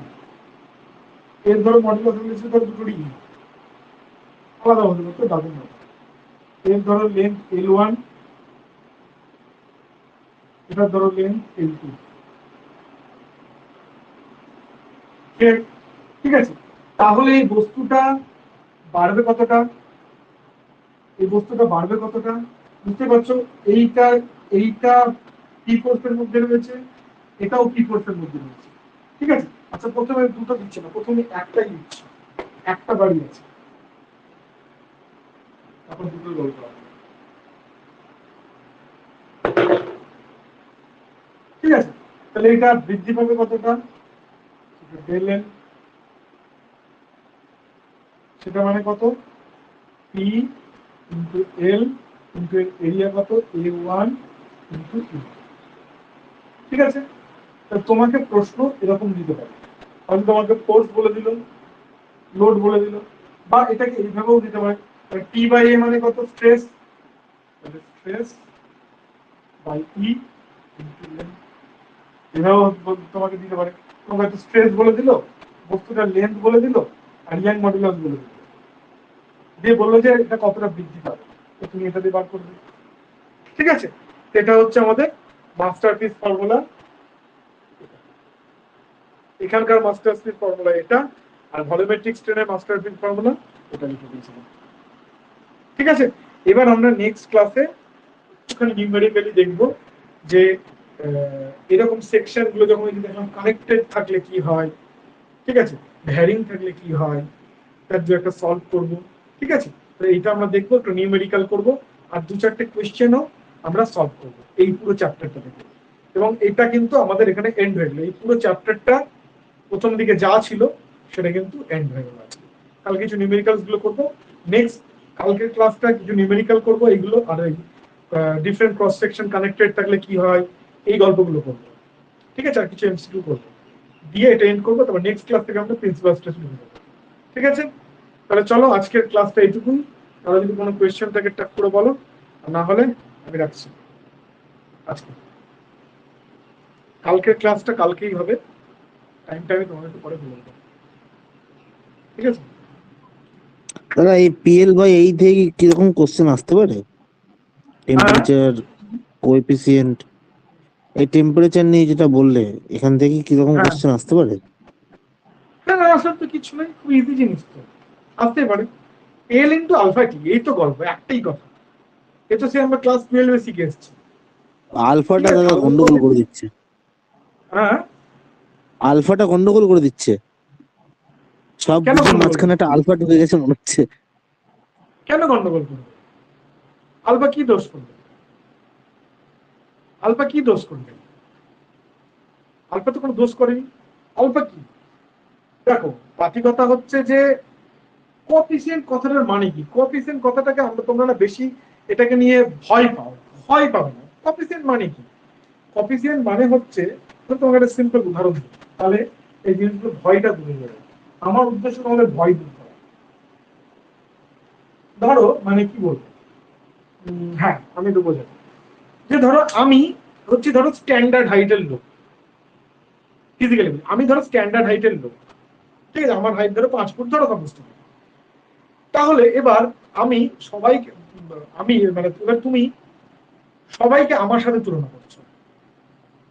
এর ধরো মডুলাস হয়েছে ধরো দুটোরই আলাদা হতে পারতো, দাদুর মতো, এর ধরো লেন্থ L1, এটা ধরো লেন্থ L2, ঠিক আছে। তাহলে এই বস্তুটা বাড়বে কতটা, এই বস্তুটা বাড়বে কতটা, বুঝতে পারছো, এইটা এইটা পি ফোর্সের মধ্যে রয়েছে, এটাও পি ফোর্সের মধ্যে রয়েছে, ঠিক আছে। আচ্ছা প্রথমে দুটো দিচ্ছে না, প্রথমে একটাই দিচ্ছে, একটা বাড়ি আছে, তারপর দুটো গল্প হবে, ঠিক আছে। তাহলে এটা বৃদ্ধি পাবে কতটা, ডেল এল, সেটা মানে কত, P into L into area কত, A1 ইন্টু E, ঠিক আছে। তোমাকে প্রশ্ন এরকম দিতে পারে, আমি তোমাকে ফোর্স বলে দিল, লোড বলে দিল, বা এটাকে এইভাবেও দিতে পারে, টি বাই এ মানে কত, স্ট্রেস, স্ট্রেস বাই ই, এভাবেও তোমাকে দিতে পারে। তোমাকে একটা স্ট্রেস বলে দিল, বস্তুটার লেন্থ বলে দিল, আর ইয়াং মডুলাস বলে দিল, দিয়ে বললো যে এটা কতটা বৃদ্ধি পাবে, তো তুমি এটা দিয়ে বার করবে। ঠিক আছে, এটা হচ্ছে আমাদের মাস্টারপিস ফর্মুলা, এখানকার মাস্টারপিস ফর্মুলা এটা, আর ভলিউমেট্রিক স্ট্রেনের মাস্টারপিস ফর্মুলা এটা লিখে দিয়েছিলাম। ঠিক আছে, এবার আমরা নেক্সট ক্লাসে একটুখানি নিউমেরিক্যালি দেখবো যে এরকম সেকশন গুলো যখন কানেক্টেড থাকলে কি হয়, ঠিক আছে, ভ্যারিং থাকলে কি হয়, তার যে একটা সলভ করবো। ঠিক আছে, তো এইটা আমরা দেখবো, একটু নিউমেরিক্যাল করবো, আর 2-4টে কোয়েশ্চেনও আমরা সলভ করবো এই পুরো চ্যাপ্টারটা থেকে। এবং এটা কিন্তু আমাদের এখানে এন্ড হয়ে গেল, এই পুরো চ্যাপ্টারটা প্রথম দিকে যা ছিল সেটা কিন্তু এন্ড হয়ে গেল। কাল কিছু নিউমেরিক্যালস গুলো করবো, নেক্সট কালকের ক্লাসটা কিছু নিউমেরিক্যাল করবো এইগুলো, আর এই ডিফারেন্ট ক্রস সেকশন কানেক্টেড থাকলে কি হয় এই গল্পগুলো করবো। ঠিক আছে, আর কিছু এমসিকিউ করবো, দিয়ে এটা এন্ড করবো, তারপর নেক্সট ক্লাস থেকে আমরা প্রিন্সিপাল স্টেজ শুরু করবো। ঠিক আছে, তাহলে চলো আজকের ক্লাসটা এইটুকুই। তাহলে যদি কোনো কোয়েশ্চেন থাকে টাক করে বলো, আর না হলে আমি রাখছি আজকে। কালকের ক্লাসটা কালকেই হবে, টাইমটা আমি তোমাদের একটু পরে বলে দেবো। ঠিক আছে, দাদা এই পিএল বাই এই থেকে কিরকম কোশ্চেন আসতে পারে? টেম্পারেচার কোএফিসিয়েন্ট, এই টেম্পারেচার নিয়ে যেটা বললে, এখান থেকে কিরকম হ্যাঁ, কোশ্চেন আসতে পারে? না আসলে তো কিছু নেই, খুব ইজি জিনিস তো, আসতে পারে। এল ইন্টু আলফা টি, এই তো গল্প, একটাই কথা, এ তো সে আমরা ক্লাস 12 শিখে এসেছি। ঠিক আলফাটা আছে, দাদা আলফা গন্ডগোল করে দিচ্ছে, হ্যাঁ, আলফাটা গন্ডগোল করে দিচ্ছে, সব কেন বুঝে গন্ডগোল মাঝখানে করবে, একটা আলফা ঢুকে গেছে মনে হচ্ছে। কেন গন্ডগোল করবে, আলফা কি দোষ করবে, আলফা কি দোষ করবে, আলফা তো কোনো দোষ করেনি। আলফা কি, দেখো পাতিকতা হচ্ছে যে কোএফিসিয়েন্ট কথাটার মানে কি, কোএফিসিয়েন্ট কথাটাকে আমরা তোমরা না বেশি এটাকে নিয়ে ভয় পাও, ভয় পাও না। কোএফিসিয়েন্ট মানে কি, কোএফিসিয়েন্ট মানে হচ্ছে, তোমাকে একটা সিম্পল উদাহরণ দিই, তাহলে এই জিনিসগুলো ভয়টা দূরে যাবে। আমার উদ্দেশ্য তোমাদের ভয় দূর করা। ধরো মানে কি বলবো, হ্যাঁ আমি তো বোঝাবো, যে ধরো আমি হচ্ছে ধরো স্ট্যান্ডার্ড হাইটের লোক, ফিজিক্যালি আমি ধরো স্ট্যান্ডার্ড হাইটের লোক, ঠিক আছে, আমার হাইট ধরো 5 ফুট ধরো সমস্ত। তাহলে এবার আমি সবাইকে, আমি মানে এবার তুমি সবাইকে আমার সাথে তুলনা করছো,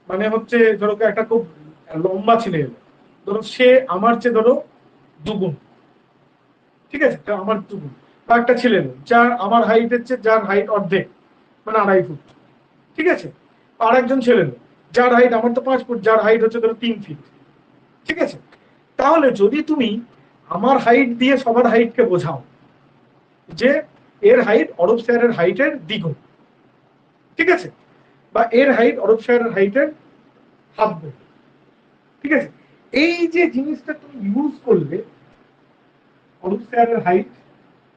মানে হচ্ছে ধরো একটা খুব লম্বা ছেলে এলো, ধরো সে আমার চেয়ে ধরো দুগুণ, ঠিক আছে, আমার দুগুণ, বা একটা ছেলে এলো যার আমার হাইটের চেয়ে, যার হাইট অর্ধেক মানে 2.5 ফুট, ঠিক আছে, আর একজন ছেলে এলো যার হাইট, আমার তো 5 ফুট, যার হাইট হচ্ছে ধরো 3 ফিট, ঠিক আছে। তাহলে যদি তুমি আমার হাইট দিয়ে সবার হাইটকে বোঝাও যে এর হাইট অরূপ স্যারের হাইটের দ্বিগুণ, ঠিক আছে, বা এর হাইট অরূপ স্যারের হাইটের হাফ গুণ, ঠিক আছে, এই যে জিনিসটা তুমি ইউজ করলে, অরূপ স্যারের হাইট,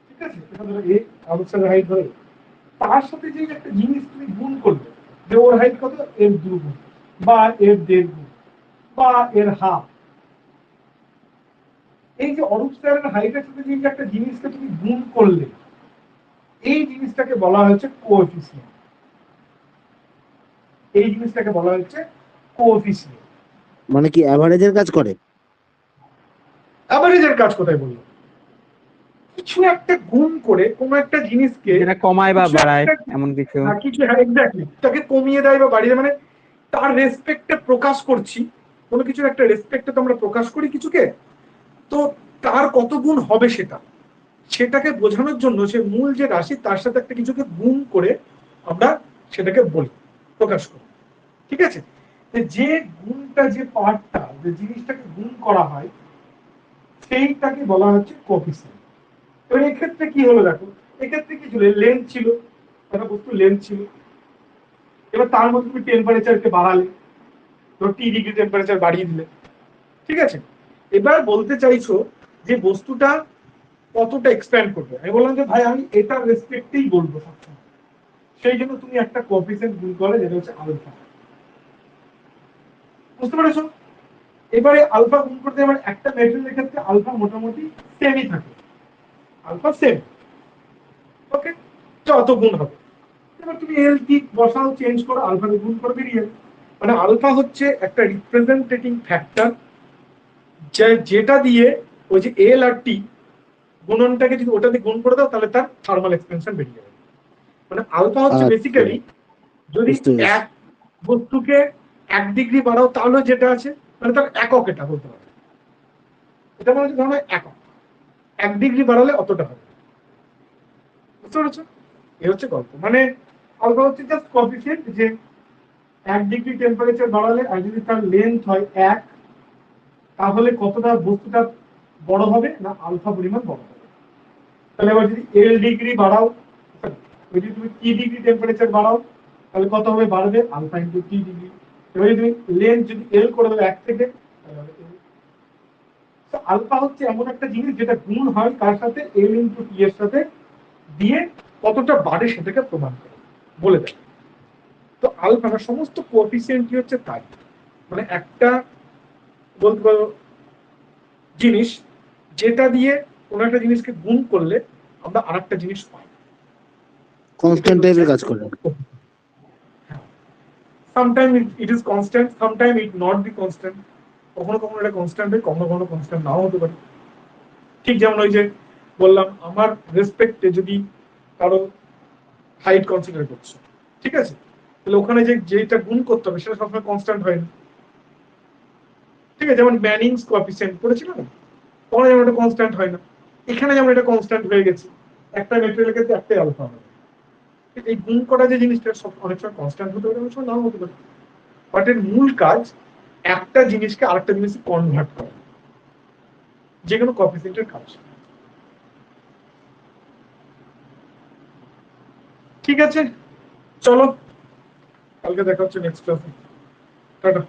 ঠিক আছে, এটা ধরো এ, অরূপ স্যারের হাইট ধরো, তার সাথে যে একটা জিনিস তুমি গুণ করবে, যে ওর হাইট কত, এর 2 গুণ, বা এর 1.5 গুণ, বা এর হাফ, এই যে অরূপ স্যারের হাইটের সাথে যে একটা জিনিসকে তুমি গুণ করলে, এই জিনিসটাকে বলা হয়েছে কোএফিসিয়েন্ট, এই জিনিসটাকে বলা হচ্ছে কোএফিসিয়েন্ট। মানে কি অ্যাভারেজের কাজ করে? অ্যাভারেজের কাজ কোথায় বললো, কিছু একটা গুণ করে কোন একটা জিনিসকে, যেটা কমায় বা বাড়ায় এমন কিছু। কিছু, হ্যাঁ এক্স্যাক্টলি, তাকে কমিয়ে দেয় বা বাড়িয়ে দেয়, মানে তার রেসপেক্টে প্রকাশ করছি, কোনো কিছুর একটা রেসপেক্টে তো আমরা প্রকাশ করি কিছুকে, তো তার কত গুণ হবে সেটা, সেটাকে বোঝানোর জন্য সে মূল যে রাশি তার সাথে একটা কিছুকে গুণ করে আমরা সেটাকে বলি, প্রকাশ করি, ঠিক আছে। যে গুণটা, যে পার্টটা, যে জিনিসটাকে গুণ করা হয় সেইটাকে বলা হচ্ছে কোএফিসিয়েন্ট। এবার এক্ষেত্রে কি হলো দেখো, এক্ষেত্রে কি ছিল, লেন্থ ছিল, একটা বস্তু লেন্থ ছিল, এবার তার মধ্যে তুমি টেম্পারেচারকে বাড়ালে, ধরো টি ডিগ্রি টেম্পারেচার বাড়িয়ে দিলে, ঠিক আছে। এবার বলতে চাইছো যে বস্তুটা কতটা এক্সপ্যান্ড করবে, আমি বললাম যে ভাই আমি এটার রেসপেক্টেই বলবো সবসময়, সেই জন্য তুমি একটা কোএফিসিয়েন্ট গুণ করে, যেটা হচ্ছে আলফা, বুঝতে পেরেছো। এবারে আলফা গুণ করতে আমার একটা ম্যাটেরিয়ালের ক্ষেত্রে আলফা মোটামুটি সেমই থাকে, আলফা সেম, ওকে, যত গুণ হবে। এবার তুমি এল কি বসাও, চেঞ্জ করো, আলফা গুণ করে বেরিয়ে যাবে। মানে আলফা হচ্ছে একটা রিপ্রেজেন্টেটিং ফ্যাক্টর, যেটা দিয়ে ওই যে এল আর টি গুণনটাকে যদি ওটা দিয়ে গুণ করে দাও তাহলে তার থার্মাল এক্সপেনশন বেরিয়ে যাবে। মানে আলফা হচ্ছে আচ্ছা, বেসিক্যালি যদি বুঝতে পেরেছি। এক বস্তুকে 1 ডিগ্রি বাড়াও তাহলে যেটা আছে মানে তার একক, এটা বলতে পারো, এটা মানে হচ্ছে ধরো একক, 1 ডিগ্রি বাড়ালে অতটা হবে, বুঝতে পেরেছো? এই হচ্ছে গল্প। মানে আলফা হচ্ছে জাস্ট কোএফিসিয়েন্ট, যে 1 ডিগ্রি টেম্পারেচার বাড়ালে আর যদি তার লেন্থ হয় 1, তাহলে কতটা বস্তুটা বড় হবে না আলফা পরিমাণ বড় হবে। তাহলে এবার যদি এল ডিগ্রি বাড়াও, যদি তুমি টি ডিগ্রি টেম্পারেচার বাড়াও তাহলে কত হবে, বাড়বে আলফা ইন্টু টি ডিগ্রি। এবার যদি লেন্থ যদি এল করে দেবে 1 থেকে, আলফা হচ্ছে এমন একটা জিনিস যেটা গুণ হয় কার সাথে, এল ইন্টু টি এর সাথে, দিয়ে কতটা বাড়ে সেটাকে প্রমাণ করে বলে দেয়। তো আলফা সমস্ত কোএফিসিয়েন্টই হচ্ছে তাই, মানে একটা বলতে পারো জিনিস যেটা দিয়ে কোনো একটা জিনিসকে গুণ করলে আমরা আরেকটা জিনিস পাই, কনস্ট্যান্ট টাইপের কাজ করে। Sometime it is constant, sometime it not be constant, কখনো কখনো এটা কনস্ট্যান্ট হয়, কখনো কখনো কনস্ট্যান্ট নাও হতে পারে। ঠিক যেমন ওই যে বললাম আমার রেসপেক্টে যদি কারো হাইট কনসিডার করছো, ঠিক আছে, তাহলে ওখানে যে যেটা গুণ করতে হবে সেটা সবসময় কনস্ট্যান্ট হয় না, ঠিক আছে, যেমন ম্যানিংস কোএফিসিয়েন্ট করেছিলাম, ওখানে যেমন এটা কনস্ট্যান্ট হয় না, এখানে যেমন এটা কনস্ট্যান্ট হয়ে গেছে, একটা ম্যাটেরিয়ালের ক্ষেত্রে একটাই আলফা হবে। এই গুণ করা যে জিনিসটা সব অনেক সময় কনস্ট্যান্ট হতে পারে, অনেক সময় নাও হতে পারে, বাট এর মূল কাজ একটা জিনিসকে আরেকটা জিনিসে কনভার্ট করা, যে কোনো কোএফিসিয়েন্টের কাজ। ঠিক আছে, চলো কালকে দেখা হচ্ছে নেক্সট ক্লাসে, টাটা।